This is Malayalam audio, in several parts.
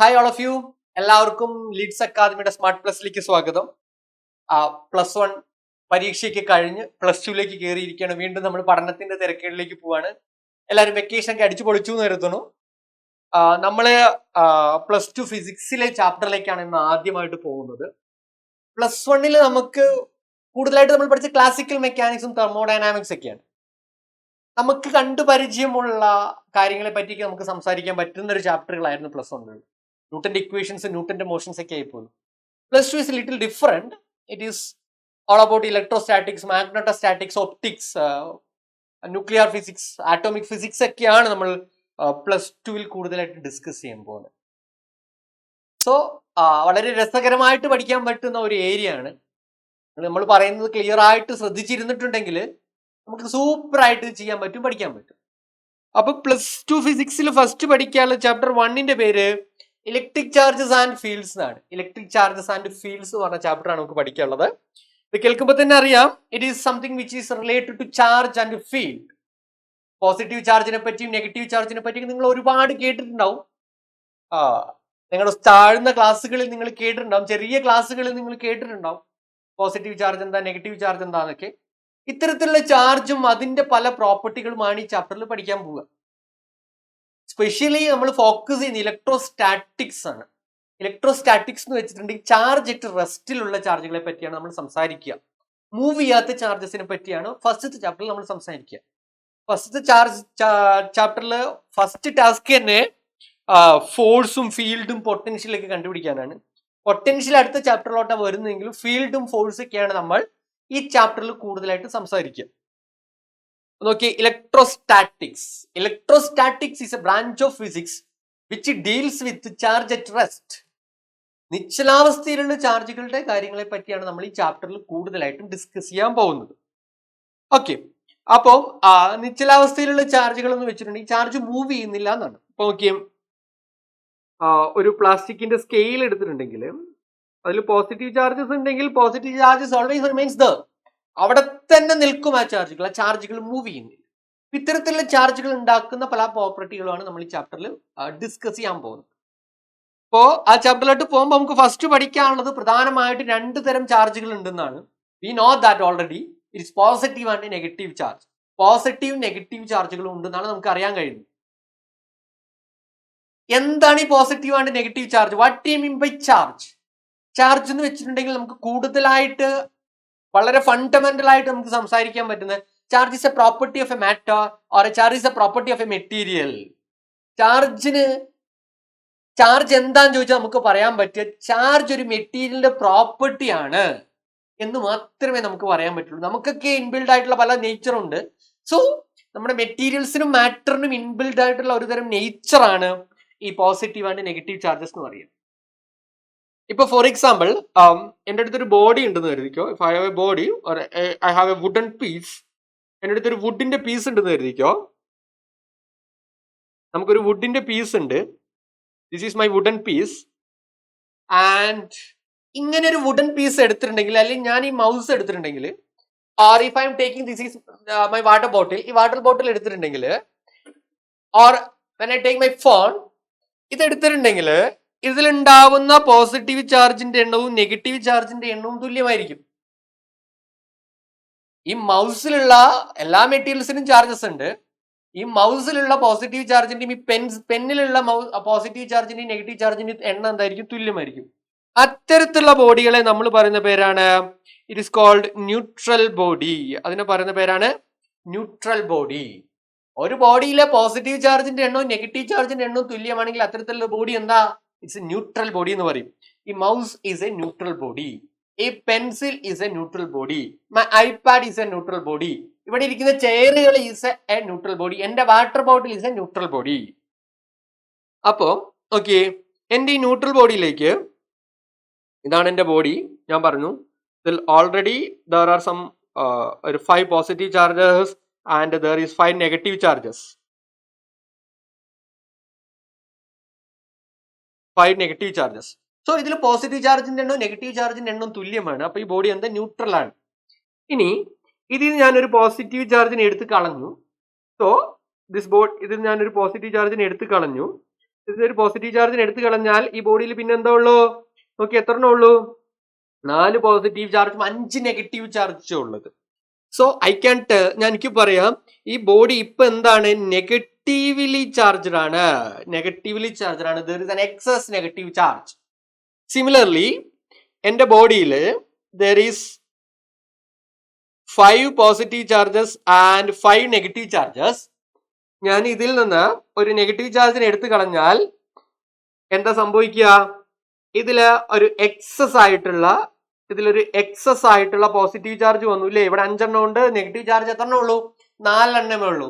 Hi all of you. എല്ലാവർക്കും ലീഡ്സ് അക്കാദമിയുടെ സ്മാർട്ട് പ്ലസിലേക്ക് സ്വാഗതം. പ്ലസ് വൺ പരീക്ഷയ്ക്ക് കഴിഞ്ഞ് പ്ലസ് ടുവിലേക്ക് കയറിയിരിക്കുകയാണ്. വീണ്ടും നമ്മൾ പഠനത്തിന്റെ തിരക്കുകളിലേക്ക് പോവാണ്. എല്ലാവരും വെക്കേഷൻ ഒക്കെ അടിച്ചു പൊളിച്ചു എന്ന് കരുതുന്നു. നമ്മള് പ്ലസ് ടു ഫിസിക്സിലെ ചാപ്റ്ററിലേക്കാണ് ഇന്ന് ആദ്യമായിട്ട് പോകുന്നത്. പ്ലസ് വണ്ണിൽ നമുക്ക് കൂടുതലായിട്ട് നമ്മൾ പഠിച്ച ക്ലാസിക്കൽ മെക്കാനിക്സും തെർമോഡൈനാമിക്സ് ഒക്കെയാണ്. നമുക്ക് കണ്ടുപരിചയമുള്ള കാര്യങ്ങളെ പറ്റിയൊക്കെ നമുക്ക് സംസാരിക്കാൻ പറ്റുന്ന ഒരു ചാപ്റ്ററുകളായിരുന്നു പ്ലസ് വണ്ണിൽ. ന്യൂട്ടന്റെ ഇക്വേഷൻസ്, ന്യൂട്ടന്റെ മോഷൻസ് ഒക്കെ ആയി പോകുന്നു. Plus two is little different. It is all about electrostatics, magnetostatics, optics, nuclear physics, atomic physics ഒക്കെയാണ് നമ്മൾ പ്ലസ് ടുവിൽ കൂടുതലായിട്ട് ഡിസ്കസ് ചെയ്യാൻ പോകുന്നത്. സോ വളരെ രസകരമായിട്ട് പഠിക്കാൻ പറ്റുന്ന ഒരു ഏരിയ ആണ്. നമ്മൾ പറയുന്നത് ക്ലിയർ ആയിട്ട് ശ്രദ്ധിച്ചിരുന്നിട്ടുണ്ടെങ്കിൽ നമുക്ക് സൂപ്പർ ആയിട്ട് ചെയ്യാൻ പറ്റും, പഠിക്കാൻ പറ്റും. അപ്പൊ പ്ലസ് ടു ഫിസിക്സിൽ ഫസ്റ്റ് പഠിക്കാനുള്ള ചാപ്റ്റർ 1ന്റെ പേര് ഇലക്ട്രിക് ചാർജസ് ആൻഡ് ഫീൽഡ്സ് എന്നാണ്. ഇലക്ട്രിക് ചാർജസ് ആൻഡ് ഫീൽഡ്സ് എന്ന് പറഞ്ഞ ചാപ്റ്റർ ആണ് നമുക്ക് പഠിക്കാനുള്ളത്. ഇത് കേൾക്കുമ്പോൾ തന്നെ അറിയാം, it is something which is related to charge and field. Positive ചാർജിനെ പറ്റിയും നെഗറ്റീവ് ചാർജിനെ പറ്റിയും നിങ്ങൾ ഒരുപാട് കേട്ടിട്ടുണ്ടാവും. നിങ്ങളുടെ താഴ്ന്ന ക്ലാസ്സുകളിൽ നിങ്ങൾ കേട്ടിട്ടുണ്ടാവും, ചെറിയ ക്ലാസ്സുകളിൽ നിങ്ങൾ കേട്ടിട്ടുണ്ടാവും പോസിറ്റീവ് ചാർജ് എന്താ, നെഗറ്റീവ് ചാർജ് എന്താന്നൊക്കെ. ഇത്തരത്തിലുള്ള ചാർജും അതിന്റെ പല പ്രോപ്പർട്ടികളുമാണ് ഈ ചാപ്റ്ററിൽ പഠിക്കാൻ പോവുക. സ്പെഷ്യലി നമ്മൾ ഫോക്കസ് ചെയ്യുന്ന ഇലക്ട്രോസ്റ്റാറ്റിക്സ് ആണ്. ഇലക്ട്രോസ്റ്റാറ്റിക്സ് എന്ന് വെച്ചിട്ടുണ്ടെങ്കിൽ ചാർജ് അറ്റ് റെസ്റ്റിലുള്ള ചാർജുകളെ പറ്റിയാണ് നമ്മൾ സംസാരിക്കുക. മൂവ് ചെയ്യാത്ത ചാർജസിനെ പറ്റിയാണ് ഫസ്റ്റത്തെ ചാപ്റ്ററിൽ നമ്മൾ സംസാരിക്കുക. ഫസ്റ്റത്തെ ചാപ്റ്ററിൽ ഫസ്റ്റ് ടാസ്ക് തന്നെ ഫോഴ്സും ഫീൽഡും പൊട്ടൻഷ്യലൊക്കെ കണ്ടുപിടിക്കാനാണ്. പൊട്ടൻഷ്യൽ അടുത്ത ചാപ്റ്ററിലോട്ട് വരുന്നെങ്കിലും ഫീൽഡും ഫോഴ്സൊക്കെയാണ് നമ്മൾ ഈ ചാപ്റ്ററിൽ കൂടുതലായിട്ട് സംസാരിക്കുക. നോക്കി, electrostatics. Electrostatics is a branch of physics which deals with charge at rest. നിശ്ചലാവസ്ഥയിലുള്ള ചാർജുകളുടെ കാര്യങ്ങളെ പറ്റിയാണ് നമ്മൾ ഈ ചാപ്റ്ററിൽ കൂടുതലായിട്ടും ഡിസ്കസ് ചെയ്യാൻ പോകുന്നത്. ഓക്കെ, അപ്പോൾ നിശ്ചലാവസ്ഥയിലുള്ള ചാർജുകൾ എന്ന് വെച്ചിട്ടുണ്ടെങ്കിൽ ചാർജ് മൂവ് ചെയ്യുന്നില്ല എന്നാണ്. ഇപ്പൊ നോക്കിയും ഒരു പ്ലാസ്റ്റിക്കിന്റെ സ്കെയിൽ എടുത്തിട്ടുണ്ടെങ്കിൽ അതിൽ പോസിറ്റീവ് ചാർജസ് ഉണ്ടെങ്കിൽ positive charges always remains there. അവിടെ തന്നെ നിൽക്കും ആ ചാർജുകൾ. ആ ചാർജുകൾ മൂവ് ചെയ്യുന്നില്ല. ഇത്തരത്തിലുള്ള ചാർജുകൾ ഉണ്ടാക്കുന്ന പല പ്രോപ്പർട്ടികളുമാണ് നമ്മൾ ഈ ചാപ്റ്ററിൽ ഡിസ്കസ് ചെയ്യാൻ പോകുന്നത്. അപ്പോൾ ആ ചാപ്റ്ററിലോട്ട് പോകുമ്പോൾ നമുക്ക് ഫസ്റ്റ് പഠിക്കാനുള്ളത് പ്രധാനമായിട്ട് 2 തരം ചാർജുകൾ ഉണ്ടെന്നാണ്. We know that already. It's positive and negative charge. Positive negative ചാർജുകളും ഉണ്ടെന്നാണ് നമുക്ക് അറിയാൻ കഴിയുന്നത്. എന്താണ് ഈ positive and negative charge? What do you mean by charge? Charge എന്ന് വെച്ചിട്ടുണ്ടെങ്കിൽ നമുക്ക് കൂടുതലായിട്ട് വളരെ ഫണ്ടമെന്റൽ ആയിട്ട് നമുക്ക് സംസാരിക്കാൻ പറ്റുന്നത് charge is A property of A matter or charge is A property of A material. Charge എന്താന്ന് ചോദിച്ചാൽ നമുക്ക് പറയാൻ പറ്റുക ചാർജ് ഒരു മെറ്റീരിയലിന്റെ പ്രോപ്പർട്ടി ആണ് എന്ന് മാത്രമേ നമുക്ക് പറയാൻ പറ്റുള്ളൂ. നമുക്കൊക്കെ ഇൻബിൽഡ് ആയിട്ടുള്ള പല നേച്ചറുണ്ട്. സോ നമ്മുടെ മെറ്റീരിയൽസിനും മാറ്ററിനും ഇൻബിൽഡ് ആയിട്ടുള്ള ഒരു തരം നേച്ചറാണ് ഈ പോസിറ്റീവ് ആൻഡ് നെഗറ്റീവ് ചാർജസ് എന്ന് പറയുന്നത്. ഇപ്പൊ ഫോർ എക്സാമ്പിൾ, എൻ്റെ അടുത്തൊരു ബോഡി ഉണ്ടെന്ന് കരുതിക്കോ. If I have a body or I have a wooden piece. എൻ്റെ അടുത്തൊരു വുഡിന്റെ പീസ് ഉണ്ടെന്ന് കരുതിക്കോ. നമുക്കൊരു വുഡിന്റെ പീസ് ഉണ്ട്. This is my wooden piece. And ഇങ്ങനെ ഒരു വുഡൻ പീസ് എടുത്തിട്ടുണ്ടെങ്കിൽ, അല്ലെങ്കിൽ ഞാൻ ഈ മൗസ് എടുത്തിട്ടുണ്ടെങ്കിൽ, or if I am taking this is my water bottle, ഈ വാട്ടർ ബോട്ടിൽ എടുത്തിട്ടുണ്ടെങ്കിൽ, or when I take my phone, ഇത് എടുത്തിട്ടുണ്ടെങ്കിൽ ഇതിലുണ്ടാവുന്ന പോസിറ്റീവ് ചാർജിന്റെ എണ്ണവും നെഗറ്റീവ് ചാർജിന്റെ എണ്ണവും തുല്യമായിരിക്കും. ഈ മൗസിലുള്ള എല്ലാ മെറ്റീരിയൽസിനും ചാർജസ് ഉണ്ട്. ഈ മൗസിലുള്ള പോസിറ്റീവ് ചാർജിന്റെയും ഈ പെന്നിലുള്ള പോസിറ്റീവ് ചാർജിന്റെയും നെഗറ്റീവ് ചാർജിന്റെയും എണ്ണം എന്തായിരിക്കും? തുല്യമായിരിക്കും. അത്തരത്തിലുള്ള ബോഡികളെ നമ്മൾ പറയുന്ന പേരാണ്, it is called neutral body. അതിനെ പറയുന്ന പേരാണ് ന്യൂട്രൽ ബോഡി. ഒരു ബോഡിയിലെ പോസിറ്റീവ് ചാർജിന്റെ എണ്ണവും നെഗറ്റീവ് ചാർജിന്റെ എണ്ണവും തുല്യമാണെങ്കിൽ അത്തരത്തിലുള്ള ബോഡി എന്താ? ഇറ്റ്സ് എ ന്യൂട്രൽ ബോഡി എന്ന് പറയും. ഈ mouse is a neutral body. ഈ pencil is a neutral body. My iPad is a neutral body. ഇവിടെ ഇരിക്കുന്ന ചെയറുകൾ ഈസ് എ ന്യൂട്രൽ ബോഡി. എന്റെ water bottle is a neutral body. അപ്പോ ഓക്കെ, എന്റെ ഈ ന്യൂട്രൽ ബോഡിയിലേക്ക്, ഇതാണ് എന്റെ ബോഡി. ഞാൻ പറഞ്ഞു ഇതിൽ already there are some 5 positive charges and there is 5 negative charges. 5 negative charges. So ഇതിൽ പോസിറ്റീവ് ചാർജിന്റെ എണ്ണവും നെഗറ്റീവ് ചാർജിന്റെ എണ്ണവും തുല്യമാണ്. അപ്പൊ ഈ ബോഡി എന്താ? ന്യൂട്രൽ ആണ്. ഇനി ഇതിൽ ഞാനൊരു പോസിറ്റീവ് ചാർജിനെ എടുത്ത് കളഞ്ഞു. സോ ഇതിൽ ഞാനൊരു പോസിറ്റീവ് ചാർജിനെ എടുത്ത് കളഞ്ഞു. ഇതൊരു പോസിറ്റീവ് ചാർജിന് എടുത്തു കളഞ്ഞാൽ ഈ ബോഡിയിൽ പിന്നെ എന്താ ഉള്ളൂ? നോക്കി എത്ര എണ്ണം ഉള്ളൂ? 4 പോസിറ്റീവ് ചാർജും 5 നെഗറ്റീവ് ചാർജും ഉള്ളത്. സോ ഞാൻ എനിക്ക് പറയാം ഈ ബോഡി ഇപ്പൊ എന്താണ്? നെഗറ്റീവ്ലി ചാർജ്ഡ് ആണ്. There is an excess negative charge. Similarly എന്റെ ബോഡിയിൽ there is 5 positive charges and 5 negative charges. ഞാൻ ഇതിൽ നിന്ന് ഒരു നെഗറ്റീവ് ചാർജിനെ എടുത്തു കളഞ്ഞാൽ എന്താ സംഭവിക്കുക? ഇതില് ഒരു എക്സസ് ആയിട്ടുള്ള പോസിറ്റീവ് ചാർജ് വന്നു ഇല്ലേ? ഇവിടെ 5 എണ്ണം ഉണ്ട്. നെഗറ്റീവ് ചാർജ് എത്ര എണ്ണം ഉള്ളൂ? 4 എണ്ണമേ ഉള്ളൂ.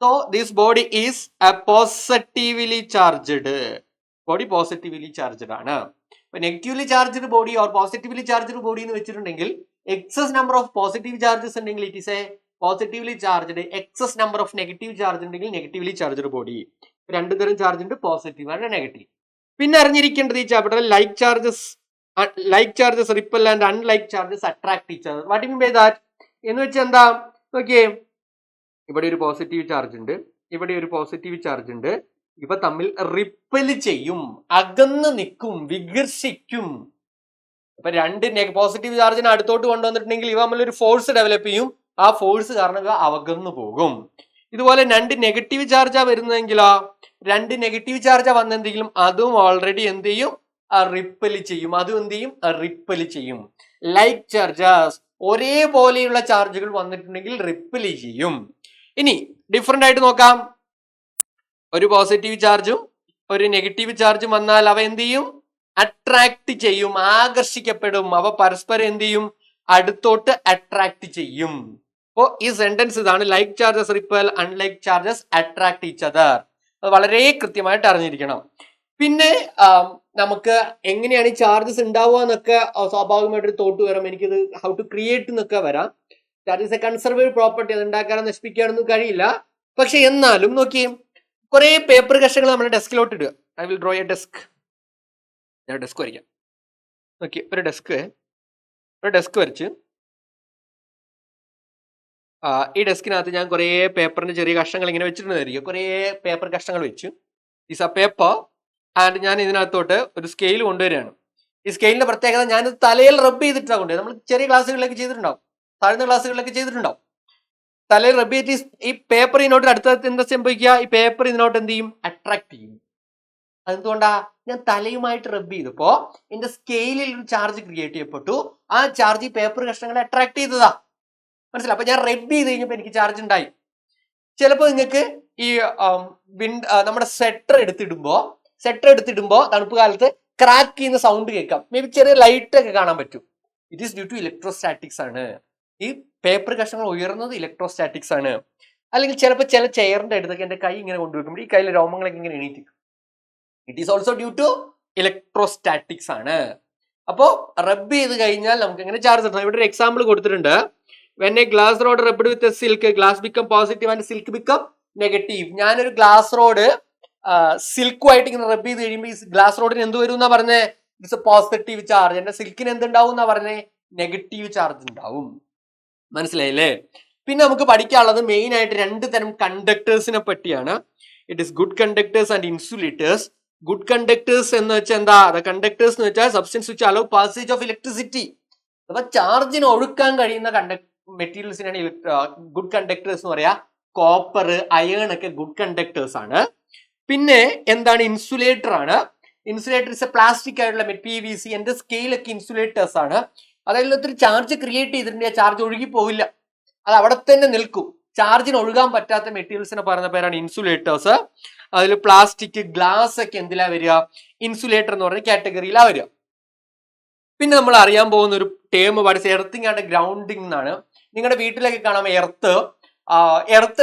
So this body is positively charged. Body positively charged ആണ്. Negatively charged body or positively charged body എന്ന് വെച്ചിട്ടുണ്ടെങ്കിൽ excess number of positive charges ഉണ്ടെങ്കിൽ it is a positively charged. Excess number of negative charge ഉണ്ടെങ്കിൽ നെഗറ്റീവ്ലി ചാർജ്ഡ് ബോഡി. 2 തരം ചാർജ് ഉണ്ട്, പോസിറ്റീവ് ആൻഡ് നെഗറ്റീവ്. പിന്നെ അറിഞ്ഞിരിക്കേണ്ടത് ഈ ചാപ്റ്ററിൽ like charges repel and unlike charges attract each other. What mean by that എന്ന് വെച്ചാൽ എന്താ? നോക്കിയേ, ഇവിടെ ഒരു പോസിറ്റീവ് ചാർജ് ഉണ്ട്, ഇവിടെ ഒരു പോസിറ്റീവ് ചാർജ് ഉണ്ട്. ഇവ തമ്മിൽ റിപ്പൽ ചെയ്യും, അകന്ന് നിൽക്കും, വികർഷിക്കും. അപ്പൊ 2 പോസിറ്റീവ് ചാർജിനെ അടുത്തോട്ട് കൊണ്ടുവന്നിട്ടുണ്ടെങ്കിൽ ഇവ തമ്മിൽ ഒരു ഫോഴ്സ് ഡെവലപ്പ് ചെയ്യും. ആ ഫോഴ്സ് കാരണം ഇവ അകന്നു പോകും. ഇതുപോലെ 2 നെഗറ്റീവ് ചാർജാ വരുന്നതെങ്കിലോ, 2 നെഗറ്റീവ് ചാർജാ വന്നെന്തെങ്കിലും അതും ഓൾറെഡി എന്ത് ചെയ്യും? റിപ്പൽ ചെയ്യും. അതും എന്ത് ചെയ്യും? റിപ്പൽ ചെയ്യും. ലൈക്ക് ചാർജസ്, ഒരേപോലെയുള്ള ചാർജുകൾ വന്നിട്ടുണ്ടെങ്കിൽ റിപ്പൽ ചെയ്യും. ഇനി ഡിഫറെന്റ് ആയിട്ട് നോക്കാം. ഒരു പോസിറ്റീവ് ചാർജും ഒരു നെഗറ്റീവ് ചാർജും വന്നാൽ അവ എന്ത് ചെയ്യും? അട്രാക്ട് ചെയ്യും, ആകർഷിക്കപ്പെടും. അവ പരസ്പരം എന്ത് ചെയ്യും? അടുത്തോട്ട് അട്രാക്ട് ചെയ്യും. അപ്പോ ഈ സെന്റൻസ് ഇതാണ്, like charges ripple, unlike charges attract each other. അത് വളരെ കൃത്യമായിട്ട് അറിഞ്ഞിരിക്കണം. പിന്നെ നമുക്ക് എങ്ങനെയാണ് ഈ ചാർജസ് ഉണ്ടാവുക എന്നൊക്കെ സ്വാഭാവികമായിട്ടൊരു തോട്ട് വരാം. എനിക്കിത് ഹൗ ടു ക്രിയേറ്റ് എന്നൊക്കെ വരാം. That is A conservative property. അത് ഉണ്ടാക്കാനോ നശിപ്പിക്കാനൊന്നും കഴിയില്ല. പക്ഷെ എന്നാലും നോക്കി, കുറെ പേപ്പർ കഷ്ണങ്ങൾ നമ്മുടെ ഡെസ്കിലോട്ട് ഇടുക. I will draw A desk. ഞാൻ ഡെസ്ക് വരയ്ക്കാം. നോക്കി, ഒരു ഡെസ്ക് വരച്ച് ഈ ഡെസ്കിനകത്ത് ഞാൻ കുറേ പേപ്പറിന്റെ ചെറിയ കഷ്ണങ്ങൾ ഇങ്ങനെ വെച്ചിട്ടുണ്ടായിരിക്കും. കുറേ പേപ്പർ കഷ്ണങ്ങൾ വെച്ച് ഈസ് എ പേപ്പർ ആൻഡ് ഞാൻ ഇതിനകത്തോട്ട് ഒരു സ്കെയിൽ കൊണ്ടുവരികയാണ്. ഈ സ്കെയിലിന്റെ പ്രത്യേകത, ഞാനിത് തലയിൽ റബ്ബ് ചെയ്തിട്ടാണ് കൊണ്ടുവരിക. നമ്മൾ ചെറിയ ക്ലാസ്സുകളിലൊക്കെ ചെയ്തിട്ടുണ്ടാവും, താഴ്ന്ന ക്ലാസ്സുകളിലൊക്കെ ചെയ്തിട്ടുണ്ടാവും. തലയിൽ റബ്ബ് ചെയ്തിട്ട് ഈ പേപ്പർ ഇതിനോട്ട് അടുത്തടുത്ത് എന്താ സംഭവിക്കുക? ഈ പേപ്പർ ഇതിനോട്ട് എന്ത് ചെയ്യും? അട്രാക്ട് ചെയ്യും. അതെന്തുകൊണ്ടാ? ഞാൻ തലയുമായിട്ട് റബ്ബ് ചെയ്തപ്പോ എന്റെ സ്കെയിലിൽ ഒരു ചാർജ് ക്രിയേറ്റ് ചെയ്യപ്പെട്ടു. ആ ചാർജ് ഈ പേപ്പർ കഷ്ണങ്ങളെ അട്രാക്ട് ചെയ്തതാ. മനസ്സിലായി? അപ്പൊ ഞാൻ റബ്ബ് ചെയ്ത് കഴിഞ്ഞപ്പോൾ എനിക്ക് ചാർജ് ഉണ്ടായി. ചിലപ്പോൾ നിങ്ങൾക്ക് ഈ നമ്മുടെ സ്വെറ്റർ എടുത്തിടുമ്പോ തണുപ്പ് കാലത്ത് ക്രാക്ക് ചെയ്യുന്ന സൗണ്ട് കേൾക്കാം. മേ ബി ചെറിയ ലൈറ്റ് ഒക്കെ കാണാൻ പറ്റും. It is due to electrostatics ആണ്. ഈ പേപ്പർ കഷ്ണങ്ങൾ ഉയർന്നത് ഇലക്ട്രോസ്റ്റാറ്റിക്സ് ആണ്. അല്ലെങ്കിൽ ചിലപ്പോൾ ചില ചെയറിന്റെ അടുത്തൊക്കെ എന്റെ കൈ ഇങ്ങനെ കൊണ്ടുവെക്കുമ്പോൾ ഈ കയ്യിലെ രോമങ്ങളൊക്കെ ഇങ്ങനെ എണീറ്റിക്കും. It is also due to electrostatics ആണ്. അപ്പോ റബ്ബ് ചെയ്ത് കഴിഞ്ഞാൽ നമുക്ക് എങ്ങനെ ചാർജ് കിട്ടണം? ഇവിടെ ഒരു എക്സാമ്പിൾ കൊടുത്തിട്ടുണ്ട്. When a glass rod rubbed with a silk, glass become positive and silk become negative. ഞാനൊരു ഗ്ലാസ് റോഡ് സിൽക്കുമായിട്ട് ഇങ്ങനെ റബ്ബ് ചെയ്ത് കഴിയുമ്പോൾ ഈ ഗ്ലാസ് റോഡിന് എന്ത് വരും എന്നാ പറഞ്ഞേ? It's A positive charge. എന്റെ സിൽക്കിന് എന്തുണ്ടാവും എന്നാ പറഞ്ഞേ? നെഗറ്റീവ് ചാർജ് ഉണ്ടാവും. മനസ്സിലായില്ലേ? പിന്നെ നമുക്ക് പഠിക്കാനുള്ളത് മെയിൻ ആയിട്ട് 2 തരം കണ്ടക്ടേഴ്സിനെ പറ്റിയാണ്. It is good conductors and insulators. Good conductors എന്ന് വെച്ചാൽ എന്താ? കണ്ടക്ടേഴ്സ് എന്ന് വെച്ചാൽ substance which hello passage of electricity. അപ്പൊ ചാർജിന് ഒഴുക്കാൻ കഴിയുന്ന മെറ്റീരിയൽസിനാണ് ഗുഡ് കണ്ടക്ടേഴ്സ് എന്ന് പറയാ. കോപ്പർ, അയേൺ ഒക്കെ ഗുഡ് കണ്ടക്ടേഴ്സ് ആണ്. പിന്നെ എന്താണ്? ഇൻസുലേറ്റർ ആണ്. ഇൻസുലേറ്റർ ഇസ് എ പ്ലാസ്റ്റിക് ആയിട്ടുള്ള PVC, എന്റെ സ്കെയിലൊക്കെ ഇൻസുലേറ്റേഴ്സ് ആണ്. അതായത് ഒത്തിരി ചാർജ് ക്രിയേറ്റ് ചെയ്തിട്ടുണ്ടെങ്കിൽ ആ ചാർജ് ഒഴുകി പോവില്ല, അത് അവിടെ തന്നെ നിൽക്കും. ചാർജിന് ഒഴുകാൻ പറ്റാത്ത മെറ്റീരിയൽസിനെ പറയുന്ന പേരാണ് ഇൻസുലേറ്റേഴ്സ്. അതിൽ പ്ലാസ്റ്റിക്, ഗ്ലാസ് ഒക്കെ എന്തിലാ വരിക? ഇൻസുലേറ്റർ എന്ന് പറഞ്ഞ കാറ്റഗറിയിലാ വരിക. പിന്നെ നമ്മൾ അറിയാൻ പോകുന്ന ഒരു ടേം പഠിച്ച എർത്തിങ് ആൻഡ് ഗ്രൗണ്ടിങ് എന്നാണ്. നിങ്ങളുടെ വീട്ടിലൊക്കെ കാണാം എർത്ത്.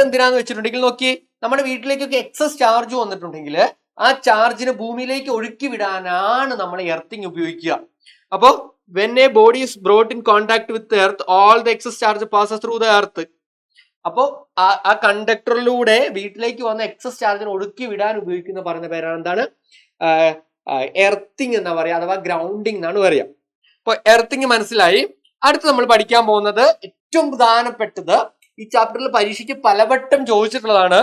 എന്തിനാന്ന് വെച്ചിട്ടുണ്ടെങ്കിൽ നോക്കി, നമ്മുടെ വീട്ടിലേക്കൊക്കെ എക്സസ് ചാർജ് വന്നിട്ടുണ്ടെങ്കിൽ ആ ചാർജിന് ഭൂമിയിലേക്ക് ഒഴുക്കി വിടാനാണ് നമ്മൾ എർത്തിങ് ഉപയോഗിക്കുക. അപ്പോ when a body is brought in contact with the earth, all the excess charge passes through the earth. അപ്പോ ആ കണ്ടക്ടറിലൂടെ വീട്ടിലേക്ക് വന്ന എക്സസ് ചാർജിന് ഒഴുക്കി വിടാൻ ഉപയോഗിക്കുന്ന പറയുന്ന പേരാണ് എന്താണ്? എർത്തിങ് എന്നാ പറയാ, അഥവാ ഗ്രൗണ്ടിങ് എന്നാണ് പറയാ. അപ്പൊ എർത്തിങ് മനസ്സിലായി. അടുത്ത് നമ്മൾ പഠിക്കാൻ പോകുന്നത് ഏറ്റവും പ്രധാനപ്പെട്ടത്, ഈ ചാപ്റ്ററിൽ പരീക്ഷയ്ക്ക് പലവട്ടം ചോദിച്ചിട്ടുള്ളതാണ്.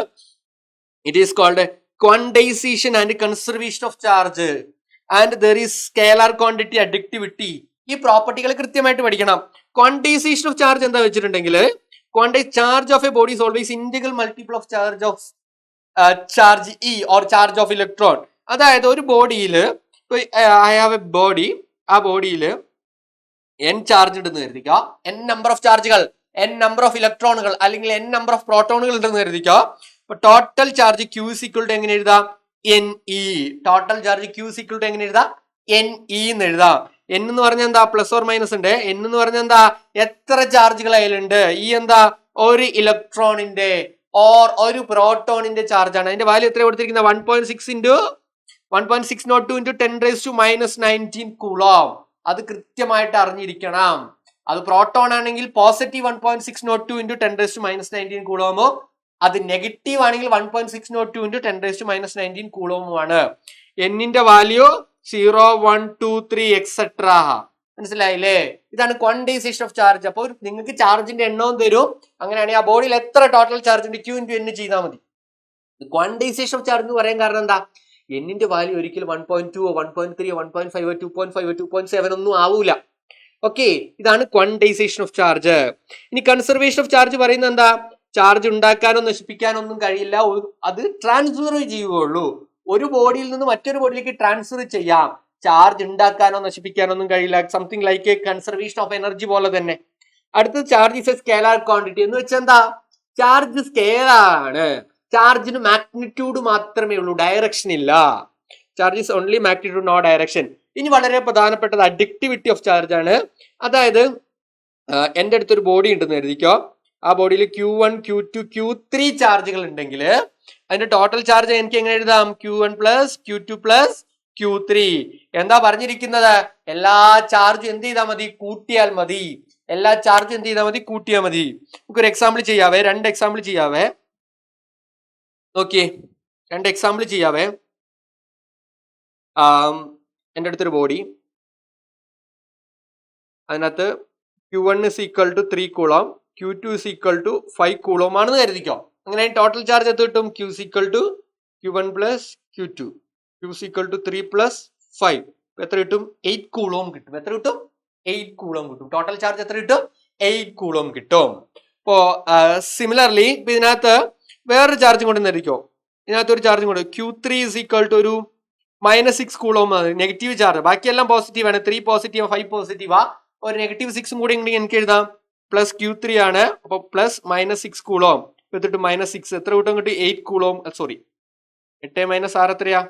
It is called quantization and conservation of charge and there is scalar quantity അഡിക്റ്റിവിറ്റി. ഈ പ്രോപ്പർട്ടികൾ കൃത്യമായിട്ട് പഠിക്കണം. ക്വാണ്ടൈസേഷൻ ഓഫ് ചാർജ് എന്താ വെച്ചിട്ടുണ്ടെങ്കിൽ charge of a body is always integral multiple of charge e or charge of electron. അതായത് ഒരു ബോഡിയിൽ ഐ ഹാവ് എ ബോഡി, ആ ബോഡിയിൽ n ചാർജ് ഉണ്ടെന്ന് കരുതിക്കുക, n നമ്പർ ഓഫ് ചാർജുകൾ, n നമ്പർ ഓഫ് ഇലക്ട്രോണുകൾ അല്ലെങ്കിൽ n നമ്പർ ഓഫ് പ്രോട്ടോണുകൾ ഉണ്ടെന്ന് കരുതിക്കുക. അപ്പൊ total charge Q is equal to എങ്ങനെ എഴുതാം? NE. Total charge Q is equal to എങ്ങനെ എഴുതാം? NE എന്ന് എഴുതാം. n എന്ന് പറഞ്ഞാൽ എന്താ? പ്ലസ് ഓർ മൈനസ് ഉണ്ട്. n എന്ന് പറഞ്ഞാൽ എന്താ? എത്ര ചാർജുകൾ അതിലുണ്ട്. ഈ എന്താ? ഒരു ഇലക്ട്രോണിന്റെ ഓർ ഒരു പ്രോട്ടോണിന്റെ ചാർജ് ആണ്. അതിന്റെ വാല്യൂ എത്ര കൊടുത്തിരിക്കുന്നത്? 1.6 into 1.602 into 10⁻⁻19 കൂളോം. അത് കൃത്യമായിട്ട് അറിഞ്ഞിരിക്കണം. അത് പ്രോട്ടോൺ ആണെങ്കിൽ പോസിറ്റീവ് 1.602 into 10⁻⁻19 കൂളോമോ, അത് നെഗറ്റീവ് ആണെങ്കിൽ 1.602 into 10⁻⁻19 കൂളോമുമാണ്. എന്നിന്റെ വാല്യൂ 0, 1, 2, 3 എക്സെട്ര. മനസ്സിലായില്ലേ? ഇതാണ് ക്വാണ്ടൈസേഷൻ ഓഫ് ചാർജ്. അപ്പോൾ നിങ്ങൾക്ക് ചാർജിന്റെ എണ്ണവും തരും. അങ്ങനെയാണെങ്കിൽ ആ ബോഡിയിൽ എത്ര ടോട്ടൽ ചാർജ് ഉണ്ട് Q into N ചെയ്താൽ മതി. ക്വാണ്ടൈസേഷൻ ഓഫ് ചാർജ് എന്ന് പറയാൻ കാരണം എന്താ? എന്നിന്റെ വാല്യൂ ഒരിക്കലും 1.2, 1.3, 1.5, 2.5, 2.7 ഒന്നും ആവൂല. ഓക്കെ, ഇതാണ് ക്വാണ്ടൈസേഷൻ ഓഫ് ചാർജ്. ഇനി കൺസർവേഷൻ ഓഫ് ചാർജ് പറയുന്നത് എന്താ? ചാർജ് ഉണ്ടാക്കാനോ നശിപ്പിക്കാനോ ഒന്നും കഴിയില്ല, അത് ട്രാൻസ്ഫർ ചെയ്യുകയുള്ളൂ. ഒരു ബോഡിയിൽ നിന്ന് മറ്റൊരു ബോഡിയിലേക്ക് ട്രാൻസ്ഫർ ചെയ്യാം. ചാർജ് ഉണ്ടാക്കാനോ നശിപ്പിക്കാനോ ഒന്നും കഴിയില്ല. Something like A conservation of energy പോലെ തന്നെ. അടുത്തത് charge is A scalar quantity. എന്ന് വെച്ചാൽ എന്താ? ചാർജ് സ്കേലാറാണ്. ചാർജിന് മാഗ്നിറ്റ്യൂഡ് മാത്രമേ ഉള്ളൂ, ഡയറക്ഷൻ ഇല്ല. Charge is only magnitude, no direction. ഇനി വളരെ പ്രധാനപ്പെട്ടത് അഡിക്റ്റിവിറ്റി ഓഫ് ചാർജ് ആണ്. അതായത് എൻ്റെ അടുത്തൊരു ബോഡി ഉണ്ടെന്ന് കരുതിക്കോ. ആ ബോഡിയിൽ Q1, Q2, Q3 ചാർജുകൾ ഉണ്ടെങ്കിൽ അതിന്റെ ടോട്ടൽ ചാർജ് എനിക്ക് എങ്ങനെ എഴുതാം? Q1 plus Q2 plus Q3. എന്താ പറഞ്ഞിരിക്കുന്നത്? എല്ലാ ചാർജും എന്ത് ചെയ്താൽ മതി? കൂട്ടിയാൽ മതി. എല്ലാ ചാർജും എന്ത് ചെയ്താൽ മതി? കൂട്ടിയാൽ മതി. നമുക്കൊരു എക്സാമ്പിൾ ചെയ്യാവേ, 2 എക്സാമ്പിൾ ചെയ്യാവേ. നോക്കിയേ, 2 എക്സാമ്പിൾ ചെയ്യാവേ. എൻ്റെ അടുത്തൊരു ബോഡി, അതിനകത്ത് Q1 is equal to 3 coulomb, Q2 is equal to 5 coulomb ആണെന്ന് കരുതിക്കോ. അങ്ങനെ ടോട്ടൽ ചാർജ് എത്ര കിട്ടും? Q is equal to Q1 plus Q2, Q is equal to 3 plus 5. എത്ര കിട്ടും? 8 കൂളോം കിട്ടും. എത്ര കിട്ടും? 8 കൂളോം കിട്ടും. ടോട്ടൽ ചാർജ് എത്ര കിട്ടും? 8 കൂളോം കിട്ടും. അപ്പോ സിമിലർലി ഇതിനകത്ത് വേറൊരു ചാർജും കൊണ്ട് നേരിക്കോ. ഇതിനകത്ത് ഒരു ചാർജും കൊണ്ട് Q3 is equal to ഒരു -6 കൂളോം ആണ് നെഗറ്റീവ് ചാർജ്. ബാക്കിയെല്ലാം പോസിറ്റീവ് ആണ്. 3 പോസിറ്റീവ്, 5 പോസിറ്റീവാ. ഒരു -6 കൂടി ഉണ്ടെങ്കിൽ എനിക്ക് എഴുതാം പ്ലസ് Q3 ആണ്. അപ്പൊ പ്ലസ് -6 കൂളോം എടുത്തിട്ട് -6 എത്ര കിട്ടും? കിട്ടും 8 കൂളോം. സോറി, 8 - 6 എത്രയാ?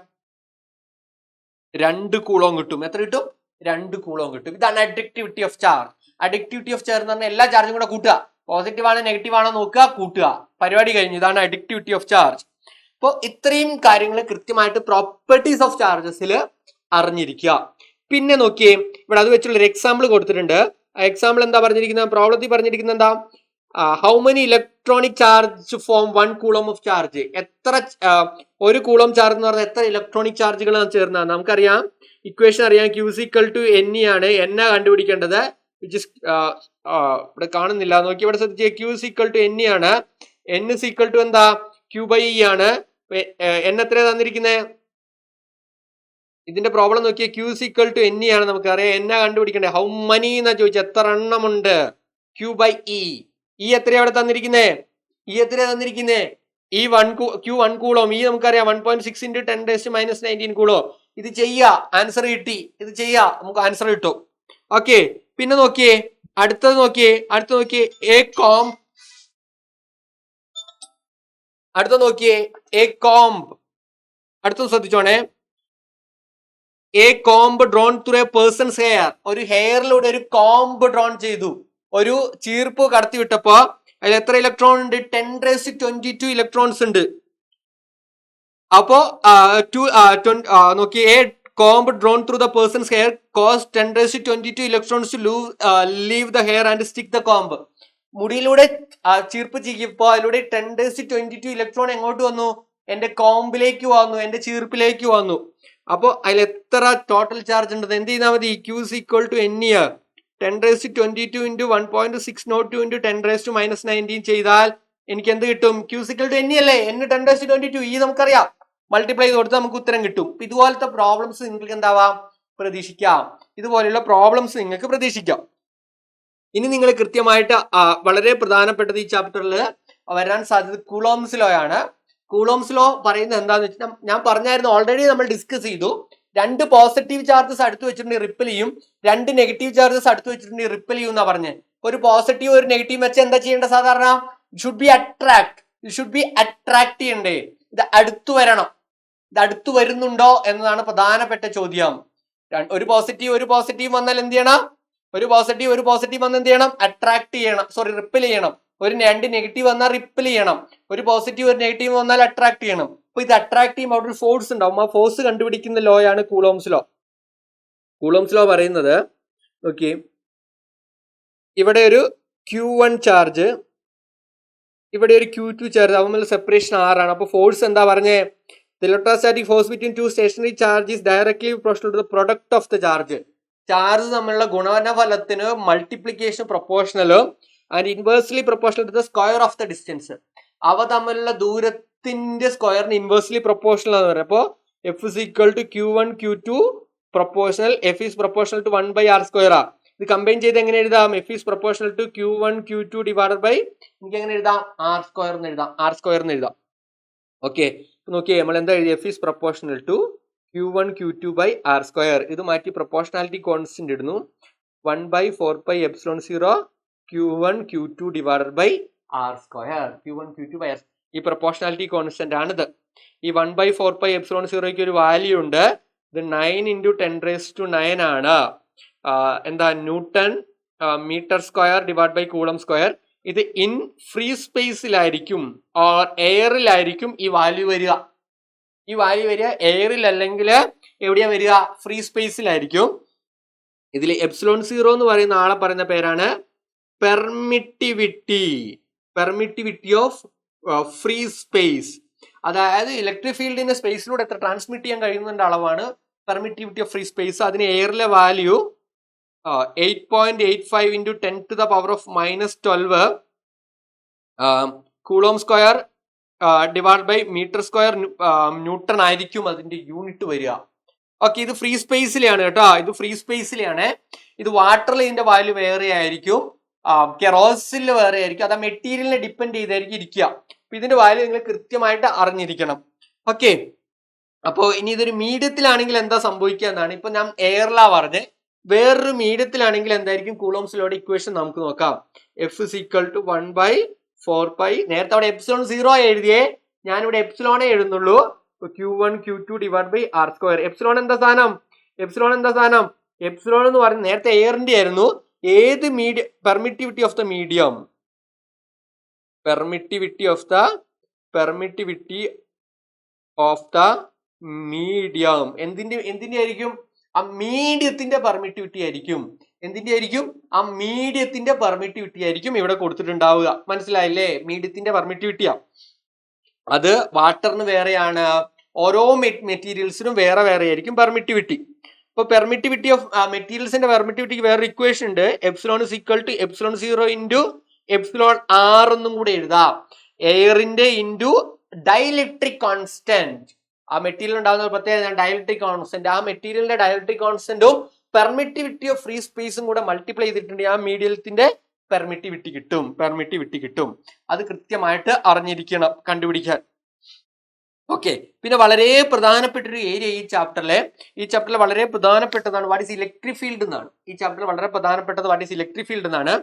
2 കൂളോം കിട്ടും. എത്ര കിട്ടും? 2 കൂളോം കിട്ടും. ഇതാണ് അഡിക്റ്റിവിറ്റി ഓഫ് ചാർജ്. അഡിക്റ്റിവിറ്റി ഓഫ് ചാർജ് എന്ന് പറഞ്ഞാൽ എല്ലാ ചാർജും കൂടെ കൂട്ടുക. പോസിറ്റീവ് ആണോ നെഗറ്റീവ് ആണോ നോക്കുക, കൂട്ടുക. പരിപാടി കഴിഞ്ഞു. ഇതാണ് അഡിക്റ്റിവിറ്റി ഓഫ് ചാർജ്. അപ്പോൾ ഇത്രയും കാര്യങ്ങൾ കൃത്യമായിട്ട് പ്രോപ്പർട്ടീസ് ഓഫ് ചാർജസിൽ അറിഞ്ഞിരിക്കുക. പിന്നെ നോക്കിയേ, ഇവിടെ അത് വെച്ചുള്ള ഒരു എക്സാമ്പിൾ കൊടുത്തിട്ടുണ്ട്. ആ എക്സാമ്പിൾ എന്താ പറഞ്ഞിരിക്കുന്നത്? പ്രോബ്ലത്തിൽ പറഞ്ഞിരിക്കുന്നത് എന്താ? How many electronic charge form 1 coulomb of charge. എത്ര ഒരു കൂളോം ചാർജ് എന്ന് പറഞ്ഞാൽ എത്ര ഇലക്ട്രോണിക് ചാർജുകൾ ചേർന്ന നമുക്കറിയാം. ഇക്വേഷൻ അറിയാം. Q is equal to NE ആണ്. N കണ്ടുപിടിക്കേണ്ടത്. വിച്ച് ഇസ് ഇവിടെ കാണുന്നില്ല. നോക്കി ഇവിടെ ശ്രദ്ധിക്കുക. Q is equal to NE ആണ്. N is equal to എന്താ? Q/E ആണ്. N എത്രയാ തന്നിരിക്കുന്നത്? ഇതിന്റെ problem Nokia Q is equal to NE ആണ്. നമുക്കറിയാം. N കണ്ടുപിടിക്കണ്ടേ. ഹൗ മനി എന്നാ ചോദിച്ചാൽ എത്ര എണ്ണമുണ്ട്? Q/E. E എത്രയാ അവിടെ തന്നിരിക്കുന്നേ? E എത്രയാ തന്നിരിക്കുന്നേ? Q1 coulomb. E നമുക്കറിയാം 1.6 into 10⁻⁻19 കൂളോം. ഇത് ചെയ്യാ, ആൻസർ കിട്ടി. ഇത് ചെയ്യാ, നമുക്ക് ആൻസർ കിട്ടും. ഓക്കെ, പിന്നെ നോക്കിയേ, അടുത്തത് നോക്കിയേ. അടുത്ത നോക്കിയേ, അടുത്ത നോക്കിയേ, എ കോംബ്. അടുത്തത് ശ്രദ്ധിച്ചോണേ. A comb drawn through a person's hair. ഒരു ഹെയറിലൂടെ ഒരു കോംബ് ഡ്രോൺ ചെയ്തു. ഒരു ചീർപ്പ് കടത്തി വിട്ടപ്പോ അതിൽ എത്ര ഇലക്ട്രോൺ ഉണ്ട്? 10⁻22 ഇലക്ട്രോൺസ് ഉണ്ട്. അപ്പോ നോക്കി, a comb drawn through the person's hair causes 10⁻22 electrons to leave the hair and stick the comb. മുടിയിലൂടെ ചീർപ്പ് ചെയ്യപ്പോ അതിലൂടെ 10⁻22 ഇലക്ട്രോൺ എങ്ങോട്ട് വന്നു? എന്റെ കോംബിലേക്ക് വന്നു, എന്റെ ചീർപ്പിലേക്ക് വന്നു. അപ്പോ അതിൽ എത്ര ടോട്ടൽ ചാർജ് ഉണ്ടെന്ന് എന്ത് ചെയ്താൽ മതി? Q is equal to NE. 10⁻22 into 1.602 into 10⁻⁻19 ചെയ്താൽ എനിക്ക് എന്ത് കിട്ടും? Q is equal to NE അല്ലേ? N 10⁻22. E നമുക്കറിയാം. മൾട്ടിപ്ലൈ ചെയ്ത് കൊടുത്ത് നമുക്ക് ഉത്തരം കിട്ടും. ഇതുപോലത്തെ പ്രോബ്ലംസ് നിങ്ങൾക്ക് എന്താവാം പ്രതീക്ഷിക്കാം. ഇതുപോലെയുള്ള പ്രോബ്ലംസ് നിങ്ങൾക്ക് പ്രതീക്ഷിക്കാം. ഇനി നിങ്ങൾ കൃത്യമായിട്ട് വളരെ പ്രധാനപ്പെട്ടത് ഈ ചാപ്റ്ററിൽ വരാൻ സാധ്യത കൂളോംസ് ലോ ആണ്. കൂളോംസ് ലോ പറയുന്നത് എന്താന്ന് വെച്ചാൽ ഞാൻ പറഞ്ഞായിരുന്നു, ഓൾറെഡി നമ്മൾ ഡിസ്കസ് ചെയ്തു. 2 പോസിറ്റീവ് ചാർജസ് അടുത്ത് വെച്ചിട്ടുണ്ടെങ്കിൽ റിപ്പൽ ചെയ്യും, 2 നെഗറ്റീവ് ചാർജസ് അടുത്ത് വെച്ചിട്ടുണ്ടെങ്കിൽ റിപ്പൽ ചെയ്യും എന്നാ പറഞ്ഞത്. ഒരു പോസിറ്റീവ് ഒരു നെഗറ്റീവ് വെച്ച് എന്താ ചെയ്യേണ്ടത്? സാധാരണ ഷുഡ് ബി അട്രാക്ട് ചെയ്യണ്ടേ. ഇത് അടുത്തു വരണം. ഇത് അടുത്തു വരുന്നുണ്ടോ എന്നതാണ് പ്രധാനപ്പെട്ട ചോദ്യം. ഒരു പോസിറ്റീവ് വന്നാൽ എന്ത് ചെയ്യണം? ഒരു പോസിറ്റീവ് വന്നാൽ എന്ത് ചെയ്യണം? അട്രാക്ട് ചെയ്യണം, റിപ്പൽ ചെയ്യണം. ഒരു 2 നെഗറ്റീവ് വന്നാൽ റിപ്പൽ ചെയ്യണം. ഒരു പോസിറ്റീവ് ഒരു നെഗറ്റീവ് വന്നാൽ അട്രാക്ട് ചെയ്യണം. അപ്പൊ ഇത് അട്രാക്ട് ചെയ്യുമ്പോൾ അവിടെ ഒരു ഫോഴ്സ് ഉണ്ടാവും. ആ ഫോഴ്സ് കണ്ടുപിടിക്കുന്ന ലോ ആണ് കൂളോംസ് ലോ. കൂളോംസ് ലോ പറയുന്നത് ഓക്കെ, ഇവിടെ ഒരു Q1 ചാർജ്, ഇവിടെ ഒരു Q2 ചാർജ്, അവന്മേൽ സെപ്പറേഷൻ 6 ആണ്. അപ്പൊ ഫോഴ്സ് എന്താ പറഞ്ഞേ? The electrostatic force between two stationary charges is directly proportional to the product of the charge. Charge തമ്മിലുള്ള ഗുണനഫലത്തിന് മൾട്ടിപ്ലിക്കേഷൻ പ്രൊപ്പോർഷണലും and inversely proportional to the square of the distance. അവ തമ്മിലുള്ള ദൂരത്തിന്റെ സ്ക്വയറിന് ഇൻവേഴ്സ്ലി പ്രൊപ്പോർഷണൽ എന്ന് പറയുന്നത്. അപ്പോൾ F is equal to Q1 Q2 proportional F is proportional to 1/r². ഇത് കമ്പൈൻ ചെയ്ത് എങ്ങനെ എഴുതാം? F is proportional to Q1 Q2 divided by എനിക്ക് എങ്ങനെ എഴുതാം? r² എന്ന് എഴുതാം. ഓക്കെ, നോക്കിയേ നമ്മൾ എന്താ എഴുതി? F is proportional to Q1 Q2 by r². ഇത് മാറ്റി പ്രൊപ്പോർഷണാലിറ്റി കോൺസ്റ്റന്റ് ഇടുന്നു. 1/4πε0 Q1 Q2 divided by r². Q1 Q2 by r. ഈ പ്രൊപ്പോർഷണാലിറ്റി കോൺസ്റ്റന്റ് ആണിത്. ഈ 1/4πε0ക്ക് ഒരു വാല്യൂ ഉണ്ട്. ഇത് 9 × 10⁻⁹ ആണ്. എന്താ? Newton metre square divide by coulomb square. ഇത് ഇൻ ഫ്രീ സ്പേസിലായിരിക്കും ഓർ എയറിലായിരിക്കും ഈ വാല്യൂ വരിക. എയറിൽ അല്ലെങ്കിൽ എവിടെയാ വരിക? ഫ്രീ സ്പേസിലായിരിക്കും. ഇതിൽ ε0 എന്ന് പറയുന്ന ആളെ പറയുന്ന പേരാണ് പെർമിറ്റിവിറ്റി ഓഫ് ഫ്രീ സ്പേസ്. അതായത് ഇലക്ട്രിക് ഫീൽഡിന്റെ സ്പേസിലൂടെ എത്ര ട്രാൻസ്മിറ്റ് ചെയ്യാൻ കഴിയുന്നതിന്റെ അളവാണ് പെർമിറ്റിവിറ്റി ഓഫ് ഫ്രീ സ്പേസ്. അതിന് എയറിലെ value 8.85 × 10⁻⁻12 coulomb square divide by metre square newton ആയിരിക്കും അതിന്റെ യൂണിറ്റ് വരിക. ഓക്കെ, ഇത് ഫ്രീ സ്പേസിലാണ് കേട്ടോ. ഇത് ഫ്രീ സ്പേസിലാണ്. ഇത് വാട്ടറിൽ ഇതിന്റെ വാല്യൂ വേറെ ആയിരിക്കും, കെറോസിൽ വേറെ ആയിരിക്കും. അത് ആ മെറ്റീരിയലിനെ ഡിപ്പെൻഡ് ചെയ്തായിരിക്കും ഇരിക്കുക. അപ്പൊ ഇതിന്റെ വാല്യൂ നിങ്ങൾ കൃത്യമായിട്ട് അറിഞ്ഞിരിക്കണം. ഓക്കെ, അപ്പോ ഇനി ഇതൊരു മീഡിയത്തിലാണെങ്കിൽ എന്താ സംഭവിക്കുക എന്നാണ്. ഇപ്പൊ ഞാൻ എയറിലാ പറഞ്ഞത്. വേറൊരു മീഡിയത്തിലാണെങ്കിൽ എന്തായിരിക്കും കൂളോംസ് ലോയുടെ ഇക്വേഷൻ നമുക്ക് നോക്കാം. F is equal to 1/4π. നേരത്തെ അവിടെ ε0 എഴുതിയേ, ഞാനിവിടെ എപ്സിലോണേ എഴുതുന്നുള്ളൂ. Q1 Q2 divided by r². Epsilon എന്താ സാധനം? എപ്സിലോൺ എന്ന് പറയുന്നത് നേരത്തെ എയറിന്റെ ആയിരുന്നു. ഏത് medium? Permittivity of the medium. Permittivity of the medium എന്തിന്റെ ആയിരിക്കും? ആ മീഡിയത്തിന്റെ പെർമിറ്റിവിറ്റി ആയിരിക്കും. എന്തിന്റെ ആയിരിക്കും? ആ മീഡിയത്തിന്റെ പെർമിറ്റിവിറ്റി ആയിരിക്കും ഇവിടെ കൊടുത്തിട്ടുണ്ടാവുക. മനസ്സിലായില്ലേ? മീഡിയത്തിന്റെ പെർമിറ്റിവിറ്റിയാ. അത് വാട്ടറിന് വേറെയാണ്, ഓരോ മെറ്റീരിയൽസിനും വേറെ ആയിരിക്കും പെർമിറ്റിവിറ്റി. ഇപ്പൊ പെർമിറ്റിവിറ്റി ഓഫ് മെറ്റീരിയൽസിന്റെ പെർമിറ്റിവിറ്റിക്ക് വേറെ ഇക്വേഷൻ ഉണ്ട്. ε is equal to ε0 × εr എന്നും കൂടെ എഴുതാം. എയറിന്റെ ഇൻറ്റു ഡൈഇലക്ട്രിക് കോൺസ്റ്റന്റ്. ആ മെറ്റീരിയൽ ഉണ്ടാകുന്ന ഒരു പ്രത്യേകത ഡൈഇലക്ട്രിക് കോൺസ്റ്റന്റ്. ആ മെറ്റീരിയലിന്റെ ഡൈഇലക്ട്രിക് കോൺസ്റ്റന്റും പെർമിറ്റിവിറ്റി ഓഫ് ഫ്രീ സ്പേസും കൂടെ മൾട്ടിപ്ലൈ ചെയ്തിട്ടുണ്ടെങ്കിൽ ആ മീഡിയത്തിന്റെ പെർമിറ്റിവിറ്റി കിട്ടും. അത് കൃത്യമായിട്ട് അറിഞ്ഞിരിക്കണം കണ്ടുപിടിക്കാൻ. ഓക്കെ, പിന്നെ വളരെ പ്രധാനപ്പെട്ട ഒരു ഏരിയ ഈ ചാപ്റ്ററിൽ വളരെ പ്രധാനപ്പെട്ടതാണ് വാട്ട് ഈസ് ഇലക്ട്രിക് ഫീൽഡ് എന്നാണ്. ഈ ചാപ്റ്ററിൽ വളരെ പ്രധാനപ്പെട്ടത് വാട്ട് ഈസ് ഇലക്ട്രിക് ഫീൽഡ് എന്നാണ്.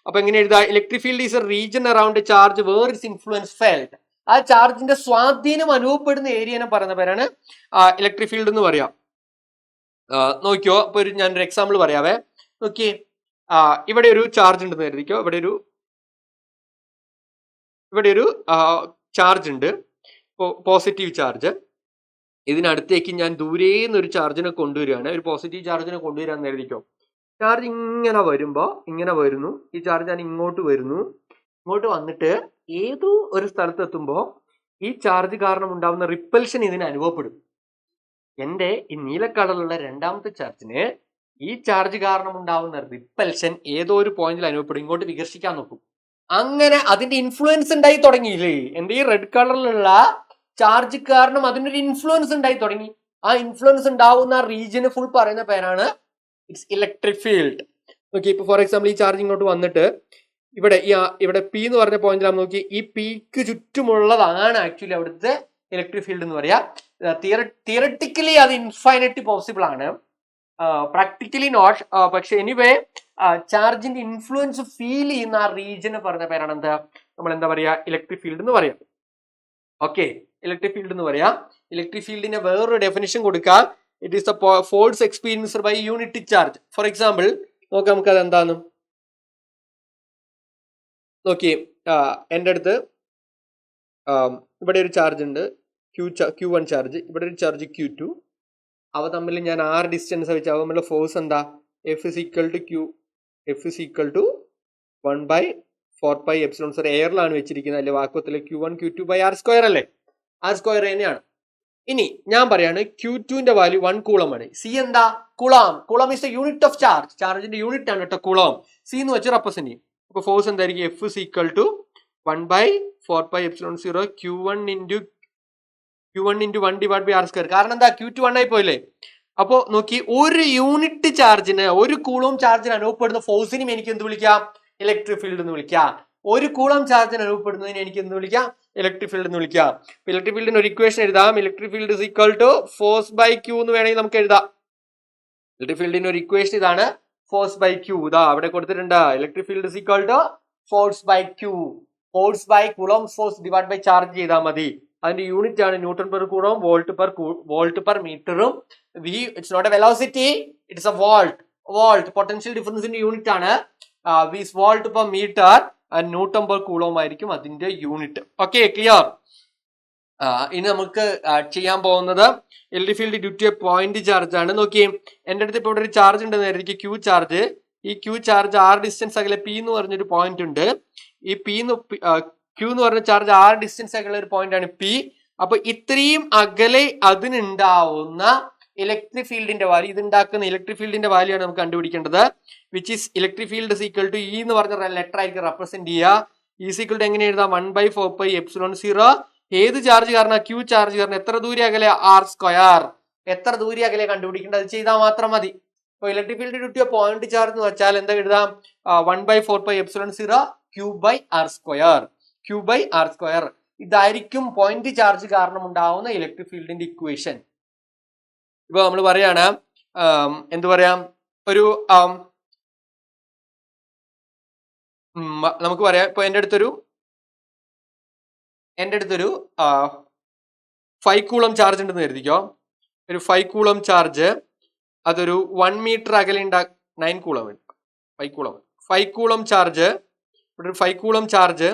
അപ്പൊ എങ്ങനെ എഴുതാ? Electric field is a region around charge where its influence felt. ആ ചാർജിന്റെ സ്വാധീനം അനുഭവപ്പെടുന്ന ഏരിയനെ പറയുന്ന പേരാണ് ഇലക്ട്രിക് ഫീൽഡ് എന്ന് പറയാം. നോക്കിയോ, ഇപ്പൊ ഞാനൊരു എക്സാമ്പിൾ പറയാവേ. നോക്കിയേ, ഇവിടെ ഒരു ചാർജ് ഉണ്ടെന്ന് കരുതിക്കോ. ഇവിടെ ഒരു ചാർജ് ഉണ്ട്, പോസിറ്റീവ് ചാർജ്. ഇതിനടുത്തേക്ക് ഞാൻ ദൂരേന്ന് ഒരു ചാർജിനെ കൊണ്ടുവരികയാണ്, ഒരു പോസിറ്റീവ് ചാർജിനെ കൊണ്ടുവരാന്ന് കരുതിക്കോ. ചാർജ് ഇങ്ങനെ വരുന്നു. ഈ ചാർജ് ഞാൻ ഇങ്ങോട്ട് വന്നിട്ട് ഏതോ ഒരു സ്ഥലത്ത് എത്തുമ്പോൾ ഈ ചാർജ് കാരണം ഉണ്ടാവുന്ന റിപ്പൽഷൻ ഇതിന് അനുഭവപ്പെടും. എന്റെ ഈ നീല കളറിലുള്ള രണ്ടാമത്തെ ചാർജിന് ഈ ചാർജ് കാരണം ഉണ്ടാവുന്ന റിപ്പൽഷൻ ഏതോ ഒരു പോയിന്റിൽ അനുഭവപ്പെടും. ഇങ്ങോട്ട് വികർഷിക്കാൻ നോക്കും. അങ്ങനെ അതിന്റെ ഇൻഫ്ലുവൻസ് ഉണ്ടായി തുടങ്ങിയില്ലേ? എന്റെ ഈ റെഡ് കളറിലുള്ള ചാർജ് കാരണം അതിനൊരു ഇൻഫ്ലുവൻസ് ഉണ്ടായി തുടങ്ങി. ആ ഇൻഫ്ലുവൻസ് ഉണ്ടാവുന്ന റീജിയന് ഫുൾ പറയുന്ന പേരാണ് ഇറ്റ്സ് ഇലക്ട്രിക് ഫീൽഡ്. ഓക്കെ, ഇപ്പൊ ഫോർ എക്സാമ്പിൾ ഈ ചാർജ് ഇങ്ങോട്ട് വന്നിട്ട് ഇവിടെ പി എന്ന് പറഞ്ഞ പോയിന്റിൽ നമ്മൾ നോക്കി, ഈ പിക്ക് ചുറ്റുമുള്ളതാണ് ആക്ച്വലി അവിടുത്തെ ഇലക്ട്രിക് ഫീൽഡ് എന്ന് പറയാ. തിയറട്ടിക്കലി അത് ഇൻഫൈനൈറ്റ് പോസിബിൾ ആണ്, പ്രാക്ടിക്കലി നോട്ട്. പക്ഷെ എനിവേ ചാർജിന്റെ ഇൻഫ്ലുവൻസ് ഫീൽ ചെയ്യുന്ന ആ റീജിയന് പറഞ്ഞ പേരാണ് നമ്മൾ എന്താ പറയാ, ഇലക്ട്രിക് ഫീൽഡ് എന്ന് പറയാം. ഓക്കെ, ഇലക്ട്രിക് ഫീൽഡ് എന്ന് പറയാം. ഇലക്ട്രിക് ഫീൽഡിന് വേറൊരു ഡെഫിനിഷൻ കൊടുക്കാം. It is the force experienced by unit charge. For example നോക്കാം നമുക്ക് അത് എന്താന്ന് നോക്കിയേ. എൻ്റെ അടുത്ത് ഇവിടെ ഒരു ചാർജ് ഉണ്ട്, Q1 ചാർജ്, ഇവിടെ ഒരു ചാർജ് Q2. അവ തമ്മിൽ ഞാൻ r ഡിസ്റ്റൻസ് വെച്ച് അവ തമ്മിലുള്ള ഫോഴ്സ് എന്താ, F is equal to 1/4πε0. എയറിലാണ് വെച്ചിരിക്കുന്നത്, അല്ലെ വാക്വത്തിൽ Q1 Q2 by r² അല്ലേ, r² തന്നെയാണ്. ഇനി ഞാൻ പറയാണ് Q2ന്റെ വാല്യൂ 1 കൂളം ആണ്. സി എന്താ, കുളം is the unit of charge, ചാർജിന്റെ യൂണിറ്റ് ആണ് കേട്ടോ കുളം. സി എന്ന് വെച്ച് റെപ്രസെന്റ് ചെയ്യും. അപ്പൊ ഫോഴ്സ് എന്തായിരിക്കും, F is equal to 1/4πε0 Q1 into 1 divided by r². കാരണം എന്താ, Q2 1 ആയി പോയില്ലേ. അപ്പോ നോക്കി, ഒരു യൂണിറ്റ് ചാർജിന്, ഒരു കൂളം ചാർജിന് അനുഭവപ്പെടുന്ന ഫോഴ്സിനും എനിക്ക് എന്ത് വിളിക്കാം, ഇലക്ട്രിക് ഫീൽഡ് എന്ന് വിളിക്കാം. ഒരു കൂളം ചാർജിന് അനുഭവപ്പെടുന്നതിന് എനിക്ക് എന്ത് വിളിക്കാം, ഇലക്ട്രിക് ഫീൽഡ് എന്ന് വിളിക്കാം. ഇലക്ട്രിക് ഫീൽഡിന് ഒരു ഇക്വേഷൻ എഴുതാം. Electric field is equal to force by Q എന്ന് വേണമെങ്കിൽ നമുക്ക് എഴുതാം. ഇലക്ട്രിക് ഫീൽഡിന് ഒരു ഇക്വേഷൻ ഇതാണ്, ഫോഴ്സ് ബൈ ക്യൂ. ഇതാ അവിടെ കൊടുത്തിട്ടുണ്ട്. Electric field is equal to force by q. Force by coulomb force divide by charge ചെയ്താൽ മതി. അതിന്റെ യൂണിറ്റ് ആണ് newton per coulomb, volt per മീറ്ററും. It's not a velocity, it's a volt. Potential ഡിഫറൻസിന്റെ യൂണിറ്റ് ആണ് volt per metre. Newton per coulomb ആയിരിക്കും അതിന്റെ യൂണിറ്റ്. Okay, clear. ഇനി നമുക്ക് ചെയ്യാൻ പോകുന്നത് electric field due to a point charge ആണ്. നോക്കിയേ, എന്റെ അടുത്ത് ഇപ്പോൾ ഇവിടെ ഒരു ചാർജ് ഉണ്ടെന്ന് കരുതി, Q ചാർജ്. ഈ Q ചാർജ് r ഡിസ്റ്റൻസ് അകലെ P എന്ന് പറഞ്ഞൊരു പോയിന്റ് ഉണ്ട്. ഈ Q എന്ന് പറഞ്ഞ ചാർജ് r ഡിസ്റ്റൻസ് അകലെ ഒരു പോയിന്റ് ആണ് P. അപ്പൊ ഇത്രയും അകലെ അതിനുണ്ടാവുന്ന ഇലക്ട്രിക് ഫീൽഡിന്റെ വാല്യൂ, ഇതുണ്ടാക്കുന്ന ഇലക്ട്രിക് ഫീൽഡിന്റെ വാല്യൂ ആണ് നമുക്ക് കണ്ടുപിടിക്കേണ്ടത്. Which is electric field is equal to E എന്ന് പറഞ്ഞ ലെറ്റർ ആയിരിക്കും റെപ്രസെന്റ് ചെയ്യുക. E ഈക്വൽ ടു എങ്ങനെ എഴുതാം, 1/4πε0. ഏത് ചാർജ് കാരണം, Q ചാർജ് കാരണം എത്ര ദൂരെ അകലെ, r². എത്ര ദൂരെ അകലെ കണ്ടുപിടിക്കേണ്ടത്, ചെയ്താൽ മാത്രം മതി. അപ്പൊ electric field due two point charge എന്ന് വെച്ചാൽ എന്താ എഴുതാം, 1/4πε0 Q/r². ഇതായിരിക്കും പോയിന്റ് ചാർജ് കാരണം ഉണ്ടാവുന്ന ഇലക്ട്രിക് ഫീൽഡിന്റെ ഇക്വേഷൻ. ഇപ്പൊ നമ്മൾ പറയാണ്, എന്ത് പറയാം, നമുക്ക് പറയാം, ഇപ്പൊ എൻ്റെ അടുത്തൊരു 5 കൂളം ചാർജ് ഉണ്ടെന്ന് കരുതിക്കോ. ഒരു 5 കൂളം ചാർജ്, അതൊരു 1 മീറ്റർ അകലെ 9 കൂളം 5 കൂളം ചാർജ്, ഇവിടെ ഒരു 5 കൂളം ചാർജ്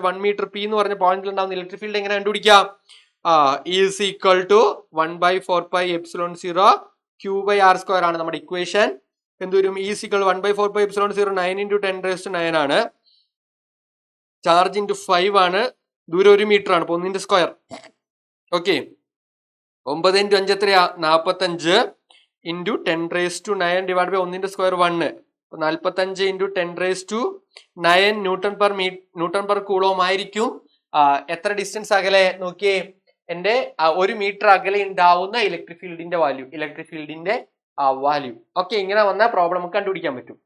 1 മീറ്റർ P എന്ന് പറഞ്ഞ പോയിന്റിൽ ഉണ്ടാവുന്ന ഇലക്ട്രിക് ഫീൽഡ് എങ്ങനെ കണ്ടുപിടിക്കാം, ഈസ് ഈക്വൽ ടു 1/4πε0 Q/r² ആണ് നമ്മുടെ ഇക്വേഷൻ. എന്തുവരും, ഈസ് ഈക്വൽ 1/4πε0 9 × 10⁻⁹ ആണ്. ചാർജ് ഇൻറ്റു 5 ആണ്, ദൂരം 1 മീറ്റർ ആണ്, അപ്പൊ 1 സ്ക്വയർ. ഓക്കെ, 9 × 5 എത്രയാ, 45 × 10⁻⁹ divide by 1 square 1. 45 × 10⁻⁹ newton per coulomb ആയിരിക്കും. എത്ര ഡിസ്റ്റൻസ് അകലെ നോക്കിയേ, എന്റെ 1 മീറ്റർ അകലെ ഉണ്ടാവുന്ന ഇലക്ട്രിക് ഫീൽഡിന്റെ വാല്യൂ. ഓക്കെ, ഇങ്ങനെ വന്നാൽ പ്രോബ്ലം നമുക്ക് കണ്ടുപിടിക്കാൻ പറ്റും.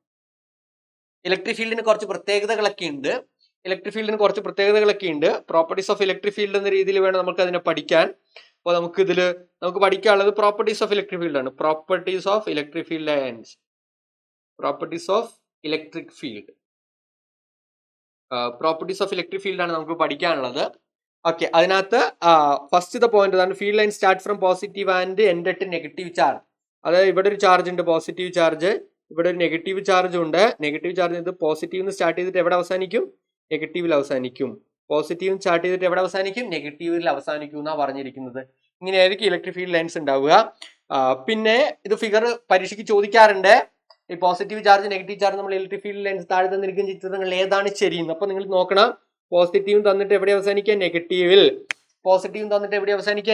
ഇലക്ട്രിക് ഫീൽഡിന് കുറച്ച് പ്രത്യേകതകളൊക്കെ ഉണ്ട്. പ്രോപ്പർട്ടീസ് ഓഫ് ഇലക്ട്രിക് ഫീൽഡ് എന്ന രീതിയിൽ വേണം നമുക്ക് അതിനെ പഠിക്കാൻ. അപ്പോൾ നമുക്ക് പഠിക്കാനുള്ളത് പ്രോപ്പർട്ടീസ് ഓഫ് ഇലക്ട്രിക് ഫീൽഡ് ആണ്. പ്രോപ്പർട്ടീസ് ഓഫ് ഇലക്ട്രിക് ഫീൽഡ് ആണ് നമുക്ക് പഠിക്കാനുള്ളത്. ഓക്കെ, അതിനകത്ത് ഫസ്റ്റ് പോയിന്റ് ആണ്, field line start from positive and end at negative charge. അതായത് ഇവിടെ ഒരു ചാർജ് ഉണ്ട്, പോസിറ്റീവ് ചാർജ്, ഇവിടെ ഒരു നെഗറ്റീവ് ചാർജ് ഉണ്ട്. നെഗറ്റീവ് ചാർജ് ഇത് പോസിറ്റീവ് സ്റ്റാർട്ട് ചെയ്തിട്ട് എവിടെ അവസാനിക്കും, നെഗറ്റീവിൽ അവസാനിക്കും. പോസിറ്റീവ് സ്റ്റാർട്ട് ചെയ്തിട്ട് എവിടെ അവസാനിക്കും, നെഗറ്റീവിൽ അവസാനിക്കും എന്നാണ് പറഞ്ഞിരിക്കുന്നത്. ഇങ്ങനെയായിരിക്കും ഇലക്ട്രിക് ഫീൽഡ് ലൈൻസ് ഉണ്ടാവുക. പിന്നെ ഇത് ഫിഗർ പരീക്ഷയ്ക്ക് ചോദിക്കാറുണ്ട്, ഈ പോസിറ്റീവ് ചാർജ് നെഗറ്റീവ് ചാർജ് നമ്മൾ ഇലക്ട്രിക് ഫീൽഡ് ലൈൻസ് താഴെ തന്നിരിക്കുന്ന ചിത്രങ്ങൾ ഏതാണ് ശരിയെന്ന്. അപ്പൊ നിങ്ങൾ നോക്കണം, പോസിറ്റീവും തന്നിട്ട് എവിടെ അവസാനിക്കുക,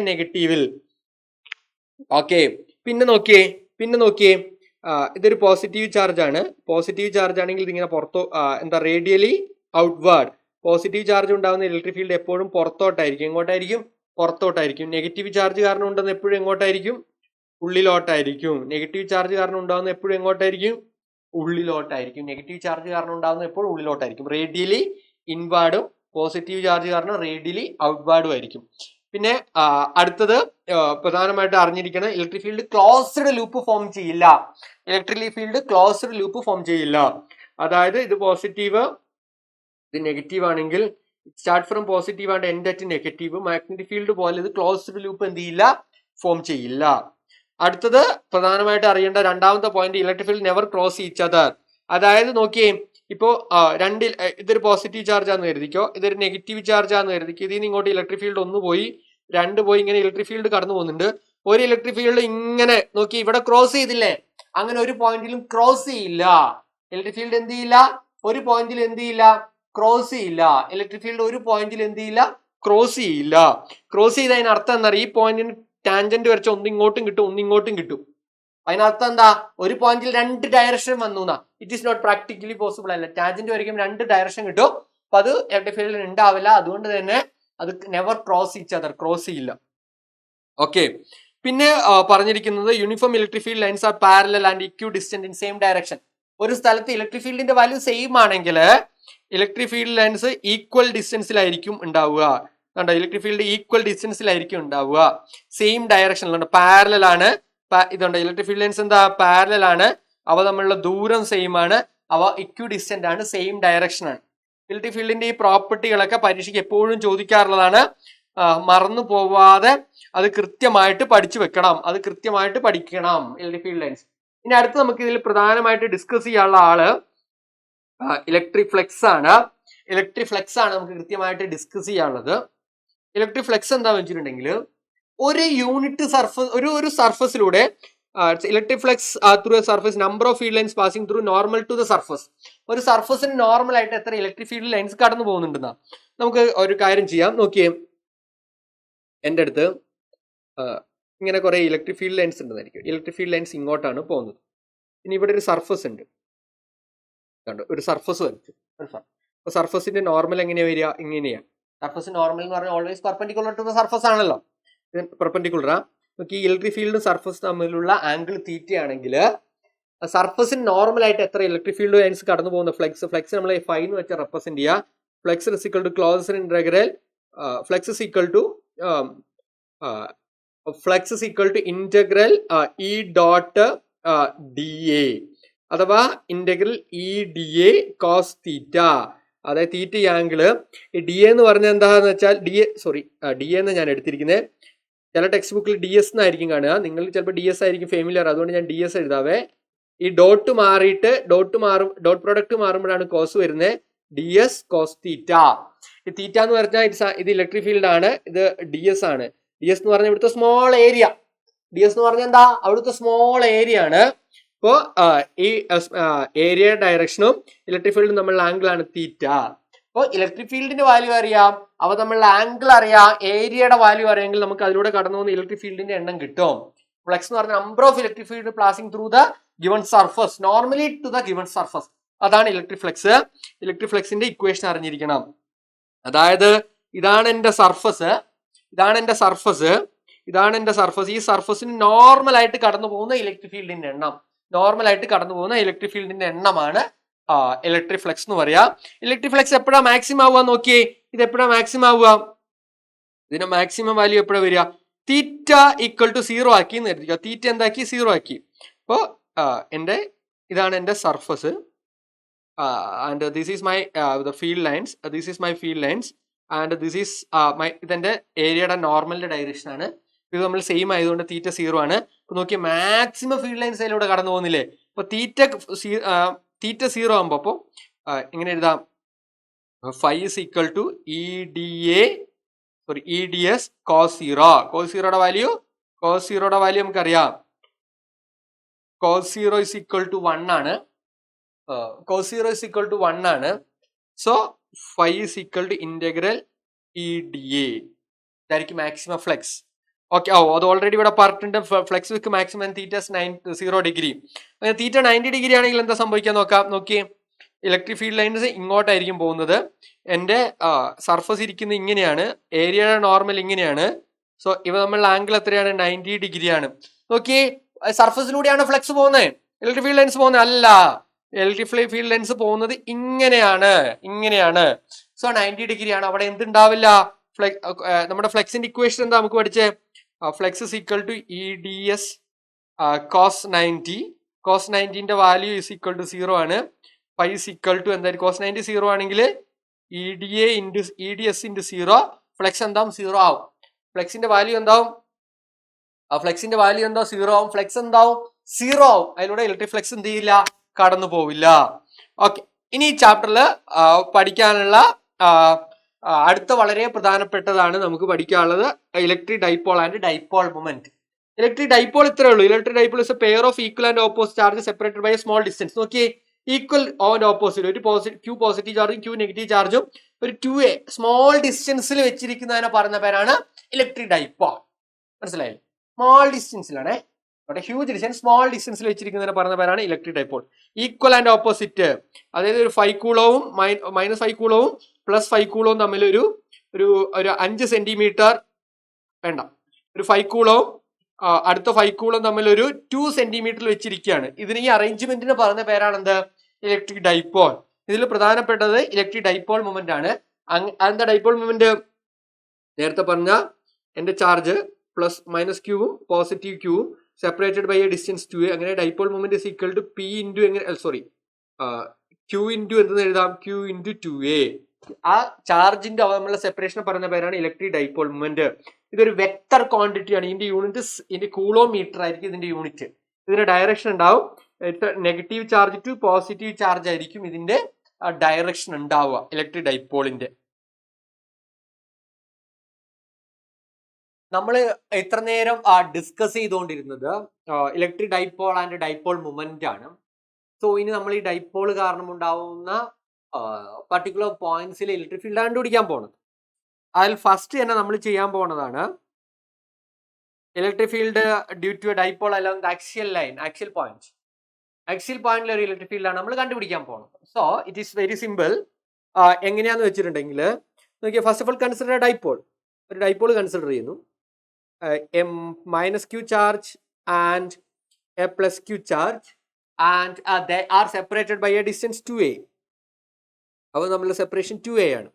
നെഗറ്റീവിൽ. ഓക്കെ, പിന്നെ നോക്കിയേ ഇതൊരു പോസിറ്റീവ് ചാർജ് ആണ്. പോസിറ്റീവ് ചാർജ് ആണെങ്കിൽ ഇതിങ്ങനെ റേഡിയലി ഔട്ട്വേർഡ്. പോസിറ്റീവ് ചാർജ് ഉണ്ടാകുന്ന ഇലക്ട്രിക് ഫീൽഡ് എപ്പോഴും പുറത്തോട്ടായിരിക്കും. എങ്ങോട്ടായിരിക്കും, പുറത്തോട്ടായിരിക്കും. നെഗറ്റീവ് ചാർജ് കാരണം ഉണ്ടെന്ന് എപ്പോഴും എങ്ങോട്ടായിരിക്കും? ഉള്ളിലോട്ടായിരിക്കും. നെഗറ്റീവ് ചാർജ് കാരണം ഉണ്ടാകുന്ന എപ്പോഴും എങ്ങോട്ടായിരിക്കും? ഉള്ളിലോട്ടായിരിക്കും. നെഗറ്റീവ് ചാർജ് കാരണം ഉണ്ടാകുന്ന എപ്പോഴും ഉള്ളിലോട്ടായിരിക്കും. റേഡിയലി ഇൻവാർഡും പോസിറ്റീവ് ചാർജ് കാരണം റേഡിയലി ഔട്ട്വാർഡും ആയിരിക്കും. പിന്നെ അടുത്തത് പ്രധാനമായിട്ട് അറിഞ്ഞിരിക്കണം, electric field closed loop form ചെയ്യില്ല. Electric field closed loop form ചെയ്യില്ല. അതായത് ഇത് പോസിറ്റീവ്, ഇത് നെഗറ്റീവ് ആണെങ്കിൽ start from positive and end at negative. Magnetic field പോലെ ഇത് ക്ലോസ്ഡ് ലൂപ്പ് എന്ത് ചെയ്യില്ല? ഫോം ചെയ്യില്ല. അടുത്തത് പ്രധാനമായിട്ട് അറിയേണ്ട രണ്ടാമത്തെ point, electric field never cross each other. അതായത് നോക്കിയേ, ഇപ്പോ രണ്ടിൽ ഇതൊരു പോസിറ്റീവ് ചാർജ് ആണെന്ന് കരുതിക്കോ, ഇതൊരു നെഗറ്റീവ് ചാർജ് ആണെന്ന് കരുതിക്കോ. ഇതിൽ നിന്ന് ഇങ്ങോട്ട് ഇലക്ട്രിക് ഫീൽഡ് 1 പോയി 2 പോയി, ഇങ്ങനെ ഇലക്ട്രിക് ഫീൽഡ് കടന്നു പോകുന്നുണ്ട്. ഒരു ഇലക്ട്രിക് ഫീൽഡ് ഇങ്ങനെ നോക്കി ഇവിടെ ക്രോസ് ചെയ്തില്ലേ, അങ്ങനെ ഒരു പോയിന്റിലും ക്രോസ് ചെയ്യില്ല. ഇലക്ട്രിക് ഫീൽഡ് എന്ത് ചെയ്യില്ല? ഒരു പോയിന്റിൽ എന്ത് ചെയ്യില്ല? ക്രോസ് ചെയ്യില്ല. ഇലക്ട്രിക് ഫീൽഡ് ഒരു പോയിന്റിൽ എന്ത് ചെയ്യില്ല? ക്രോസ് ചെയ്യില്ല. ക്രോസ് ചെയ്ത അതിനർത്ഥം എന്താ? ഈ പോയിന്റിന് ടാൻജന്റ് വരച്ച ഒന്ന് ഇങ്ങോട്ടും കിട്ടും, ഒന്ന് ഇങ്ങോട്ടും കിട്ടും. അതിനർത്ഥം എന്താ? ഒരു പോയിന്റിൽ 2 ഡയറക്ഷൻ വന്നു എന്നാ. It is not practically possible അല്ല. ടാൻജന്റ് വരയ്ക്കും 2 ഡയറക്ഷൻ കിട്ടും. അപ്പൊ അത് ഇലക്ട്രിക് ഫീൽഡിൽ ഉണ്ടാവില്ല. അതുകൊണ്ട് തന്നെ അത് never cross each other, cross ചെയ്യില്ല. ഓക്കെ. പിന്നെ പറഞ്ഞിരിക്കുന്നത് uniform electric field lines are parallel and equidistant in same direction. ഒരു സ്ഥലത്ത് ഇലക്ട്രിക് ഫീൽഡിന്റെ വാല്യൂ സെയിം ആണെങ്കിൽ ഇലക്ട്രിക് ഫീൽഡ് ലൈൻസ് ഈക്വൽ ഡിസ്റ്റൻസിലായിരിക്കും ഉണ്ടാവുക. കണ്ടോ, ഇലക്ട്രിക് ഫീൽഡ് ഈക്വൽ ഡിസ്റ്റൻസിലായിരിക്കും ഉണ്ടാവുക. സെയിം ഡയറക്ഷനിലുണ്ട്, പാരലൽ ആണ്. ഇതുണ്ട് ഇലക്ട്രിക് ഫീൽഡ് ലൈൻസ് എന്താ? പാരലൽ ആണ്. അവ തമ്മിലുള്ള ദൂരം സെയിം ആണ്. അവ ഇക്വി ഡിസ്റ്റന്റ് ആണ്, സെയിം ഡയറക്ഷൻ ആണ്. ഇലക്ട്രിക് ഫീൽഡിന്റെ ഈ പ്രോപ്പർട്ടികളൊക്കെ പരീക്ഷയ്ക്ക് എപ്പോഴും ചോദിക്കാറുള്ളതാണ്. മറന്നു പോവാതെ അത് കൃത്യമായിട്ട് പഠിച്ചു വെക്കണം. അത് കൃത്യമായിട്ട് പഠിക്കണം ഇലക്ട്രിക് ഫീൽഡ് ലൈൻസ്. ഇനി അടുത്ത് നമുക്ക് ഇതിൽ പ്രധാനമായിട്ട് ഡിസ്കസ് ചെയ്യാനുള്ള ആള് ഇലക്ട്രിക് ഫ്ലെക്സ് ആണ്. ഇലക്ട്രിക് ഫ്ലെക്സ് ആണ് നമുക്ക് കൃത്യമായിട്ട് ഡിസ്കസ് ചെയ്യാനുള്ളത്. ഇലക്ട്രിക് ഫ്ലെക്സ് എന്താണെന്ന് വെച്ചിട്ടുണ്ടെങ്കിൽ, ഒരു യൂണിറ്റ് സർഫസ്, ഒരു സർഫസിലൂടെ electric flux through a surface, number of field lines passing through normal to the surface. ഒരു സർഫസിന് നോർമൽ ആയിട്ട് എത്ര ഇലക്ട്രിക് ഫീൽഡ് ലൈൻസ് കടന്നു പോകുന്നുണ്ടെന്നാ. നമുക്ക് ഒരു കാര്യം ചെയ്യാം. നോക്കിയേ, എൻ്റെ അടുത്ത് ഇങ്ങനെ കുറെ ഇലക്ട്രിക് ഫീൽഡ് ലൈൻസ് ഉണ്ടെന്നായിരിക്കും. ഇലക്ട്രിക് ഫീൽഡ് ലൈൻസ് ഇങ്ങോട്ടാണ് പോകുന്നത്. ഇനി ഇവിടെ ഒരു സർഫസ് ഉണ്ട്, കണ്ടോ, ഒരു സർഫസ് വരച്ചു. അപ്പൊ സർഫസിന്റെ നോർമൽ എങ്ങനെയാ വരിക? ഇങ്ങനെയാ. സർഫസ് നോർമൽ എന്ന് പറഞ്ഞാൽ always perpendicular to the surface ആണല്ലോ. പെർപെൻഡിക്കുലറാ. ഈ ഇലക്ട്രിക് ഫീൽഡും സർഫസ് തമ്മിലുള്ള ആംഗിൾ തീറ്റ ആണെങ്കിൽ സർഫസിന് നോർമൽ ആയിട്ട് എത്ര ഇലക്ട്രിക് ഫീൽഡ് ലൈൻസ് കടന്നു പോകുന്ന ഫ്ലെക്സ് നമ്മൾ ഫൈ എന്ന് വെച്ച് റെപ്രസെന്റ് ചെയ്യുക. Flux is equal to closer integral flux is equal to integral e dot d a അഥവാ integral E d A cos theta. അതായത് തീറ്റ ആംഗിള് ഡി എന്ന് പറഞ്ഞാൽ എന്താന്ന് വെച്ചാൽ ഡി എ എന്ന് ഞാൻ എടുത്തിരിക്കുന്നത്. ചില ടെക്സ്റ്റ് ബുക്കിൽ ഡി എസ് എന്നായിരിക്കും കാണുക, നിങ്ങൾ ചിലപ്പോൾ ഡി എസ് ആയിരിക്കും ഫെമിലിയർ, അതുകൊണ്ട് ഞാൻ ഡി എസ് എഴുതാവേ. ഈ ഡോട്ട് മാറിയിട്ട് ഡോട്ട് പ്രൊഡക്റ്റ് മാറുമ്പോഴാണ് കോസ് വരുന്നത്. D S cos theta. ഈ തീറ്റ എന്ന് പറഞ്ഞാൽ ഇത് ഇലക്ട്രിക് ഫീൽഡ് ആണ്, ഇത് ഡി എസ് ആണ്. ഡി എസ് എന്ന് പറഞ്ഞാൽ ഇവിടുത്തെ സ്മോൾ ഏരിയ. ഡി എസ് എന്ന് പറഞ്ഞാൽ എന്താ? അവിടുത്തെ സ്മോൾ ഏരിയ ആണ്. അപ്പോ ഈ ഏരിയ ഡയറക്ഷനും ഇലക്ട്രിക് ഫീൽഡും തമ്മിലുള്ള ആംഗിൾ ആണ് തീറ്റ. അപ്പോൾ ഇലക്ട്രിക് ഫീൽഡിന്റെ വാല്യൂ അറിയാം, അവ തമ്മിലുള്ള ആംഗിൾ അറിയാം, ഏരിയയുടെ വാല്യൂ അറിയാമെങ്കിൽ നമുക്ക് അതിലൂടെ കടന്നു പോകുന്ന ഇലക്ട്രിക് ഫീൽഡിന്റെ എണ്ണം കിട്ടും. ഫ്ലെക്സ് എന്ന് പറഞ്ഞാൽ number of electric field passing through the given surface, normally to the given surface. അതാണ് ഇലക്ട്രിക് ഫ്ലെക്സ്. ഇലക്ട്രിക് ഫ്ലെക്സിന്റെ ഇക്വേഷൻ അറിഞ്ഞിരിക്കണം. അതായത് ഇതാണ് എന്റെ സർഫസ്, ഇതാണ് എന്റെ സർഫസ്, ഇതാണ് എന്റെ സർഫസ്. ഈ സർഫസിന് നോർമൽ ആയിട്ട് കടന്നു പോകുന്ന ഇലക്ട്രിക് ഫീൽഡിന്റെ എണ്ണം, നോർമൽ ആയിട്ട് കടന്നു പോകുന്ന ഇലക്ട്രിക് ഫീൽഡിന്റെ എണ്ണമാണ് ഇലക്ട്രിക് ഫ്ലെക്സ് എന്ന് പറയാ. ഇലക്ട്രിക് ഫ്ലെക്സ് എപ്പോഴാ മാക്സിമം ആവുക നോക്കിയേ. ഇത് എപ്പോഴാ മാക്സിമം ആവുക? ഇതിന്റെ മാക്സിമം വാല്യൂ എപ്പോഴാ വരിക? തീറ്റ ഈക്വൽ ടു 0 ആക്കി എന്ന് കരുതിക്കുക. തീറ്റ എന്താക്കി? 0 ആക്കി. അപ്പോ ഇതാണ് എന്റെ surface and this is my field lines, this is my field lines and this is ഇതെന്റെ ഏരിയയുടെ നോർമലിന്റെ ഡയറക്ഷൻ ആണ്. ഇത് നമ്മൾ സെയിം ആയതുകൊണ്ട് തീറ്റ 0 ആണ്. ഇപ്പൊ നോക്കിയാൽ മാക്സിമം ഫീൽഡ് ലൈൻസ് അതിലൂടെ കടന്നു പോകുന്നില്ലേ. അപ്പൊ തീറ്റ 0 ആകുമ്പോ അപ്പൊ എങ്ങനെ എഴുതാം? Phi is equal to e d S cos 0. Cos 0യുടെ വാല്യൂ നമുക്കറിയാം. കോസ് 0 ഇസ് ഈക്വൽ ടു 1 ആണ്. കോസ് 0 ഇസ് ഈക്വൽ ടു 1 ആണ്. So phi is equal to integral E d a. ഇതായിരിക്കും മാക്സിമം ഫ്ലെക്സ്. ഓക്കെ. അത് ഓൾറെഡി ഇവിടെ പറഞ്ഞിട്ടുണ്ട്. Flux with maximum theta 0 degree. Theta 90 degree ആണെങ്കിൽ എന്താ സംഭവിക്കാൻ നോക്കാം. നോക്കിയേ, ഇലക്ട്രിക് ഫീൽഡ് ലൈൻസ് ഇങ്ങോട്ടായിരിക്കും പോകുന്നത്. എൻ്റെ സർഫസ് ഇരിക്കുന്നത് ഇങ്ങനെയാണ്, ഏരിയയുടെ നോർമൽ ഇങ്ങനെയാണ്, സോ ഇവ തമ്മിലുള്ള ആംഗിൾ എത്രയാണ്? 90 ഡിഗ്രിയാണ്. നോക്കി, സർഫസിലൂടെയാണ് ഫ്ലക്സ് പോകുന്നത്, ഇലക്ട്രിക് ഫീൽഡ് ലെൻസ് പോകുന്നത് അല്ല. ഇലക്ട്രിക് ഫീൽഡ് ലെൻസ് പോകുന്നത് ഇങ്ങനെയാണ്. സോ 90 ഡിഗ്രിയാണ്. അവിടെ എന്തുണ്ടാവില്ല? നമ്മുടെ ഫ്ലെക്സിന്റെ ഇക്വേഷൻ എന്താ നമുക്ക് പഠിച്ചേ? Flux is equal to e d S cos 90. Cos 90ന്റെ വാല്യൂ ഇസ് ഈക്വൽ ടു 0 ആണ്. പൈ ഇസ് ഈക്വൽ ടു എന്തായിരിക്കും? കോസ് 90 0 ആണെങ്കിൽ e d a into e d s into 0, flux എന്താവും? 0 ആവും. ഫ്ലെക്സിന്റെ വാല്യൂ എന്താവും? 0 ആവും. ഫ്ലെക്സ് എന്താവും? 0 ആവും. അതിലൂടെ ഇലക്ട്രിക് ഫ്ലെക്സ് എന്ത് ചെയ്യില്ല? കടന്നു പോവില്ല. ഓക്കെ, ഇനി ഈ ചാപ്റ്ററിൽ പഠിക്കാനുള്ള അടുത്ത വളരെ പ്രധാനപ്പെട്ടതാണ് നമുക്ക് പഠിക്കാനുള്ളത് electric dipole and dipole moment. Electric dipole ഇത്രേ ഉള്ളൂ. Electric dipole is a pair of equal and opposite charge separated by a small distance. നോക്കിയേ, ഈക്വൽ ആൻഡ് ഓപ്പോസിറ്റ്, ഒരു ക്യൂ പോസിറ്റീവ് ചാർജും ക്യൂ നെഗറ്റീവ് ചാർജും ഒരു 2a സ്മോൾ ഡിസ്റ്റൻസിൽ വെച്ചിരിക്കുന്നതിനെ പറയുന്ന പേരാണ് ഇലക്ട്രിക് ഡൈപോൾ. മനസ്സിലായി? സ്മോൾ ഡിസ്റ്റൻസിലാണ്, ഹ്യൂജ് ഡിസ്റ്റൻസ്, സ്മോൾ ഡിസ്റ്റൻസിൽ വെച്ചിരിക്കുന്നതിനെ പറയുന്ന പേരാണ് electric dipole. Equal and opposite, അതായത് ഒരു 5 കൂളവും -5 കൂളവും പ്ലസ് 5 കൂളവും തമ്മിൽ ഒരു 5 സെന്റിമീറ്റർ വേണ്ട, ഒരു 5 കൂളവും അടുത്ത 5 കൂളം തമ്മിൽ ഒരു 2 സെന്റിമീറ്ററിൽ വെച്ചിരിക്കുകയാണ്. ഇതിന് ഈ അറേഞ്ച്മെന്റിന് പറയുന്ന പേരാണ് എന്ത്? Electric dipole. ഇതിൽ പ്രധാനപ്പെട്ടത് ഇലക്ട്രിക് ഡൈപോൾ മൊമെന്റ് ആണ്. എന്താ ഡൈപോൾ മൊമെന്റ്? നേരത്തെ പറഞ്ഞ എന്റെ ചാർജ് പ്ലസ് മൈനസ് ക്യൂവും പോസിറ്റീവ് ക്യൂവും separated by a distance 2a. അങ്ങനെ dipole moment is equal to p into q into എന്തെന്ന് എഴുതാം? Q into 2a. ആ ചാർജിന്റെ തമ്മിലുള്ള സെപ്പറേഷൻ പറയുന്ന പേരാണ് ഇലക്ട്രിക് ഡൈപോൾ മൊമെന്റ്. ഇതൊരു വെക്ടർ ക്വാണ്ടിറ്റി ആണ്. ഇതിന്റെ കൂളോമീറ്റർ ആയിരിക്കും ഇതിന്റെ യൂണിറ്റ്. ഇതിന്റെ ഡയറക്ഷൻ ഉണ്ടാവും. Negative charge to positive charge ആയിരിക്കും ഇതിന്റെ ഡയറക്ഷൻ ഉണ്ടാവുക ഇലക്ട്രിക് ഡൈപോളിന്റെ. നമ്മൾ ഇത്ര നേരം ഡിസ്കസ് ചെയ്തുകൊണ്ടിരുന്നത് electric dipole and dipole moment ആണ്. സോ ഇനി നമ്മൾ ഈ ഡൈപോൾ കാരണം ഉണ്ടാവുന്ന പർട്ടിക്കുലർ പോയിന്റ്സിൽ ഇലക്ട്രിക് ഫീൽഡ് കണ്ടുപിടിക്കാൻ പോകുന്നത്. അതിൽ ഫസ്റ്റ് തന്നെ നമ്മൾ ചെയ്യാൻ പോകുന്നതാണ് electric field due to a dipole along the axial line, axial പോയിന്റിൽ ഒരു ഇലക്ട്രിക് ഫീൽഡാണ് നമ്മൾ കണ്ടുപിടിക്കാൻ പോകുന്നത്. So it is very simple. എങ്ങനെയാന്ന് വെച്ചിട്ടുണ്ടെങ്കിൽ നോക്കിയാൽ, first of all consider dipole. ഒരു ഡൈപോൾ കൺസിഡർ ചെയ്യുന്നു. A minus Q charge and a plus Q charge and they are separated by a distance 2a. അപ്പോൾ നമ്മളുടെ സെപ്പറേഷൻ 2a ആണ്.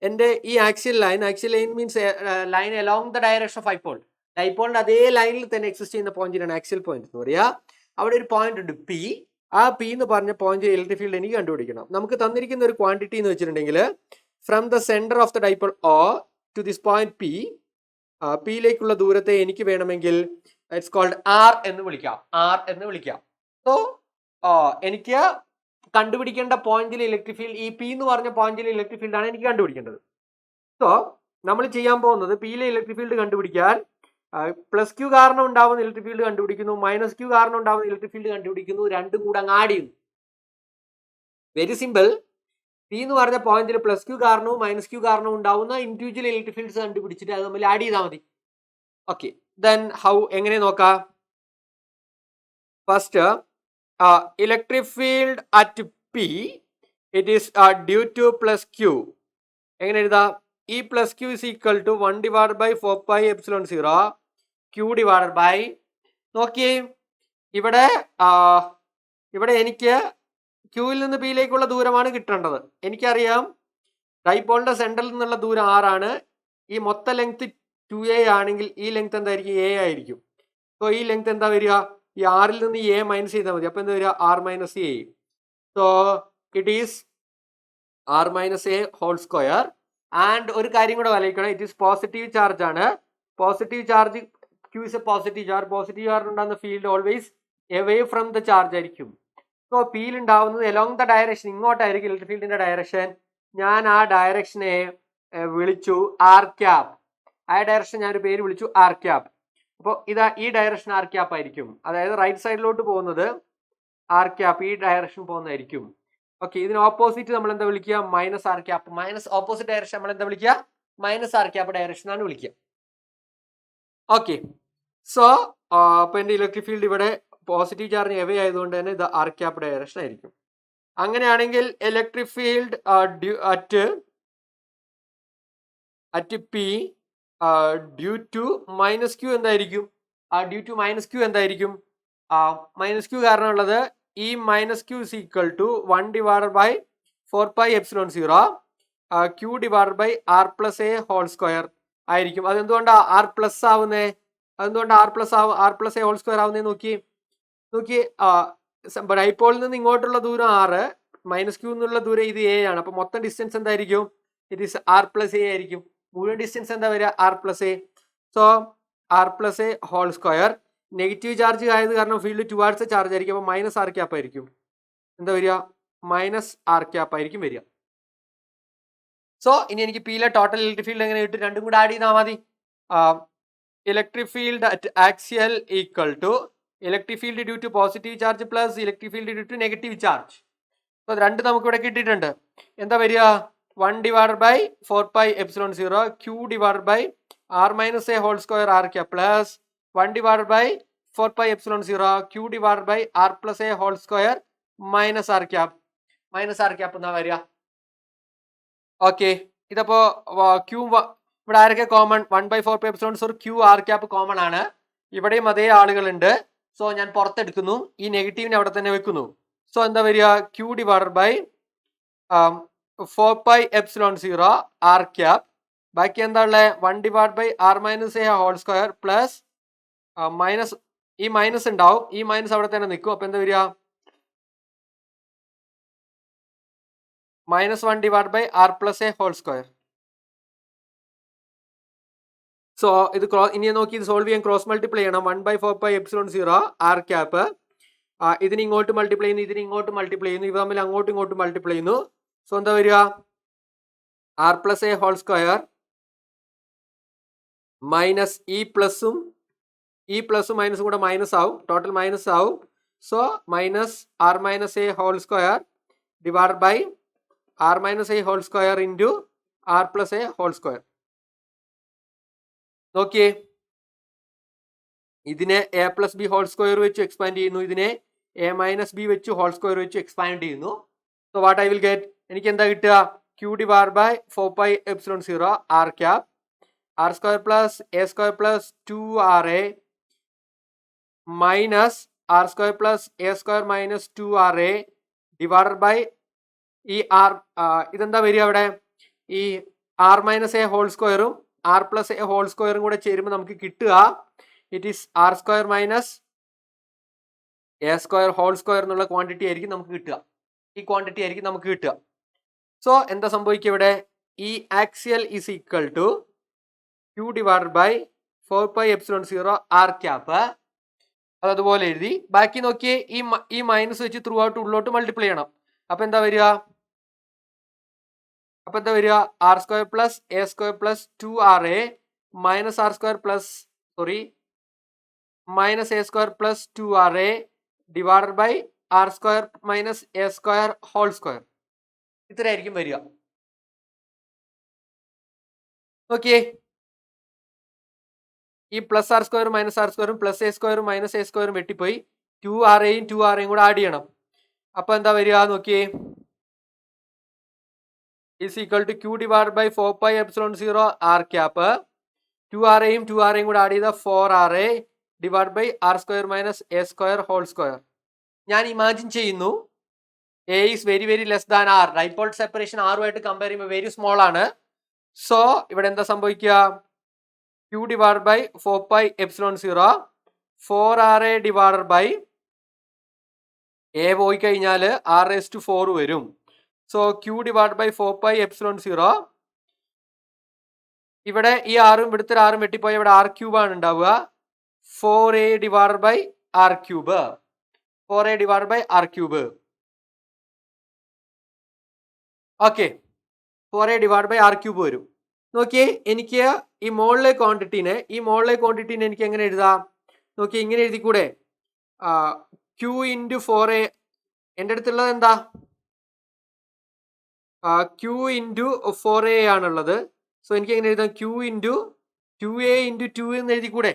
എൻ്റെ ഈ axial line means line along the direction of ഡൈപോളിന്റെ അതേ ലൈനിൽ തന്നെ എക്സിസ്റ്റ് ചെയ്യുന്ന പോയിന്റിനാണ് ആക്സിയൽ പോയിന്റ് എന്ന് പറയുക. അവിടെ ഒരു പോയിന്റ് ഉണ്ട് P. ആ P എന്ന് പറഞ്ഞ പോയിന്റ് ഇലക്ട്രിക് ഫീൽഡ് എനിക്ക് കണ്ടുപിടിക്കണം. നമുക്ക് തന്നിരിക്കുന്ന ഒരു ക്വാണ്ടിറ്റി എന്ന് വെച്ചിട്ടുണ്ടെങ്കിൽ from the centre of the dipole O to this point P, പിയിലേക്കുള്ള ദൂരത്തെ എനിക്ക് വേണമെങ്കിൽ ഇറ്റ്സ് കോൾഡ് R എന്ന് വിളിക്കാം. സോ എനിക്ക് കണ്ടുപിടിക്കേണ്ട പോയിന്റിൽ ഇലക്ട്രിക് ഫീൽഡ്, ഈ P എന്ന് പറഞ്ഞ പോയിന്റിൽ ഇലക്ട്രിക് ഫീൽഡ് ആണ് എനിക്ക് കണ്ടുപിടിക്കേണ്ടത്. സോ നമ്മൾ ചെയ്യാൻ പോകുന്നത് പിയിലെ ഇലക്ട്രിക് ഫീൽഡ് കണ്ടുപിടിക്കാൻ പ്ലസ് ക്യൂ കാരണം ഉണ്ടാവുന്ന ഇലക്ട്രിക് ഫീൽഡ് കണ്ടുപിടിക്കുന്നു, മൈനസ് ക്യൂ കാരണം ഉണ്ടാവുന്ന ഇലക്ട്രിക് ഫീൽഡ് കണ്ടുപിടിക്കുന്നു, രണ്ടും കൂടെ അങ്ങ് ആഡ് ചെയ്യുന്നു. Very simple. പി എന്ന് പറഞ്ഞ പോയിന്റിൽ പ്ലസ് ക്യൂ കാരണവും മൈനസ് ക്യൂ കാരണവും ഉണ്ടാവുന്ന ഇൻഡിവിജ്വൽ ഇലക്ട്രിക് ഫീൽഡ്സ് കണ്ടുപിടിച്ചിട്ട് അത് തമ്മിൽ ആഡ് ചെയ്താൽ മതി. ഓക്കെ, ദെൻ ഹൗ, എങ്ങനെ നോക്കാം? First electric field at P it is due to plus Q. എങ്ങനെ എഴുതാം? E plus Q is equal to 1 divided by 4 pi epsilon 0 Q divided by, നോക്കിയേ, ഇവിടെ എനിക്ക് ക്യൂവിൽ നിന്ന് പിയിലേക്കുള്ള ദൂരമാണ് കിട്ടേണ്ടത്. എനിക്കറിയാം ഡൈപോളിന്റെ സെന്ററിൽ നിന്നുള്ള ദൂരം R ആണ്. ഈ മൊത്ത ലെങ്ത് 2a ആണെങ്കിൽ ഈ ലെങ്ത് എന്തായിരിക്കും? A ആയിരിക്കും. സോ ഈ ലെങ്ത് എന്താ വരിക? ഈ R ൽ നിന്ന് A മൈനസ് ചെയ്താൽ മതി. അപ്പൊ എന്താ വരിക? R minus A. So it is R minus A whole square. And ഒരു കാര്യം കൂടെ ആലോചിക്കണം, ഇറ്റ് ഈസ് പോസിറ്റീവ് ചാർജ് ആണ്. Positive charge, q is a positive charge ഉണ്ടാകുന്ന field always away from the charge ആയിരിക്കും. സോ പിയിൽ ഉണ്ടാവുന്നത് എലോങ് ദ ഡയറക്ഷൻ, ഇങ്ങോട്ടായിരിക്കും ഇലക്ട്രിക് ഫീൽഡിന്റെ ഡയറക്ഷൻ. ഞാൻ ആ ഡയറക്ഷനെ വിളിച്ചു ആർ ക്യാപ്. ആ ഡയറക്ഷൻ ഞാനൊരു പേര് വിളിച്ചു ആർ ക്യാപ്. അപ്പോൾ ഈ ഡയറക്ഷൻ ആർ ക്യാപ് ആയിരിക്കും. അതായത് റൈറ്റ് സൈഡിലോട്ട് പോകുന്നത് ആർ ക്യാപ്, ഈ ഡയറക്ഷൻ പോകുന്നതായിരിക്കും. ഓക്കെ, ഇതിന് ഓപ്പോസിറ്റ് നമ്മൾ എന്താ വിളിക്കുക? Minus R cap. Minus opposite direction നമ്മൾ എന്താ വിളിക്കുക? മൈനസ് ആർ ക്യാപ് ഡയറക്ഷൻ ആണ് വിളിക്കുക. ഓക്കെ, സോ അപ്പൊ എന്റെ ഇലക്ട്രിക് ഫീൽഡ് ഇവിടെ പോസിറ്റീവ് ചാർജ് എവേ ആയതുകൊണ്ട് തന്നെ ഇത് ആർ ക്യാപ് ഡയറക്ഷൻ ആയിരിക്കും. അങ്ങനെയാണെങ്കിൽ electric field at p due to minus q എന്തായിരിക്കും? ഡ്യൂ ടു മൈനസ് ക്യൂ എന്തായിരിക്കും? മൈനസ് ക്യൂ കാരണമുള്ളത് ഈ minus q is equal to 1 divided by 4πε0 q divided by R plus A whole square ആയിരിക്കും. അതെന്തുകൊണ്ടാണ് ആർ പ്ലസ് ആവുന്നേ? അതെന്തുകൊണ്ട് r plus A whole square ആവുന്നേ? നോക്കി ഡൈപോളിൽ നിന്ന് ഇങ്ങോട്ടുള്ള ദൂരം 6, മൈനസ് ക്യൂ എന്നുള്ള ദൂരം ഇത് എ ആണ്. അപ്പൊ മൊത്തം ഡിസ്റ്റൻസ് എന്തായിരിക്കും? It is R plus A ആയിരിക്കും. മുഴുവൻ ഡിസ്റ്റൻസ് എന്താ വരിക? R plus A. So R plus A whole square. Negative charge ആയത് കാരണം ഫീൽഡ് ടുവാർഡ്സ് ചാർജ് ആയിരിക്കും. അപ്പൊ മൈനസ് ആർ ക്യാപ്പ് ആയിരിക്കും. എന്താ വരിക? മൈനസ് ആർ ക്യാപ്പ് ആയിരിക്കും വരിക. സോ ഇനി എനിക്ക് പിയിലെ ടോട്ടൽ ഇലക്ട്രിക് ഫീൽഡ് എങ്ങനെ കിട്ടും? രണ്ടും കൂടെ ആഡ് ചെയ്താൽ മതി. Electric field at axial equal to electric field due to positive charge plus electric field due to negative charge. So രണ്ട് നമുക്ക് ഇവിടെ കിട്ടിയിട്ടുണ്ട്. എന്താ വരിക? 1 divided by 4πε0 q divided by R minus A whole square r cap plus 1 divided by 4πε0 q divided by R plus A whole square minus r cap. Minus r cap എന്നാ വരിക. ഓക്കെ, ഇതപ്പോ ക്യൂ ഇവിടെ ആരൊക്കെ common? 1/4πε0 q r cap common ആണ്. ഇവിടെയും അതേ ആളുകളുണ്ട്. സോ ഞാൻ പുറത്തെടുക്കുന്നു, ഈ നെഗറ്റീവിനെ അവിടെ തന്നെ വെക്കുന്നു. സോ എന്താ വരിക? Q divided by 4πε0 r cap. ബാക്കി എന്താ ഉള്ളത്? 1 divide by R minus A whole square plus minus, ഈ മൈനസ് ഉണ്ടാവും, ഈ മൈനസ് അവിടെ തന്നെ നിൽക്കും. അപ്പൊ എന്താ വരിക? -1 divide by R plus A whole square. So ഇത് ഇനി നോക്കി ഇത് സോൾവ് ചെയ്യാൻ ക്രോസ് മൾട്ടിപ്ലൈ ചെയ്യണം. 1/4πε0 ആർ ക്യാപ്പ്. ഇതിന് ഇങ്ങോട്ട് മൾട്ടിപ്ലൈ ചെയ്യുന്നു, ഇതിന് ഇങ്ങോട്ട് മൾട്ടിപ്ലൈ ചെയ്യുന്നു, ഇവ തമ്മിൽ അങ്ങോട്ടും ഇങ്ങോട്ടും മൾട്ടിപ്ലൈ ചെയ്യുന്നു. സോ എന്താ വരിക? R plus A whole square minus ഈ പ്ലസും മൈനസും കൂടെ മൈനസ് ആവും, ടോട്ടൽ മൈനസ് ആവും. So minus R minus A whole square divide by R minus A whole square into R plus A whole square. നോക്കിയേ, ഇതിനെ A plus B whole square വെച്ച് എക്സ്പാൻഡ് ചെയ്യുന്നു, ഇതിനെ എ മൈനസ് ബി വെച്ച് ഹോൾ സ്ക്വയർ വെച്ച് എക്സ്പാൻഡ് ചെയ്യുന്നു. So what I will get? എനിക്ക് എന്താ കിട്ടുക? Q divide by 4πε0 r cap r square plus A square plus 2ra minus r square plus A square minus 2ra divided by ഈ ആർ, ഇതെന്താ വരിക? അവിടെ ഈ ആർ മൈനസ് എ ഹോൾ സ്ക്വയറും ആർ പ്ലസ് എ ഹോൾ സ്ക്വയറും കൂടെ ചേരുമ്പോൾ നമുക്ക് കിട്ടുക it is r square minus a square whole square എന്നുള്ള ക്വാണ്ടിറ്റി ആയിരിക്കും നമുക്ക് കിട്ടുക. ഈ ക്വാണ്ടിറ്റി ആയിരിക്കും നമുക്ക് കിട്ടുക. സോ എന്താ സംഭവിക്കുക ഇവിടെ? ഈ axial is equal to q divided by 4πε0 r cap. അതുപോലെ എഴുതി. ബാക്കി നോക്കിയേ, ഈ മൈനസ് വെച്ച് ത്രൂ ഔട്ട് ഉള്ളോട്ട് മൾട്ടിപ്ലൈ ചെയ്യണം. അപ്പൊ എന്താ വരിക? R square plus A square plus 2ra minus r square plus minus a square plus 2ra divided by R square minus a square whole square. ഇത്രയായിരിക്കും വരിക. നോക്കിയേ, ഈ പ്ലസ് ആർ സ്ക്വയറും മൈനസ് ആർ സ്ക്വയറും പ്ലസ് എ സ്ക്വയറും മൈനസ് എ സ്ക്വയറും വെട്ടിപ്പോയി 2raയും 2raയും കൂടെ ആഡ് ചെയ്യണം. അപ്പൊ എന്താ വരിക? നോക്കിയേ, is equal to q divide by 4πε0 r cap. 2raയും 2raയും കൂടെ ആഡ് ചെയ്ത 4ra divide by R square minus a square whole square. ഞാൻ ഇമാജിൻ ചെയ്യുന്നു A is very very less than r. Dipole separation ആറുമായിട്ട് കമ്പയർ ചെയ്യുമ്പോൾ വെരി സ്മോൾ ആണ്. സോ ഇവിടെ എന്താ സംഭവിക്കുക? Q divide by 4πε0 4ra divided by a പോയി കഴിഞ്ഞാൽ r⁴ വരും. So q divide by 4πε0. ഇവിടെ ഈ ആറും ഇവിടുത്തെ ആറും വെട്ടിപ്പോയി, ഇവിടെ ആർ ക്യൂബ് ആണ് ഉണ്ടാവുക. 4a divide by R cube. 4a divide by R cube. Okay, 4a divide by R cube വരും. നോക്കിയേ, എനിക്ക് ഈ മോളിലെ ക്വാണ്ടിറ്റീനെ എനിക്ക് എങ്ങനെ എഴുതാം? നോക്കിയേ, ഇങ്ങനെ എഴുതിക്കൂടെ? Q into 4a. എൻ്റെ അടുത്തുള്ളത് എന്താ? ക്യൂ ഇൻറ്റു 4a ആണുള്ളത്. സോ എനിക്ക് എങ്ങനെ എഴുതാം? ക്യൂ ഇൻറ്റു 2a ഇൻറ്റു 2 എന്ന് എഴുതിക്കൂടെ?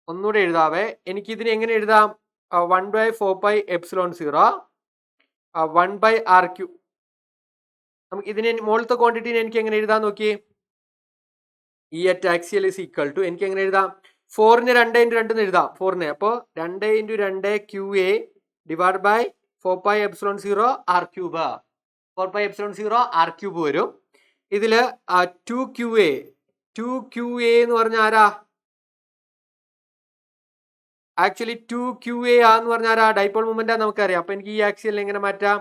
ഒന്നുകൂടെ എഴുതാവേ. എനിക്കിതിനെ എങ്ങനെ എഴുതാം? 1/4πε0 1/r ക്യൂ. നമുക്ക് ഇതിനെ മുകളിലത്തെ ക്വാണ്ടിറ്റീനെ എനിക്ക് എങ്ങനെ എഴുതാൻ? നോക്കി, E at axial is equal to എനിക്ക് എങ്ങനെ എഴുതാം 4ന് 2 × 2 എന്ന് എഴുതാം 4ന് അപ്പോൾ 2 × 2 QA divide by 4πε0 r³ 4πε0 r³ വരും. ഇതില് 2QA എന്ന് പറഞ്ഞ ആരാ ആക്ച്വലി 2QA എന്ന് പറഞ്ഞ ആരാ ഡൈപോൾ മൊമെന്റ് നമുക്കറിയാം. അപ്പൊ എനിക്ക് ഈ ആക്സിയൽ എങ്ങനെ മാറ്റാം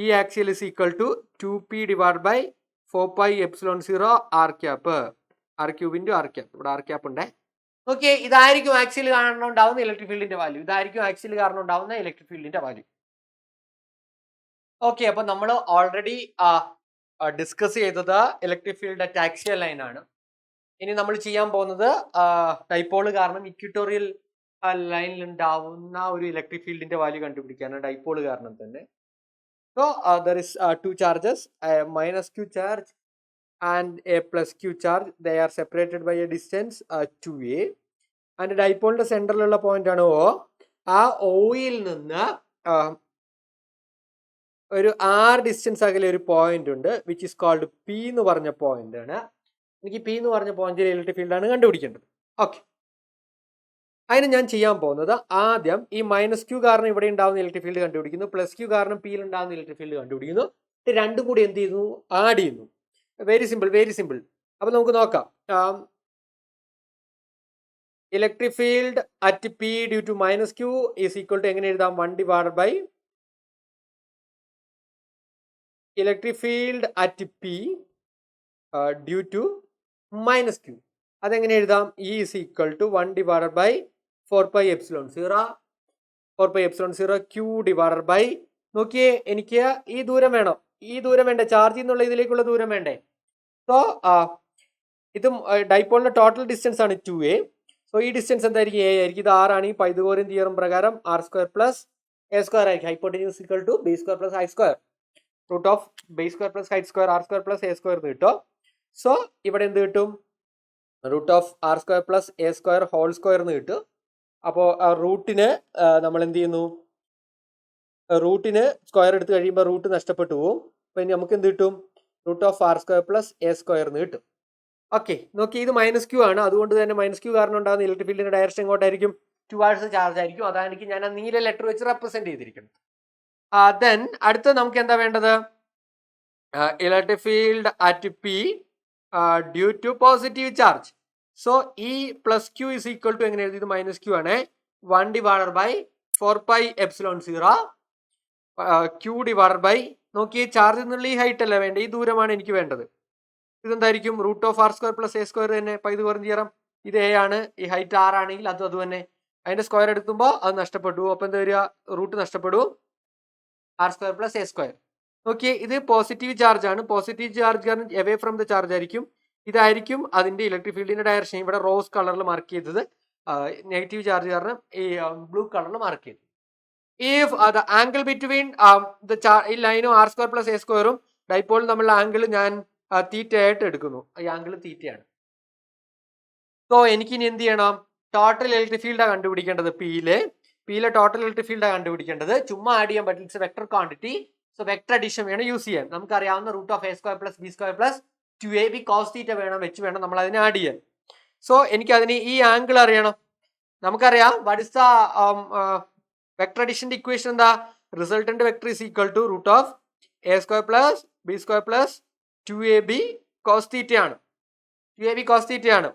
ഈ axial is equal to 2p divide by 4πε0 r³ ഇവിടെ r³ ഉണ്ട്. ഓക്കെ, ഇതായിരിക്കും ആക്സിയൽ കാരണം ഉണ്ടാവുന്ന ഇലക്ട്രിക് ഫീൽഡിന്റെ വാല്യൂ. ഓക്കെ, അപ്പൊ നമ്മൾ ഓൾറെഡി ഡിസ്കസ് ചെയ്തത് electric field at axial line ആണ്. ഇനി നമ്മൾ ചെയ്യാൻ പോകുന്നത് ഡൈപോള് കാരണം ഇക്വിറ്റോറിയൽ ലൈനിൽ ഉണ്ടാവുന്ന ഒരു ഇലക്ട്രിക് ഫീൽഡിന്റെ വാല്യൂ കണ്ടുപിടിക്കാനാണ് ഡൈപോള് കാരണം തന്നെ. So there is 2 charges, -q charge and a +q charge. They are separated by a distance 2a and ഡൈപോളിന്റെ സെന്ററിലുള്ള പോയിന്റ് ആണ് O. ആ ഓയിൽ നിന്ന് ഒരു r ഡിസ്റ്റൻസ് അകലെ ഒരു പോയിന്റ് ഉണ്ട് വിച്ച് ഇസ് കോൾഡ് P എന്ന് പറഞ്ഞ പോയിന്റ് ആണ്. എനിക്ക് P എന്ന് പറഞ്ഞ പോയിന്റിൽ ഇലക്ട്രിക് ഫീൽഡ് ആണ് കണ്ടുപിടിക്കേണ്ടത്. ഓക്കെ, അതിന് ഞാൻ ചെയ്യാൻ പോകുന്നത് ആദ്യം ഈ -q കാരണം ഇവിടെ ഉണ്ടാവുന്ന ഇലക്ട്രിക് ഫീൽഡ് കണ്ടുപിടിക്കുന്നു, +q കാരണം P യിൽ ഉണ്ടാവുന്ന ഇലക്ട്രിക് ഫീൽഡ് കണ്ടുപിടിക്കുന്നു. രണ്ടും കൂടി എന്ത് ചെയ്യുന്നു ആഡ് ചെയ്യുന്നു. Very simple. അപ്പൊ നമുക്ക് നോക്കാം. Electric field at P due to -q is equal to എങ്ങനെ എഴുതാം 1 divide by electric field at P due to -q. അതെങ്ങനെ എഴുതാം E is equal to 1 divide by 4πε0 q divide by നോക്കിയേ എനിക്ക് ഈ ദൂരം വേണം, ഈ ദൂരം വേണ്ടേ, ചാർജ് എന്നുള്ള ഇതിലേക്കുള്ള ദൂരം വേണ്ടേ. സോ ഇത് ഡൈപോളിന്റെ ടോട്ടൽ ഡിസ്റ്റൻസ് ആണ് 2a. സോ ഈ ഡിസ്റ്റൻസ് എന്തായിരിക്കും a ആയിരിക്കും. ഇത് r ആണ്. ഈ പൈതഗോറിയൻ തിയറം പ്രകാരം r² + a² ആയിരിക്കും. Hypotenuse equal to b² + h². Root of b² + h² r² + a² എന്ന് കിട്ടും. സോ ഇവിടെ എന്ത് കിട്ടും root of r² + a² whole square എന്ന് കിട്ടും. അപ്പോൾ റൂട്ടിന് നമ്മൾ എന്ത് ചെയ്യുന്നു, റൂട്ടിന് സ്ക്വയർ എടുത്ത് കഴിയുമ്പോൾ റൂട്ട് നഷ്ടപ്പെട്ടു പോകും. അപ്പൊ ഇനി നമുക്ക് എന്ത് കിട്ടും റൂട്ട് ഓഫ് r² + a² എന്ന് കിട്ടും. ഓക്കെ, നോക്കി ഇത് -q ആണ്. അതുകൊണ്ട് തന്നെ -q കാരണം ഉണ്ടാകുന്ന ഇലക്ട്രിക് ഫീൽഡിന്റെ ഡയറക്ഷൻ എങ്ങോട്ടായിരിക്കും ടുവാർഡ്സ് ചാർജ് ആയിരിക്കും. അതായിരിക്കും ഞാൻ ആ നീല ലെറ്റർ വെച്ച് റെപ്രസെന്റ് ചെയ്തിരിക്കുന്നത്. ദെൻ അടുത്ത നമുക്ക് എന്താ വേണ്ടത് electric field at P due to positive charge. So E + q is equal to എങ്ങനെ എഴുതി, ഇത് -q ആണ് 1 divide by 4πε0 q divide by നോക്കിയേ ചാർജ് എന്നുള്ള ഈ ഹൈറ്റ് അല്ല വേണ്ടത്, ഈ ദൂരമാണ് എനിക്ക് വേണ്ടത്. ഇതെന്തായിരിക്കും റൂട്ട് ഓഫ് r² + a² തന്നെ പൈതഗോറിയൻ തിയറം. ഇത് a ആണ്, ഈ ഹൈറ്റ് r ആണെങ്കിൽ അത് തന്നെ അതിന്റെ സ്ക്വയർ എടുക്കുമ്പോൾ അത് നഷ്ടപ്പെട്ടു. അപ്പൊ എന്താ വരിക റൂട്ട് നഷ്ടപ്പെടും r² + a². നോക്കിയേ ഇത് പോസിറ്റീവ് ചാർജ് ആണ്. പോസിറ്റീവ് ചാർജ് കാരണം എവേ ഫ്രം ദ ചാർജ് ആയിരിക്കും. ഇതായിരിക്കും അതിന്റെ ഇലക്ട്രിക് ഫീൽഡിന്റെ ഡയറക്ഷൻ. ഇവിടെ റോസ് കളറിൽ മാർക്ക് ചെയ്തത്, നെഗറ്റീവ് ചാർജ് കാരണം ഈ ബ്ലൂ കളറിൽ മാർക്ക് ചെയ്തു. If the angle between ഈ ലൈനും r² + a² ഡൈപോൾ തമ്മിലുള്ള ആംഗിൾ ഞാൻ തീറ്റ ആയിട്ട് എടുക്കുന്നു. ഈ ആംഗിൾ തീറ്റയാണ്. സോ എനിക്കിനി എന്ത് ചെയ്യണം ടോട്ടൽ ഇലക്ട്രിക് ഫീൽഡാണ് കണ്ടുപിടിക്കേണ്ടത്. പിയിലെ ടോട്ടൽ ഇലക്ട്രിക് ഫീൽഡാണ് കണ്ടുപിടിക്കേണ്ടത്. ചുമ്മാ ആഡ് ചെയ്യാൻ പറ്റില്ല, it's vector quantity. So vector addition വേണം യൂസ് ചെയ്യാൻ. നമുക്കറിയാവുന്ന root of a² + b² + 2ab cos θ വേണം നമ്മൾ അതിനെ ആഡ് ചെയ്യാൻ. സോ എനിക്ക് അതിന് ഈ ആംഗിൾ അറിയണം. നമുക്കറിയാം വാട്ട് ഇസ് ദ വെക്ടർ അഡീഷന്റെ ഇക്വേഷൻ എന്താ, resultant vector is equal to root of a² + b² + 2ab cos θ ആണ്. 2ab cos θ ആണ്.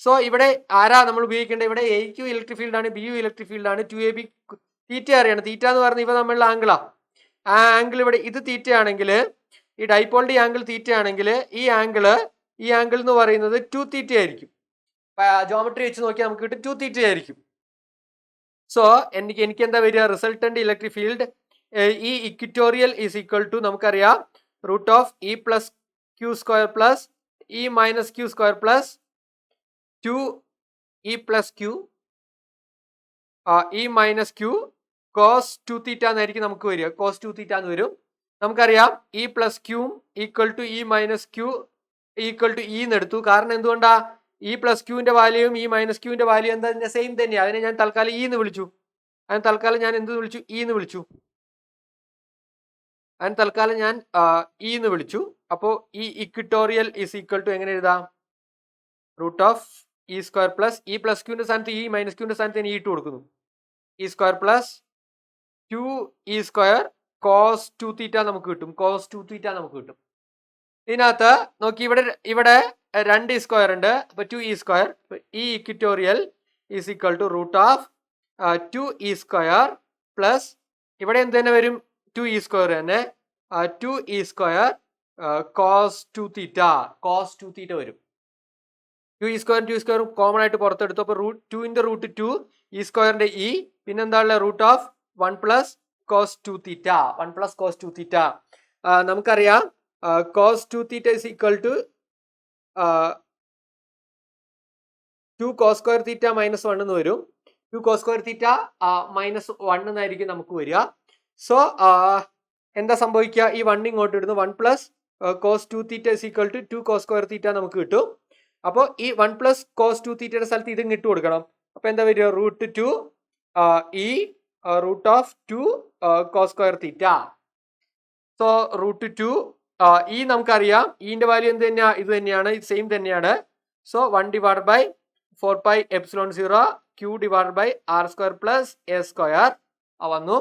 സോ ഇവിടെ ആരാ നമ്മൾ ഉപയോഗിക്കേണ്ടത്, ഇവിടെ a q ഇലക്ട്രിക് ഫീൽഡ് ആണ്, b യു ഇലക്ട്രിക് ഫീൽഡ് ആണ്. 2ab θ അറിയണം. θ എന്ന് പറഞ്ഞാൽ ഇവ തമ്മിലുള്ള ആംഗിളാ. ആ ആംഗിൾ ഇവിടെ ഇത് θ ആണെങ്കിൽ, ഈ ഡൈപോളിന്റെ ആംഗിൾ θ ആണെങ്കിൽ ഈ ആംഗിൾ എന്ന് പറയുന്നത് 2θ ആയിരിക്കും. ജോമെട്രി വെച്ച് നോക്കിയാൽ നമുക്ക് കിട്ടും 2θ ആയിരിക്കും. സോ എനിക്ക് എന്താ വരിക റിസൾട്ടന്റ് ഇലക്ട്രിക് ഫീൽഡ് ഈ ഇക്വിറ്റോറിയൽ ഈസ് ഈക്വൽ ടു നമുക്കറിയാം root of E + q² + E - q² + 2E + q E - q cos 2θ എന്നായിരിക്കും നമുക്ക് വരിക. cos 2θ എന്ന് വരും. നമുക്കറിയാം E + q equal to E - q equal to E എന്ന് എടുത്തു. കാരണം എന്തുകൊണ്ടാ E + q വാല്യൂയും E - q വാല്യൂ എന്താ സെയിം തന്നെയാണ്. അതിനെ ഞാൻ തൽക്കാലം E എന്ന് വിളിച്ചു. അതിന് തൽക്കാലം ഞാൻ എന്ത് വിളിച്ചു, E എന്ന് വിളിച്ചു. അപ്പോൾ ഈ ഇക്വിറ്റോറിയൽ ഈസ് ഈക്വൽ ടു എങ്ങനെ എഴുതാം root of E square plus E plus ക്യൂവിന്റെ സ്ഥാനത്ത് ഇ മൈനസ് ക്യൂവിന്റെ സ്ഥാനത്ത് ഇ ഇട്ട് കൊടുക്കുന്നു. E square plus 2e square cos 2 theta നമുക്ക് കിട്ടും. കോസ് 2 തീറ്റ നമുക്ക് കിട്ടും. ഇതിനകത്ത് നോക്കി ഇവിടെ 2e സ്ക്വയർ ഉണ്ട്. അപ്പൊ 2e square E equatorial is equal to root of 2e square plus ഇവിടെ എന്ത് തന്നെ വരും 2e സ്ക്വയർ തന്നെ 2e square cos 2 theta cos 2 theta വരും. 2e സ്ക്വയറും കോമൺ ആയിട്ട് പുറത്തെടുത്തു. അപ്പൊ ന്റെ റൂട്ട് 2 ഇ സ്ക്വയറിന്റെ ഇ പിന്നെന്താ root of 1 plus cos 2 theta 1 plus cos 2 theta. നമുക്കറിയാം cos 2 theta is equal to 2 cos square theta minus 1 എന്ന് വരും. 2 കോസ് സ്ക്വയർ തീറ്റ മൈനസ് 1 എന്നായിരിക്കും നമുക്ക് വരിക. സോ എന്താ സംഭവിക്കുക, ഈ 1 ഇങ്ങോട്ട് ഇടുന്നു. 1 plus cos 2 theta is equal to 2 cos square theta നമുക്ക് കിട്ടും. അപ്പോൾ ഈ 1 പ്ലസ് കോസ് 2 തീറ്റയുടെ സ്ഥലത്ത് ഇത് ഇട്ട് കൊടുക്കണം. അപ്പൊ എന്താ വരിക, root 2 E root of 2 cos square theta. So root 2 ഈ നമുക്കറിയാം ഇന്റെ വാല്യൂ എന്ത് തന്നെയാ, ഇത് തന്നെയാണ്, സെയിം തന്നെയാണ്. So 1 divide by 4 pi epsilon 0 Q divide by R square plus A square വന്നു.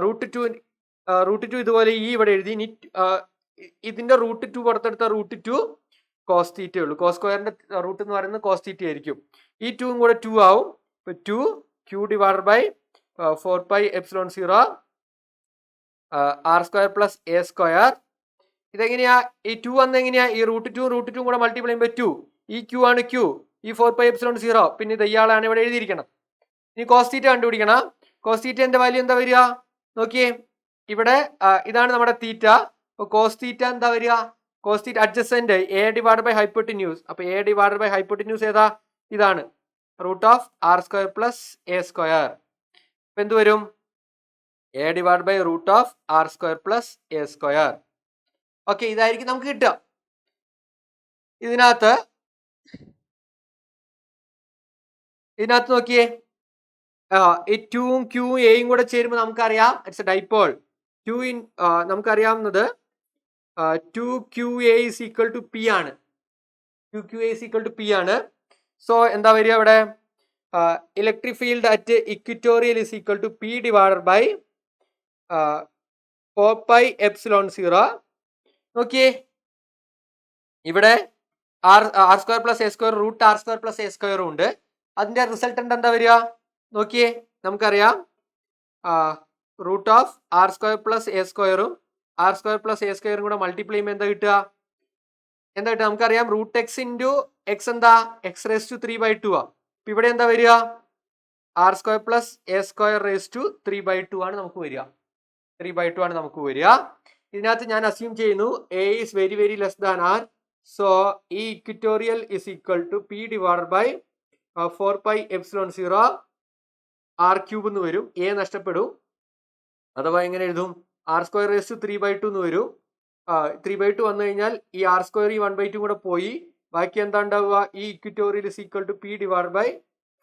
റൂട്ട് 2 ഇതുപോലെ ഈ ഇവിടെ എഴുതി. ഇതിന്റെ റൂട്ട് 2 പുറത്തെടുത്ത റൂട്ട് 2 കോസ് തീറ്റ ഉള്ളൂ. കോസ് സ്ക്വയറിന്റെ റൂട്ട് എന്ന് പറയുന്നത് കോസ് തീറ്റ ആയിരിക്കും. ഈ 2 കൂടെ 2 ആവും. 2 Q divide by 4 pi epsilon 0 R square plus A square. ഇതെങ്ങനെയാ, ഈ 2 വന്ന് എങ്ങനെയാ, ഈ റൂട്ട് 2 കൂടെ മൾട്ടിപ്ലൈ ചെയ്യുമ്പോൾ 2, ഈ ക്യൂ ആണ് ക്യൂ, ഈ 4 പൈ എപ്സിലോൺ 0, പിന്നെ ഇത് ഇയാളാണ് ഇവിടെ എഴുതിയിരിക്കണം. ഇനി കോസ് തീറ്റ കണ്ടുപിടിക്കണം. കോസ് തീറ്റന്റെ വാല്യൂ എന്താ വരിക നോക്കിയേ, ഇവിടെ ഇതാണ് നമ്മുടെ തീറ്റ. അപ്പോൾ കോസ് തീറ്റ എന്താ വരിക, cos theta adjacent A divide by hypotenuse. അപ്പൊ എ ഡിവൈഡ് ബൈ ഹൈപ്പോട്ടിന്യൂസ് ഏതാ, ഇതാണ് root of R square plus A square. അപ്പൊ എന്ത് വരും, A divide by root of R square plus A square. Okay, ഇതായിരിക്കും നമുക്ക് കിട്ടുക. ഇതിനകത്ത് നോക്കിയേ, ഈ 2ഉം ക്യൂവും എയും കൂടെ ചേരുമ്പോൾ നമുക്കറിയാം ഇറ്റ്സ് എ ഡൈപോൾ. നമുക്കറിയാവുന്നത് 2qa is equal to p ആണ്. 2qa is equal to p ആണ്. സോ എന്താ വരിക ഇവിടെ, electric field at equatorial is equal to p divided by 4 pi epsilon 0. നോക്കിയേ, ഇവിടെ R square plus A square root R square plus A സ്ക്വയറും ഉണ്ട്. അതിന്റെ റിസൾട്ടന്റ് എന്താ വരിക നോക്കിയേ, നമുക്കറിയാം root of R square plus A സ്ക്വയറും ആർ സ്ക്വയർ പ്ലസ് എ സ്ക്വയറും കൂടെ മൾട്ടിപ്ലൈ ചെയ്യുമ്പോൾ എന്താ കിട്ടുക, നമുക്കറിയാം റൂട്ട് എക്സ് ഇൻറ്റു എക്സ് എന്താ, എക്സ് റേസ് ടു 3/2 ആ. അപ്പൊ ഇവിടെ എന്താ വരിക, R square plus A square raise to 3/2 ആണ് നമുക്ക് വരിക. 3/2 ആണ് നമുക്ക് വരിക. ഇതിനകത്ത് ഞാൻ അസ്യൂം ചെയ്യുന്നു A is very very less than R. So E equatorial is equal to P divide by 4 pi epsilon 0 R cube എന്ന് വരും. എ നഷ്ടപ്പെടും. അഥവാ എങ്ങനെ എഴുതും, ആർ സ്ക്വയർ റേസ് ടു 3/2 എന്ന് വരും. 3/2 വന്നു കഴിഞ്ഞാൽ ഈ ആർ സ്ക്വയർ ഈ 1/2 കൂടെ പോയി, ബാക്കി എന്താ ഉണ്ടാവുക, ഈ equatorial is equal to P divide by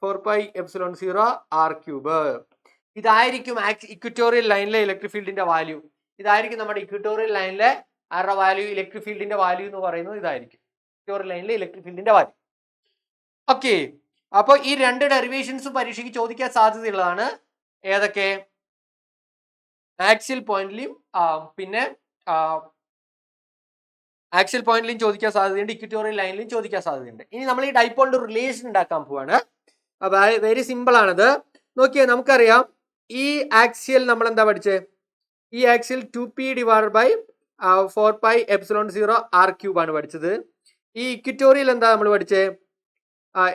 4 pi epsilon 0 R cube. ഇതായിരിക്കും ഇക്വിറ്റോറിയൽ ലൈനിലെ ഇലക്ട്രിക് ഫീൽഡിന്റെ വാല്യൂ. ഇതായിരിക്കും നമ്മുടെ ഇക്വിറ്റോറിയൽ ലൈനിലെ ആരുടെ വാല്യൂ, ഇലക്ട്രിക് ഫീൽഡിന്റെ വാല്യൂ എന്ന് പറയുന്നത് ഇതായിരിക്കും, ഇക്വിറ്റോറിയൽ ലൈനിലെ ഇലക്ട്രിക് ഫീൽഡിന്റെ വാല്യൂ. ഓക്കെ, അപ്പോൾ ഈ രണ്ട് ഡെറിവേഷൻസും പരീക്ഷയ്ക്ക് ചോദിക്കാൻ സാധ്യതയുള്ളതാണ്. ഏതൊക്കെ, ആക്സിയൽ പോയിന്റിലും പിന്നെ ആക്സിയൽ പോയിന്റിലും ചോദിക്കാൻ സാധ്യതയുണ്ട്, ഇക്വിറ്റോറിയൽ ലൈനിലും ചോദിക്കാൻ സാധ്യതയുണ്ട്. ഇനി നമ്മൾ ഈ ഡൈപോളിന്റെ റിലേഷൻ ഉണ്ടാക്കാൻ പോവാണ്. വെരി സിമ്പിൾ ആണത്. നോക്കിയേ, നമുക്കറിയാം ഈ ആക്സിയൽ നമ്മൾ എന്താ പഠിച്ചത്, ഈ axial 2p divide by 4 pi epsilon 0 R cube ആണ് പഠിച്ചത്. ഈ ഇക്വിറ്റോറിയൽ എന്താ നമ്മൾ പഠിച്ചത്,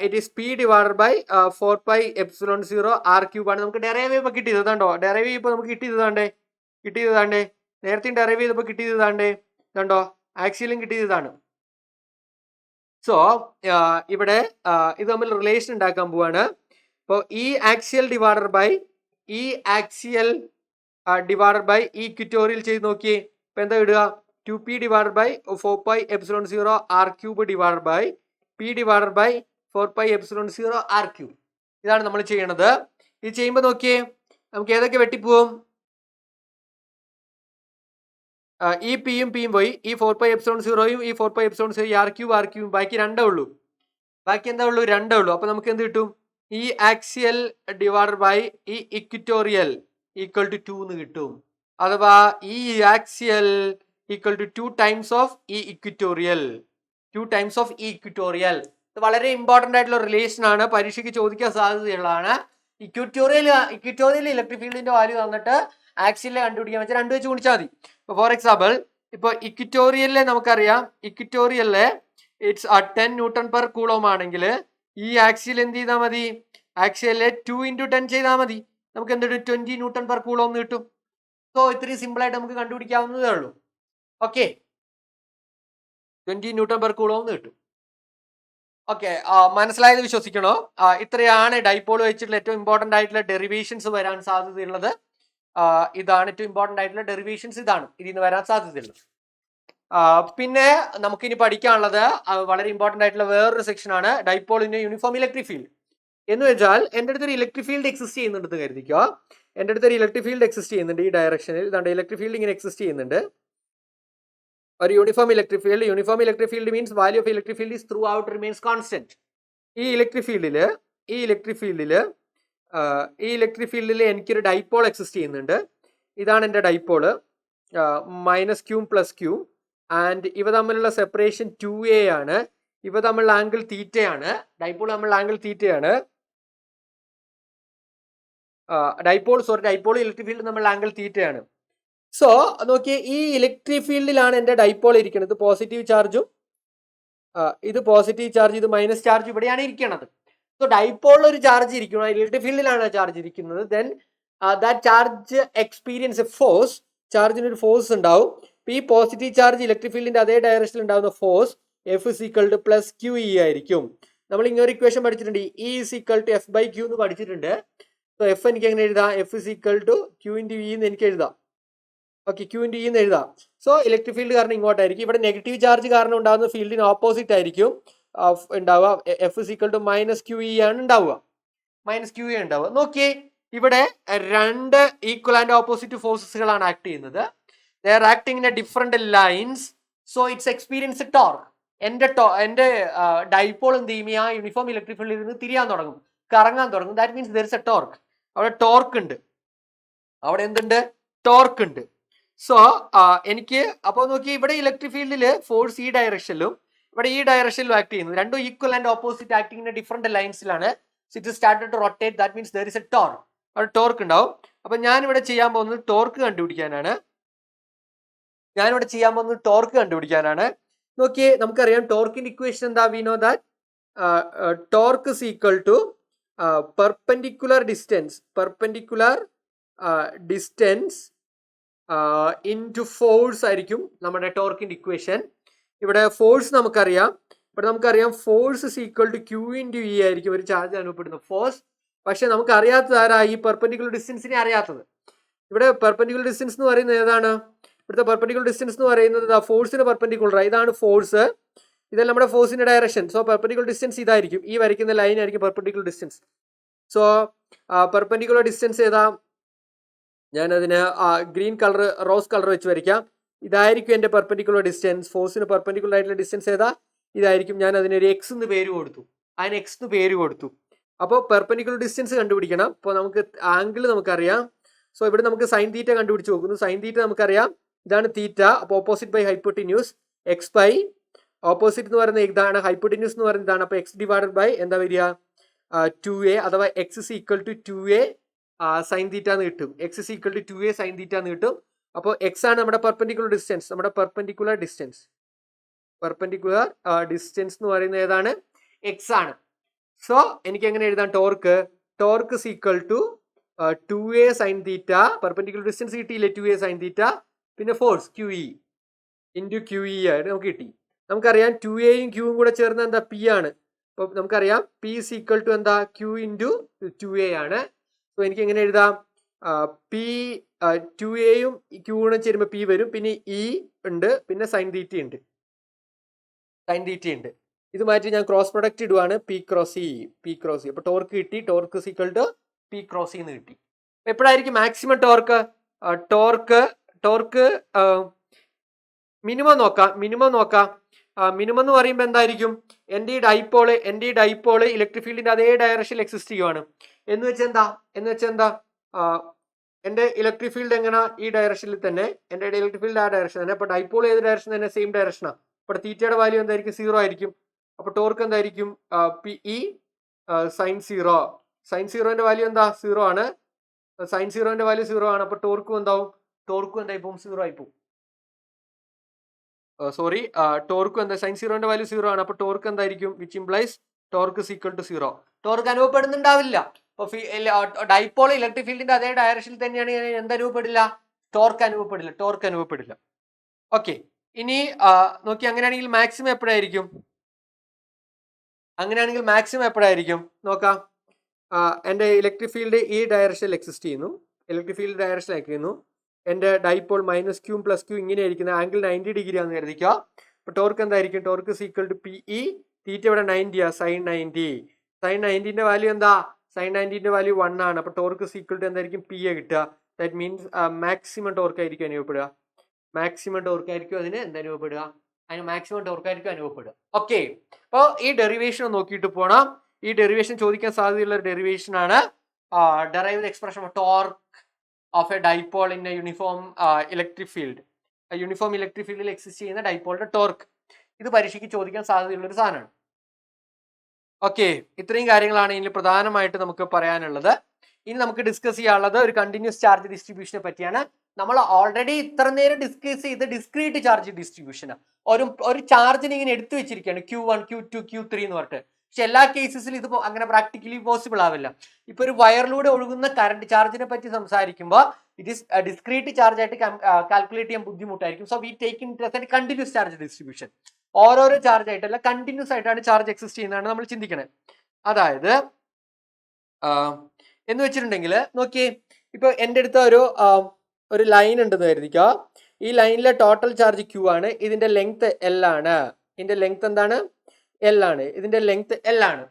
it is P divide by 4 pi epsilon 0 R cube ആണ്. നമുക്ക് ഡെറൈവ് ഇപ്പൊ കിട്ടിയത് കണ്ടോ, ഡെറൈവ് ഇപ്പോൾ നമുക്ക് കിട്ടിയതാണ്ടേ നേരത്തെ ഡെറൈവ് ചെയ്തപ്പോൾ കിട്ടിയതാണ്ടേ കണ്ടോ, ആക്സിയലും കിട്ടിയതാണ്. സോ ഇവിടെ ഇത് തമ്മിൽ റിലേഷൻ ഉണ്ടാക്കാൻ പോവാണ്. അപ്പോൾ ഈ ആക്സിയൽ ഡിവൈഡഡ് ബൈ ഈ ഇക്വിറ്റോറിയൽ ചെയ്ത് നോക്കിയേ. ഇപ്പൊ എന്താ ഇടുക, 2p divided by 4 pi epsilon 0 R cube divided by p divided by 4 pi epsilon 0 R cube. ഇതാണ് നമ്മൾ ചെയ്യണത്. ഇത് ചെയ്യുമ്പോൾ നോക്കിയേ, നമുക്ക് ഏതൊക്കെ വെട്ടിപ്പോവും, ഈ പിയും പോയി, ഈ 4 പൈ എപ്സിലോൺ 0യും ഈ 4 പൈ എപ്സിലോൺ 0 ആർ ക്യൂബ് ബാക്കി രണ്ടേ ഉള്ളൂ. ബാക്കി എന്താ ഉള്ളൂ? 2 ഉള്ളൂ. അപ്പൊ നമുക്ക് എന്ത് കിട്ടും? ഈ ആക്സിയൽ ഡിവൈഡഡ് ബൈ ഈ ഇക്വിറ്റോറിയൽ ഈക്വൽ ടു 2 എന്ന് കിട്ടും. അഥവാ ഈ axial equal to 2 times of ഈ ഇക്വിറ്റോറിയൽ. 2 ടൈംസ് ഓഫ് ഈ ഇക്വിറ്റോറിയൽ. ഇത് വളരെ ഇമ്പോർട്ടന്റ് ആയിട്ടുള്ള റിലേഷൻ ആണ്. പരീക്ഷയ്ക്ക് ചോദിക്കാൻ സാധ്യതയുള്ളതാണ്. ഇക്വിറ്റോറിയൽ ഇലക്ട്രിക് ഫീൽഡിന്റെ വാല്യൂ തന്നിട്ട് ആക്സിയലിലെ കണ്ടുപിടിക്കാൻ വെച്ചാൽ 2 വെച്ച് ഗുണിച്ചാൽ മതി. ഇപ്പൊ ഫോർ എക്സാമ്പിൾ ഇപ്പൊ ഇക്വിറ്റോറിയലിലെ നമുക്കറിയാം, ഇക്വിറ്റോറിയലിലെ ഇറ്റ്സ് 10 ന്യൂട്ടൺ പെർ കൂളോം ആണെങ്കിൽ ഈ ആക്സിയൽ എന്ത് ചെയ്താൽ മതി? ആക്സിയലിലെ 2 × 10 ചെയ്താൽ മതി. നമുക്ക് എന്ത് കിട്ടും? 20 ന്യൂട്ടൺ പെർ കൂളോം എന്ന് കിട്ടും. സോ ഇത്രയും സിമ്പിൾ ആയിട്ട് നമുക്ക് കണ്ടുപിടിക്കാവുന്നതേ ഉള്ളൂ. ഓക്കെ, 20 ന്യൂട്ടൺ പെർ കൂളോം എന്ന് കിട്ടും. ഓക്കെ, മനസ്സിലായത് വിശ്വസിക്കണോ? ഇത്രയാണ് ഡൈപോൾ വെച്ചിട്ടുള്ള ഏറ്റവും ഇമ്പോർട്ടന്റ് ആയിട്ടുള്ള ഡെറിവേഷൻസ് വരാൻ സാധ്യതയുള്ളത്. ഇതാണ് ഏറ്റവും ഇമ്പോർട്ടന്റ് ആയിട്ടുള്ള ഡെറിവേഷൻസ്. ഇതാണ് ഇതിൽ നിന്ന് വരാൻ സാധ്യതയുള്ളത്. പിന്നെ നമുക്കിനി പഠിക്കാനുള്ളത് വളരെ ഇമ്പോർട്ടന്റ് ആയിട്ടുള്ള വേറൊരു സെക്ഷൻ ആണ് ഡൈപോളിന്റെ യൂണിഫോം ഇലക്ട്രിക് ഫീൽഡ്. എന്ന് വെച്ചാൽ എൻ്റെ അടുത്തൊരു ഇലക്ട്രിക് ഫീൽഡ് എക്സിസ്റ്റ് ചെയ്യുന്നുണ്ടെന്ന് കരുതിക്കോ. എൻ്റെ അടുത്തൊരു ഇലക്ട്രിക് ഫീൽഡ് എക്സിസ്റ്റ് ചെയ്യുന്നുണ്ട് ഈ ഡയറക്ഷനിൽ. ഇതാണ്ട് ഇലക്ട്രിക് ഫീൽഡ് ഇങ്ങനെ എക്സിസ്റ്റ് ചെയ്യുന്നുണ്ട്. ഒരു uniform electric field. Uniform electric field means value of electric field is through out remains constant. ഈ ഇലക്ട്രിക് ഫീൽഡിൽ എനിക്കൊരു ഡൈപോൾ എക്സിസ്റ്റ് ചെയ്യുന്നുണ്ട്. ഇതാണ് എൻ്റെ ഡൈപോള്, മൈനസ് ക്യൂം പ്ലസ് ക്യൂം. ആൻഡ് ഇവ തമ്മിലുള്ള സെപ്പറേഷൻ 2a ആണ്. ഇവ തമ്മിലുള്ള ആംഗിൾ തീറ്റയാണ്. ഡൈപോൾ തമ്മിലുള്ള ആംഗിൾ തീറ്റയാണ്. ഡൈപോൾ ഇലക്ട്രിക് ഫീൽഡ് തമ്മിലുള്ള ആംഗിൾ തീറ്റയാണ്. സോ നോക്കിയേ, ഈ ഇലക്ട്രിക് ഫീൽഡിലാണ് എൻ്റെ ഡൈപോൾ ഇരിക്കുന്നത്. ഇത് പോസിറ്റീവ് ചാർജും ഇത് പോസിറ്റീവ് ചാർജ്, ഇത് മൈനസ് ചാർജ് ഇവിടെയാണ് ഇരിക്കുന്നത്. സോ ഡൈപോളിൽ ഒരു ചാർജ് ഇരിക്കണം, ഇലക്ട്രിക് ഫീൽഡിലാണ് ചാർജ് ഇരിക്കുന്നത്. Then that charge experience a force. ചാർജിന് ഒരു ഫോഴ്സ് ഉണ്ടാവും. ഈ പോസിറ്റീവ് ചാർജ് ഇലക്ട്രിക് ഫീൽഡിന്റെ അതേ ഡയറക്ഷനിൽ ഉണ്ടാകുന്ന ഫോഴ്സ് F = പ്ലസ് QE ആയിരിക്കും. നമ്മൾ ഇങ്ങനെ ഒരു ഇക്വേഷൻ പഠിച്ചിട്ടുണ്ട്, E = F/Q എന്ന് പഠിച്ചിട്ടുണ്ട്. സോ എഫ് എനിക്ക് എങ്ങനെ എഴുതാം? F = Q × E എന്ന് എനിക്ക് എഴുതാം. ഓക്കെ, Q × E എന്ന് എഴുതാം. സോ ഇലക്ട്രിക് ഫീൽഡ് കാരണം ഇങ്ങോട്ടായിരിക്കും. ഇവിടെ നെഗറ്റീവ് ചാർജ് കാരണം ഉണ്ടാകുന്ന ഫീൽഡിന് ഓപ്പോസിറ്റ് ആയിരിക്കും ഉണ്ടാവുക. F = -QE ആണ് ഉണ്ടാവുക. -QE ഉണ്ടാവുക. നോക്കിയേ, ഇവിടെ 2 ഈക്വൽ ആൻഡ് ഓപ്പോസിറ്റ് ഫോഴ്സസുകളാണ് ആക്ട് ചെയ്യുന്നത്. They are acting in a different lines, so it's experience a torque. എൻ്റെ ഡൈപോൾ എന്ത് ചെയ്യും? ആ യൂണിഫോം ഇലക്ട്രിക് ഫീൽഡിൽ നിന്ന് തിരിയാൻ തുടങ്ങും, കറങ്ങാൻ തുടങ്ങും. That means there is a torque. അവിടെ ടോർക്ക് ഉണ്ട്. അവിടെ എന്തുണ്ട്? ടോർക്ക് ഉണ്ട്. സോ എനിക്ക് അപ്പോൾ നോക്കി, ഇവിടെ ഇലക്ട്രിക് ഫീൽഡിൽ ഫോഴ്സ് ഈ ഡയറക്ഷനിലും ഇവിടെ ഈ ഡയറക്ഷനിലും ആക്ട് ചെയ്യുന്നു. രണ്ടും equal and opposite acting in different ലൈൻസിലാണ്. It started to rotate. That means there is a torque. അവിടെ ടോർക്ക് ഉണ്ടാവും. അപ്പൊ ഞാനിവിടെ ചെയ്യാൻ പോകുന്നത് ടോർക്ക് കണ്ടുപിടിക്കാനാണ്. നോക്കിയേ, നമുക്കറിയാം ടോർക്കിന്റെ ഇക്വേഷൻ എന്താ? We know that torque is equal to perpendicular distance into force ആയിരിക്കും നമ്മുടെ ടോർക്കിന്റെ ഇക്വേഷൻ. ഇവിടെ ഫോഴ്സ് നമുക്കറിയാം. Force is equal to Q × E ആയിരിക്കും ഒരു ചാർജ് അനുഭവപ്പെടുന്ന ഫോഴ്സ്. പക്ഷെ നമുക്ക് അറിയാത്തത് ആരാ? ഈ പെർപെൻഡിക്കുലർ ഡിസ്റ്റൻസിനെ അറിയാത്തത്. ഇവിടെ പെർപെൻഡിക്കുലർ ഡിസ്റ്റൻസ് എന്ന് പറയുന്നത് ഏതാണ്? ഇവിടുത്തെ പെർപെൻഡിക്കുലർ ഡിസ്റ്റൻസ് എന്ന് പറയുന്നത് ഫോഴ്സിന് പെർപെൻഡിക്കുലർ. ഇതാണ് ഫോഴ്സ്, ഇതല്ല നമ്മുടെ ഫോഴ്സിന്റെ ഡയറക്ഷൻ. സോ പെർപെൻഡിക്കുലർ ഡിസ്റ്റൻസ് ഇതായിരിക്കും. ഈ വരയ്ക്കുന്ന ലൈൻ ആയിരിക്കും perpendicular distance. So perpendicular distance ഏതാ? ഞാനതിന് ഗ്രീൻ കളർ, റോസ് കളർ വെച്ച് വരയ്ക്കാം. ഇതായിരിക്കും എൻ്റെ പെർപെൻഡിക്കുലർ ഡിസ്റ്റൻസ്. ഫോഴ്സിന് പെർപെൻഡിക്കുലർ ആയിട്ടുള്ള ഡിസ്റ്റൻസ് ഏതാ? ഇതായിരിക്കും. ഞാൻ അതിനൊരു എക്സ് എന്ന് പേര് കൊടുത്തു. അപ്പോൾ പെർപെൻഡിക്കുലർ ഡിസ്റ്റൻസ് കണ്ടുപിടിക്കണം. അപ്പോൾ നമുക്ക് ആംഗിൾ നമുക്കറിയാം. സോ ഇവിടെ നമുക്ക് സൈൻ തീറ്റ കണ്ടുപിടിച്ച് നോക്കുന്നു. സൈൻ തീറ്റ നമുക്കറിയാം, ഇതാണ് തീറ്റ. അപ്പോൾ opposite by hypotenuse, X by opposite എന്ന് പറയുന്നത് ഇതാണ്, ഹൈപ്പോട്ടിന്യൂസ് എന്ന് പറയുന്നത് ഇതാണ്. അപ്പോൾ എക്സ് ഡിവൈഡഡ് ബൈ എന്താ വരിക? 2a, അഥവാ x = 2a സൈൻ തീറ്റ എന്ന് കിട്ടും. x = 2a സൈൻ തീറ്റ എന്ന് കിട്ടും. അപ്പോൾ എക്സ് ആണ് നമ്മുടെ പെർപെൻഡിക്കുലർ ഡിസ്റ്റൻസ്. ഡിസ്റ്റൻസ് എന്ന് പറയുന്നത് ഏതാണ്? എക്സ് ആണ്. സോ എനിക്ക് എങ്ങനെ എഴുതാം? Torque is equal to 2a sine theta. Perpendicular distance കിട്ടിയില്ലേ? 2a സൈൻ തീറ്റ. പിന്നെ ഫോഴ്സ് QE × QE ആയിട്ട് നമുക്ക് കിട്ടി. നമുക്കറിയാം 2aയും Qയും കൂടെ ചേർന്ന് എന്താ? P ആണ്. അപ്പോൾ നമുക്കറിയാം P is equal to എന്താ? Q × 2a ആണ്. സോ എനിക്ക് എങ്ങനെ എഴുതാം? P 2aയും Qയും ചേരുമ്പോൾ P വരും. പിന്നെ E ഉണ്ട്, പിന്നെ സൈൻ തീറ്റ ഉണ്ട്. ഇത് മാറ്റി ഞാൻ ക്രോസ് പ്രൊഡക്റ്റ് ഇടുവാണ്. P × E. അപ്പോൾ ടോർക്ക് കിട്ടി. Torque is equal to P × E എന്ന് കിട്ടി. എപ്പോഴായിരിക്കും മാക്സിമം ടോർക്ക്? ടോർക്ക് മിനിമം നോക്കാം. മിനിമം എന്ന് പറയുമ്പോൾ എന്തായിരിക്കും, എൻ്റെ ഈ ഡൈപ്പോള് ഇലക്ട്രിക് ഫീൽഡിന്റെ അതേ ഡയറക്ഷനിൽ എക്സിസ്റ്റ് ചെയ്യുവാണ്. എന്ന് വെച്ചാൽ എന്താ എൻ്റെ ഇലക്ട്രിക് ഫീൽഡ് എങ്ങനെ ഈ ഡയറക്ഷനിൽ തന്നെ, എൻ്റെ ഇലക്ട്രിക് ഫീൽഡ് ആ ഡയറക്ഷൻ തന്നെ. അപ്പോൾ ഡൈപ്പോൾ ഏത് ഡയറക്ഷൻ തന്നെ, സെയിം ഡയറക്ഷനാണ്. അപ്പോൾ തീറ്റയുടെ വാല്യൂ എന്തായിരിക്കും, 0 ആയിരിക്കും. അപ്പോൾ ടോർക്ക് എന്തായിരിക്കും, PE sin 0. sin 0ന്റെ വാല്യൂ എന്താ, 0 ആണ്. sin 0ന്റെ വാല്യൂ 0 ആണ്. അപ്പോൾ ടോർക്കും എന്തായി പോകും, 0 ആയി പോകും. ടോർക്ക് എന്താ, sin 0ന്റെ വാല്യൂ 0 ആണ്. അപ്പോൾ ടോർക്ക് എന്തായിരിക്കും, which implies torque is equal to 0. ടോർക്ക് അനുഭവപ്പെടുന്നുണ്ടാവില്ല. അപ്പോൾ ഡൈപ്പോൾ ഇലക്ട്രിക് ഫീൽഡിന്റെ അതേ ഡയറക്ഷനിൽ തന്നെയാണ്, എന്തനുഭവപ്പെടില്ല, ടോർക്ക് അനുഭവപ്പെടില്ല. ഓക്കെ, ഇനി നോക്കി, അങ്ങനെയാണെങ്കിൽ മാക്സിമം എപ്പോഴായിരിക്കും നോക്കാം. എൻ്റെ ഇലക്ട്രിക് ഫീൽഡ് ഈ ഡയറക്ഷനിൽ എക്സിസ്റ്റ് ചെയ്യുന്നു. എൻ്റെ ഡൈപ്പോൾ -q + q ഇങ്ങനെ ആയിരിക്കുന്ന ആംഗിൾ 90 ഡിഗ്രി ആണെന്ന് കരുതിക്കുക. അപ്പോൾ ടോർക്ക് എന്തായിരിക്കും, torque is equal to PE, തീറ്റ ഇവിടെ 90 sin 90. sin 90ന്റെ വാല്യൂ എന്താ, sin 90ന്റെ വാല്യൂ 1 ആണ്. അപ്പോൾ ടോർക്ക് is equal to എന്തായിരിക്കും, P കിട്ടുക. ദാറ്റ് മീൻസ് മാക്സിമം ടോർക്ക് ആയിരിക്കും അനുഭവപ്പെടുക. ഓക്കെ, അപ്പോൾ ഈ ഡെറിവേഷൻ നോക്കിയിട്ട് പോകണം. ഈ ഡെറിവേഷൻ ചോദിക്കാൻ സാധ്യതയുള്ള ഒരു ഡെറിവേഷൻ ആണ് derived expression of torque of A dipole in A uniform electric field. Uniform electric ഫീൽഡിൽ എക്സിസ്റ്റ് ചെയ്യുന്ന ഡൈപോളിന്റെ ടോർക്ക്. ഇത് പരീക്ഷയ്ക്ക് ചോദിക്കാൻ സാധ്യതയുള്ള ഒരു സാധനമാണ്. ഓക്കെ, ഇത്രയും കാര്യങ്ങളാണ് ഇതിൽ പ്രധാനമായിട്ട് നമുക്ക് പറയാനുള്ളത്. ഇനി നമുക്ക് ഡിസ്കസ് ചെയ്യാനുള്ളത് ഒരു കണ്ടിന്യൂസ് ചാർജ് ഡിസ്ട്രിബ്യൂഷനെ പറ്റിയാണ്. നമ്മൾ ഓൾറെഡി ഇത്ര നേരം ഡിസ്കസ് ചെയ്ത് ഡിസ്ക്രീറ്റ് ചാർജ് ഡിസ്ട്രിബ്യൂഷന്. ഒരു ചാർജിന് ഇങ്ങനെ എടുത്തു വെച്ചിരിക്കുകയാണ്, Q1, Q2, Q3 എന്ന് പറഞ്ഞിട്ട്. പക്ഷെ എല്ലാ കേസസിലും ഇത് അങ്ങനെ പ്രാക്ടിക്കലി പോസിബിൾ ആവില്ല. ഇപ്പൊ ഒരു വയറിലൂടെ ഒഴുകുന്ന കറണ്ട് ചാർജിനെ പറ്റി സംസാരിക്കുമ്പോൾ ഇറ്റ് ഈസ് ഡിസ്ക്രീറ്റ് ചാർജ് ആയിട്ട് കാൽക്കുലേറ്റ് ചെയ്യാൻ ബുദ്ധിമുട്ടായിരിക്കും. So we take in continuous charge distribution. ഓരോരോ ചാർജ് ആയിട്ടല്ല, കണ്ടിന്യൂസ് ആയിട്ടാണ് ചാർജ് എക്സിസ്റ്റ് ചെയ്യുന്നതാണ് നമ്മൾ ചിന്തിക്കണേ. അതായത് എന്ന് വെച്ചിട്ടുണ്ടെങ്കിൽ നോക്കിയേ, ഇപ്പൊ എൻ്റെ അടുത്ത് ഒരു ലൈൻ ഉണ്ടെന്ന് കരുതിക്കുക. ഈ ലൈനിലെ ടോട്ടൽ ചാർജ് Q ആണ്. ഇതിന്റെ ലെങ്ത് L ആണ്. ഇതിന്റെ ലെങ്ത് എന്താണ്, L ആണ്. ഇതിന്റെ ലെങ്ത് L ആണ്.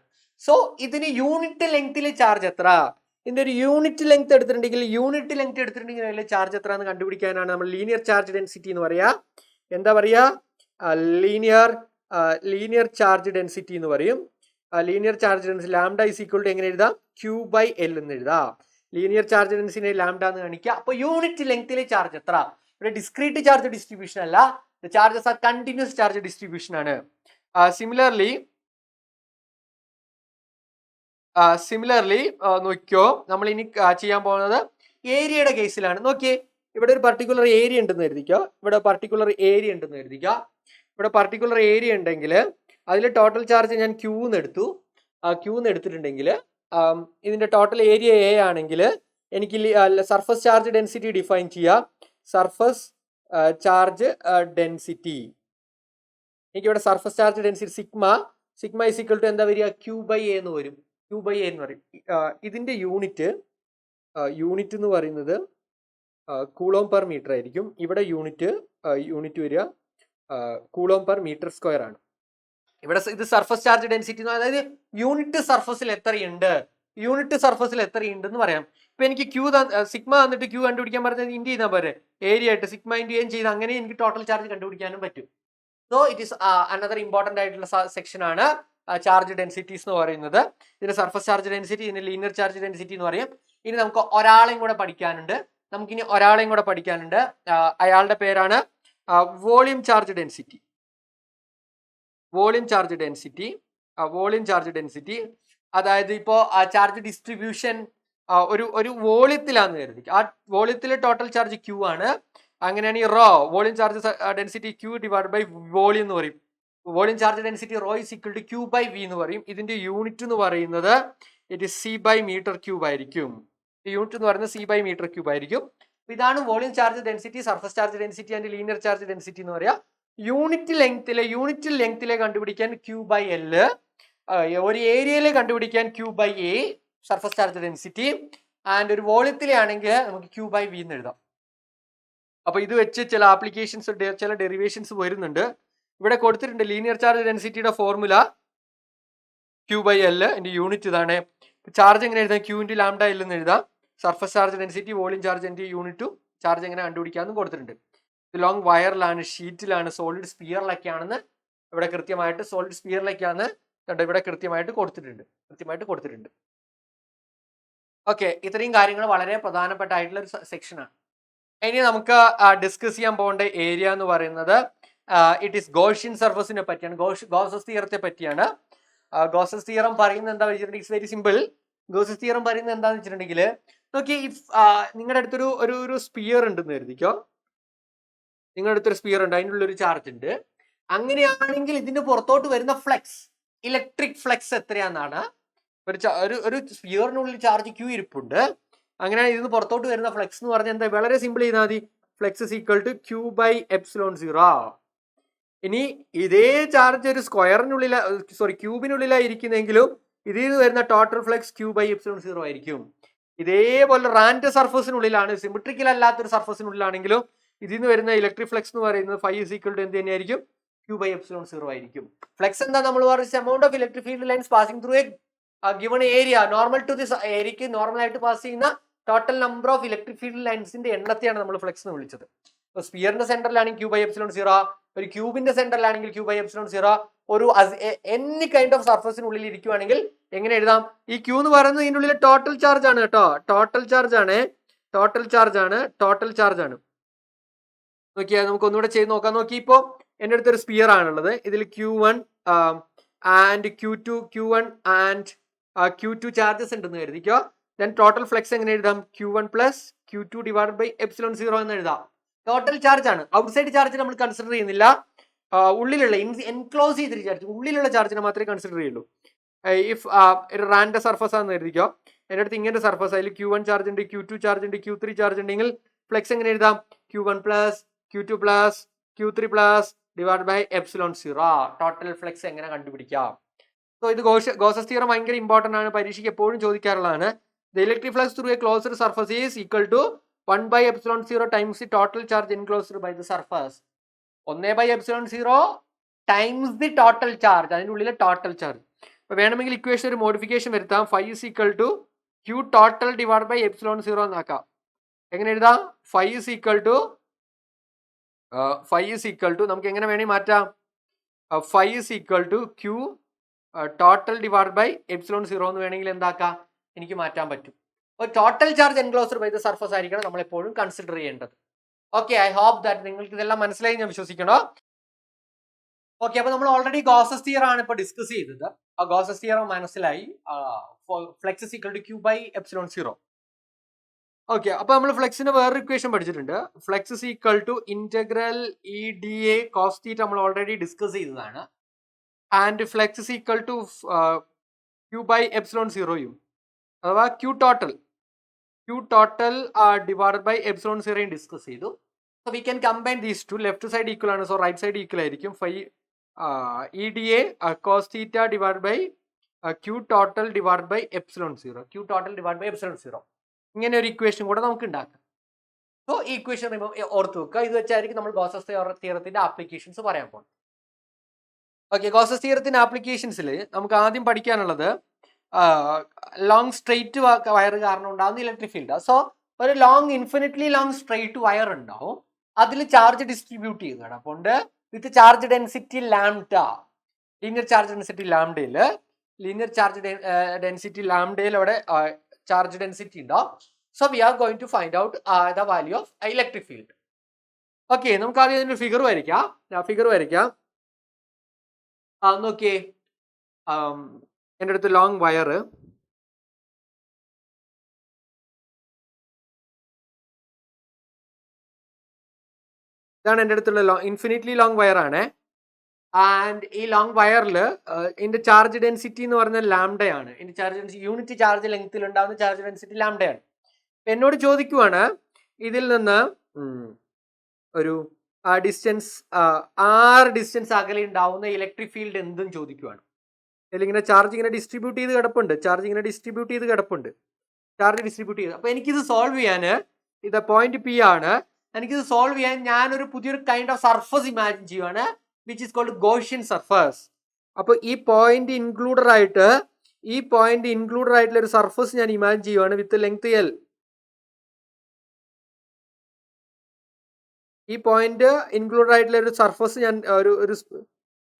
സോ ഇതിന് യൂണിറ്റ് ലെങ്തിലെ ചാർജ് എത്ര, ഇതിന്റെ ഒരു യൂണിറ്റ് ലെങ്ത് എടുത്തിട്ടുണ്ടെങ്കിൽ അതിലെ ചാർജ് എത്ര എന്ന് കണ്ടുപിടിക്കാനാണ് നമ്മൾ ലീനിയർ ചാർജ് ഡെൻസിറ്റി എന്ന് പറയാ. എന്താ പറയാ, ലീനിയർ ചാർജ് ഡെൻസിറ്റി എന്ന് പറയും. Linear charge density lambda is equal to എങ്ങനെ എഴുതാം, Q/L എന്ന് എഴുതാം. ലീനിയർ ചാർജ് ഡെൻസിറ്റി ലാംഡ എന്ന് കാണിക്കുക. അപ്പൊ യൂണിറ്റ് ലെങ്തിലെ ചാർജ് എത്ര, ഇവിടെ ഡിസ്ക്രീറ്റ് ചാർജ് ഡിസ്ട്രിബ്യൂഷൻ അല്ല, charges are continuous charge distribution ആണ്. സിമിലർലി നോക്കിയോ, നമ്മൾ ഇനി ചെയ്യാൻ പോകുന്നത് ഏരിയയുടെ കേസിലാണ്. നോക്കിയേ, ഇവിടെ ഒരു പർട്ടിക്കുലർ ഏരിയ ഉണ്ടെന്ന് കരുതിക്കോ. ഇവിടെ പർട്ടിക്കുലർ ഏരിയ ഉണ്ടെങ്കിൽ അതിൽ ടോട്ടൽ ചാർജ് ഞാൻ Q എന്ന് എടുത്തിട്ടുണ്ടെങ്കിൽ ഇതിന്റെ ടോട്ടൽ ഏരിയ A ആണെങ്കിൽ എനിക്ക് സർഫസ് ചാർജ് ഡെൻസിറ്റി ഡിഫൈൻ ചെയ്യാം. സർഫസ് ചാർജ് ഡെൻസിറ്റി, എനിക്കിവിടെ surface charge density sigma is equal to എന്താ വരിക, Q/A എന്ന് വരും. Q/A എന്ന് പറയും. ഇതിന്റെ യൂണിറ്റ് എന്ന് പറയുന്നത് കൂളോം പെർ മീറ്റർ ആയിരിക്കും. ഇവിടെ യൂണിറ്റ് വരിക കൂളോം പെർ മീറ്റർ സ്ക്വയർ ആണ്. ഇവിടെ ഇത് സർഫസ് ചാർജ് ഡെൻസിറ്റി, അതായത് യൂണിറ്റ് സർഫസിൽ എത്രയുണ്ട് എന്ന് പറയാം. ഇപ്പൊ എനിക്ക് സിഗ്മ തന്നിട്ട് Q കണ്ടുപിടിക്കാൻ പറഞ്ഞത് ഇൻഡ് ചെയ്താൽ പോരെ, ഏരിയ ആയിട്ട് സിഗ്മ ഇൻഡ് ചെയ്ത് അങ്ങനെ എനിക്ക് ടോട്ടൽ ചാർജ് കണ്ടുപിടിക്കാനും പറ്റും. So it is another important ആയിട്ടുള്ള സെക്ഷൻ ആണ് ചാർജ് ഡെൻസിറ്റീസ് എന്ന് പറയുന്നത്. ഇതിന് സർഫസ് ചാർജ് ഡെൻസിറ്റി, ഇതിന് ലീനിയർ ചാർജ് ഡെൻസിറ്റി എന്ന് പറയും. ഇനി നമുക്ക് ഒരാളെയും കൂടെ പഠിക്കാനുണ്ട്. അയാളുടെ പേരാണ് വോളിയം ചാർജ് ഡെൻസിറ്റി. അതായത് ഇപ്പോ ചാർജ് ഡിസ്ട്രിബ്യൂഷൻ ഒരു വോളിയത്തിലാന്ന് കരുതി. ആ വോളിയത്തിലെ ടോട്ടൽ ചാർജ് Q ആണ്. അങ്ങനെയാണ് ഈ volume charge density Q divide by volume എന്ന് പറയും. Volume charge density is equal to Q/V എന്ന് പറയും. ഇതിന്റെ യൂണിറ്റ് എന്ന് പറയുന്നത് ഇറ്റ് is C/m³ ആയിരിക്കും. യൂണിറ്റ് എന്ന് പറയുന്നത് C/m³ ആയിരിക്കും. ഇതാണ് volume charge density, surface charge density and linear charge density എന്ന് പറയാം. യൂണിറ്റ് ലെങ്തിലെ കണ്ടുപിടിക്കാൻ Q/L, ഒരു ഏരിയയിലെ കണ്ടുപിടിക്കാൻ Q/A surface charge density, and ഒരു വോളിയത്തിലെ ആണെങ്കിൽ നമുക്ക് Q/V എന്ന് എഴുതാം. അപ്പൊ ഇത് വെച്ച് ചില ആപ്ലിക്കേഷൻസ്, ചില ഡെറിവേഷൻസ് വരുന്നുണ്ട്. ഇവിടെ കൊടുത്തിട്ടുണ്ട് ലീനിയർ ചാർജ് ഡെൻസിറ്റിയുടെ ഫോർമുല Q/L, എന്റെ യൂണിറ്റ് ഇതാണ്. ചാർജ് എങ്ങനെ എഴുതാം, Q × λL എന്ന് എഴുതാം. Surface charge density, volume charge എന്റെ യൂണിറ്റും ചാർജ് എങ്ങനെ കണ്ടുപിടിക്കാമെന്ന് കൊടുത്തിട്ടുണ്ട്. ഇത് ലോങ് വയറിലാണ്, ഷീറ്റിലാണ്, സോളിഡ് സ്പിയറിലൊക്കെ ആണെന്ന് ഇവിടെ കൃത്യമായിട്ട് സോളിഡ് സ്ഫിയറിലേക്കാണ് ഇവിടെ കൃത്യമായിട്ട് കൊടുത്തിട്ടുണ്ട്. ഓക്കെ, ഇത്രയും കാര്യങ്ങൾ വളരെ പ്രധാനപ്പെട്ടായിട്ടുള്ള ഒരു സെക്ഷനാണ്. ഇനി നമുക്ക് ഡിസ്കസ് ചെയ്യാൻ പോകേണ്ട ഏരിയ എന്ന് പറയുന്നത് ഇറ്റ് ഈസ് ഗോഷ്യൻ സർഫസിനെ പറ്റിയാണ്, ഗോസസ് തിയറത്തെ പറ്റിയാണ്. ഗോസസ് തിയറം പറയുന്നത് എന്താ വെച്ചിട്ടുണ്ടെങ്കിൽ it's very simple. Gauss's theorem പറയുന്നത് എന്താന്ന് വെച്ചിട്ടുണ്ടെങ്കിൽ നോക്കി, ഇഫ് നിങ്ങളുടെ അടുത്തൊരു ഒരു സ്പിയർ ഉണ്ടെന്ന് കരുതിക്കോ. നിങ്ങളുടെ അടുത്തൊരു സ്പിയർ ഉണ്ട്, അതിൻ്റെ ഉള്ളൊരു ചാർജ് ഉണ്ട്. അങ്ങനെയാണെങ്കിൽ ഇതിന്റെ പുറത്തോട്ട് വരുന്ന ഫ്ലക്സ്, ഇലക്ട്രിക് ഫ്ലക്സ് എത്രയാണെന്നാണ്. ഒരു സ്പിയറിനുള്ളിൽ ചാർജ് ക്യൂ ഇരിപ്പുണ്ട്. അങ്ങനെയാണ് ഇതിന് പുറത്തോട്ട് വരുന്ന ഫ്ലക്സ് എന്ന് പറഞ്ഞാൽ എന്താ, വളരെ സിമ്പിൾ ചെയ്താൽ മതി. Flux is equal to Q by epsilon 0. ഇനി ഇതേ ചാർജ് ഒരു സ്ക്വയറിനുള്ളിൽ ക്യൂബിനുള്ളിലായി ഇരിക്കുന്നെങ്കിലും ഇതിൽ നിന്ന് വരുന്ന total flux Q by epsilon 0 ആയിരിക്കും. ഇതേപോലെ റാൻഡ് സർഫസിനുള്ളിലാണ്, സിമെട്രിക്കൽ അല്ലാത്തൊരു സർഫസിനുള്ളിലാണെങ്കിലും ഇതിൽ നിന്ന് വരുന്ന ഇലക്ട്രിക് ഫ്ലക്സ് എന്ന് പറയുന്നത് ഫൈ ഇസ് ഈക്വൽ ടു എന്ത് തന്നെയായിരിക്കും, ക്യൂ ബൈ എപ്സിലോൺ 0 ആയിരിക്കും. ഫ്ലക്സ് എന്താ നമ്മൾ പറഞ്ഞ amount of electric field lines passing through a given area normal to this ഏരിയക്ക് നോർമൽ ആയിട്ട് പാസ് ചെയ്യുന്ന total number of electric field ലൈൻസിന്റെ എണ്ണത്തെയാണ് നമ്മൾ ഫ്ലക്സ് എന്ന് വിളിച്ചത്. ഇപ്പോൾ സ്പിയറിന്റെ സെന്ററിലാണെങ്കിൽ ക്യൂ ബൈ എപ്സിലോൺ 0, ഒരു ക്യൂബിന്റെ സെന്ററിലാണെങ്കിൽ ക്യൂ ബൈ എപ്സിലോൺ 0, ഒരു എനി കൈൻഡ് ഓഫ് സർഫസിനുള്ളിൽ ഇരിക്കുവാണെങ്കിൽ എങ്ങനെ എഴുതാം, ഈ ക്യൂ എന്ന് പറയുന്നത് ഇതിൻ്റെ ഉള്ളിൽ ടോട്ടൽ ചാർജ് ആണ് കേട്ടോ, ടോട്ടൽ ചാർജ് ആണ്. നോക്കിയാൽ നമുക്ക് ഒന്നുകൂടെ ചെയ്ത് നോക്കാം. നോക്കി, ഇപ്പോൾ എൻ്റെ അടുത്തൊരു സ്പിയർ ആണുള്ളത്, ഇതിൽ Q1 and Q1 and Q2 charges ഉണ്ടെന്ന് കരുതിക്കോ. ദെൻ ടോട്ടൽ ഫ്ലക്സ് എങ്ങനെ എഴുതാം, Q1 plus Q2 divide by epsilon 0 എന്ന് എഴുതാം. ടോട്ടൽ ചാർജ് ആണ്, ഔട്ട്സൈഡ് ചാർജ് നമ്മൾ കൺസിഡർ ചെയ്യുന്നില്ല. ഉള്ളിലുള്ള എൻക്ലോസ് ചെയ്തിട്ട് ചാർജ്, ഉള്ളിലുള്ള ചാർജിനെ മാത്രമേ കൺസിഡർ ചെയ്യുള്ളൂ. ഇഫ് ഒരു റാൻഡ് സർഫസ് ആണെന്ന് കരുതിക്കോ, എൻ്റെ അടുത്ത് ഇങ്ങനെ സർഫസ്, അതിൽ Q1 ചാർജ് ഉണ്ട്, Q2 ചാർജ് ഉണ്ട്, Q3 ചാർജ് ഉണ്ടെങ്കിൽ ഫ്ലക്സ് എങ്ങനെ എഴുതാം, Q1 plus Q2 plus Q3 plus divide by epsilon 0. Total flux എങ്ങനെ കണ്ടുപിടിക്കാം? സോ ഇത് ഗോസസ് തിയറം ഭയങ്കര ഇമ്പോർട്ടന്റ് ആണ്, പരീക്ഷയ്ക്ക് എപ്പോഴും ചോദിക്കാറുള്ളതാണ്. The electric flux through a closed surface is equal to 1 by epsilon 0 times the total charge enclosed by the surface. 1 by epsilon 0 times the total charge, അതിൻ്റെ ഉള്ളിലെ ടോട്ടൽ ചാർജ്. അപ്പോൾ വേണമെങ്കിൽ ഇക്വേഷൻ ഒരു മോഡിഫിക്കേഷൻ വരുത്താം, phi is equal to Q total divide by epsilon 0 എന്നാക്കാം. എങ്ങനെ എഴുതാം, ഫൈ ഇസ് ഈക്വൽ ടു നമുക്ക് എങ്ങനെ വേണമെങ്കിൽ മാറ്റാം, phi is equal to Q total divide by epsilon 0 എന്ന് വേണമെങ്കിൽ എന്താക്കാം, എനിക്ക് മാറ്റാൻ പറ്റും. അപ്പോൾ total charge enclosed by the surface ആയിരിക്കണം നമ്മൾ എപ്പോഴും കൺസിഡർ ചെയ്യേണ്ടത്. ഓക്കെ, ഐ ഹോപ്പ് ദാറ്റ് നിങ്ങൾക്ക് ഇതെല്ലാം മനസ്സിലായി ഞാൻ വിശ്വസിക്കണോ. ഓക്കെ, അപ്പോൾ നമ്മൾ ഓൾറെഡി ഗോസസ് തിയറം ആണ് ഇപ്പോൾ ഡിസ്കസ് ചെയ്തത്. ആ ഗോസസ് തിയറം മനസ്സിലായി, flux is equal to Q by epsilon 0. Okay, അപ്പോൾ നമ്മൾ ഫ്ലക്സിന് വേറൊരു ഇക്വേഷൻ പഠിച്ചിട്ടുണ്ട്, flux is equal to integral EdA cos theta നമ്മൾ ഓൾറെഡി ഡിസ്കസ് ചെയ്തതാണ്. And flux is equal to Q by epsilon 0യും അഥവാ Q total divided by epsilon 0യും ഡിസ്കസ് ചെയ്തു. So we can combine these two. Left side equal ആണ്, സോ റൈറ്റ് സൈഡ് ഈക്വൽ ആയിരിക്കും. EdA cos theta divide by Q total divide by epsilon 0. ഇങ്ങനെ ഒരു ഇക്വേഷൻ കൂടെ നമുക്ക് ഉണ്ടാക്കാം. സോ ഈ ഇക്വേഷൻ ഓർത്ത് വെക്കുക. ഇത് വെച്ചായിരിക്കും നമ്മൾ ഗോസസ് തിയറത്തിന്റെ ആപ്ലിക്കേഷൻസ് പറയാൻ പോകുന്നത്. ഓക്കെ, ഗോസസ് തിയറത്തിന്റെ ആപ്ലിക്കേഷൻസിൽ നമുക്ക് ആദ്യം പഠിക്കാനുള്ളത് ലോങ് സ്ട്രെയിറ്റ് വയർ കാരണം ഉണ്ടാകുന്ന ഇലക്ട്രിക് ഫീൽഡ്. സോ ഒരു ഇൻഫിനിറ്റ്ലി ലോങ് സ്ട്രെയിറ്റ് വയർ ഉണ്ടാവും, അതിൽ ചാർജ് ഡിസ്ട്രിബ്യൂട്ട് ചെയ്ത് കിടപ്പുണ്ട് with charge density lambda. Linear charge density ലാംഡയിൽ അവിടെ ചാർജ് ഡെൻസിറ്റി ഉണ്ടാവും. So we are going to find out the value of electric field. Okay, നമുക്ക് ആദ്യം അതിന്റെ ഫിഗർ വരയ്ക്കാം. നോക്കിയേ, എൻ്റെ അടുത്ത് ലോങ് വയർ, ഇതാണ് എൻ്റെ അടുത്തുള്ള ഇൻഫിനിറ്റ്ലി ലോങ് വയർ ആണ്. ആൻഡ് ഈ ലോങ് വയറിൽ ഇതിന്റെ ചാർജ് ഡെൻസിറ്റി എന്ന് പറഞ്ഞാൽ ലാംഡയാണ്. ഇതിന്റെ ചാർജ് ഡെൻസിറ്റി യൂണിറ്റ് ചാർജ് ലെങ്ത്തിൽ ഉണ്ടാകുന്ന ചാർജ് ഡെൻസിറ്റി ലാംഡയാണ്. എന്നോട് ചോദിക്കുവാണ് ഇതിൽ നിന്ന് ഒരു ഡിസ്റ്റൻസ് ഡിസ്റ്റൻസ് അകലെ ഉണ്ടാവുന്ന ഇലക്ട്രിക് ഫീൽഡ് എന്തും ചോദിക്കുവാണ്. ഇതിലിങ്ങനെ ചാർജ് ഇങ്ങനെ ഡിസ്ട്രിബ്യൂട്ട് ചെയ്ത് കിടപ്പുണ്ട്. അപ്പോൾ എനിക്കിത് സോൾവ് ചെയ്യാൻ, ഇത് പോയിന്റ് P ആണ്, എനിക്കിത് സോൾവ് ചെയ്യാൻ ഞാനൊരു പുതിയൊരു കൈൻഡ് ഓഫ് സർഫസ് ഇമാജിൻ ചെയ്യുവാണ്, which is called Gaussian surface. അപ്പോൾ ഈ പോയിന്റ് ഇൻക്ലൂഡഡ് ആയിട്ടുള്ള ഒരു സർഫസ് ഞാൻ ഇമാജിൻ ചെയ്യുവാണ് വിത്ത് ലെങ്ത് L. ഈ പോയിന്റ് ഇൻക്ലൂഡഡ് ആയിട്ടുള്ള ഒരു സർഫസ് ഞാൻ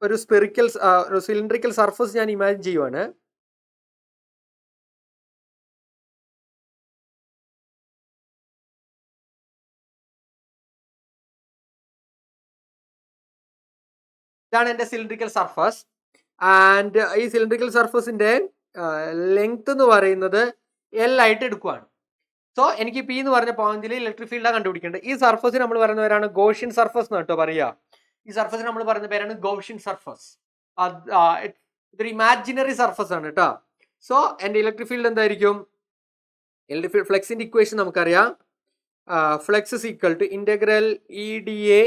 ഒരു സിലിണ്ടറിക്കൽ സർഫസ് ഞാൻ ഇമാജിൻ ചെയ്യുവാണ്. ഇതാണ് എൻ്റെ സിലിണ്ടറിക്കൽ സർഫസ്. ആൻഡ് ഈ സിലിണ്ടറിക്കൽ സർഫസിന്റെ ലെങ്ത് എന്ന് പറയുന്നത് L ആയിട്ട് എടുക്കുവാണ്. സോ എനിക്ക് പി എന്ന് പറഞ്ഞ പോയിന്റിൽ ഇലക്ട്രിക് ഫീൽഡാണ് കണ്ടുപിടിക്കേണ്ടത്. ഈ സർഫസിന് നമ്മൾ പറയുന്ന പേരാണ് ഗോഷ്യൻ സർഫസ് എന്ന് കേട്ടോ പറയുക. ഈ സർഫസിന് നമ്മൾ പറയുന്ന പേരാണ് ഗോഷ്യൻ സർഫസ്. ഇതൊരു ഇമാജിനറി സർഫസ് ആണ് കേട്ടോ. സോ എൻ്റെ ഇലക്ട്രിക് ഫീൽഡ് എന്തായിരിക്കും? ഇലക്ട്രിക് ഫ്ലെക്സിന്റെ ഇക്വേഷൻ നമുക്കറിയാം. Flux is equal to integral EdA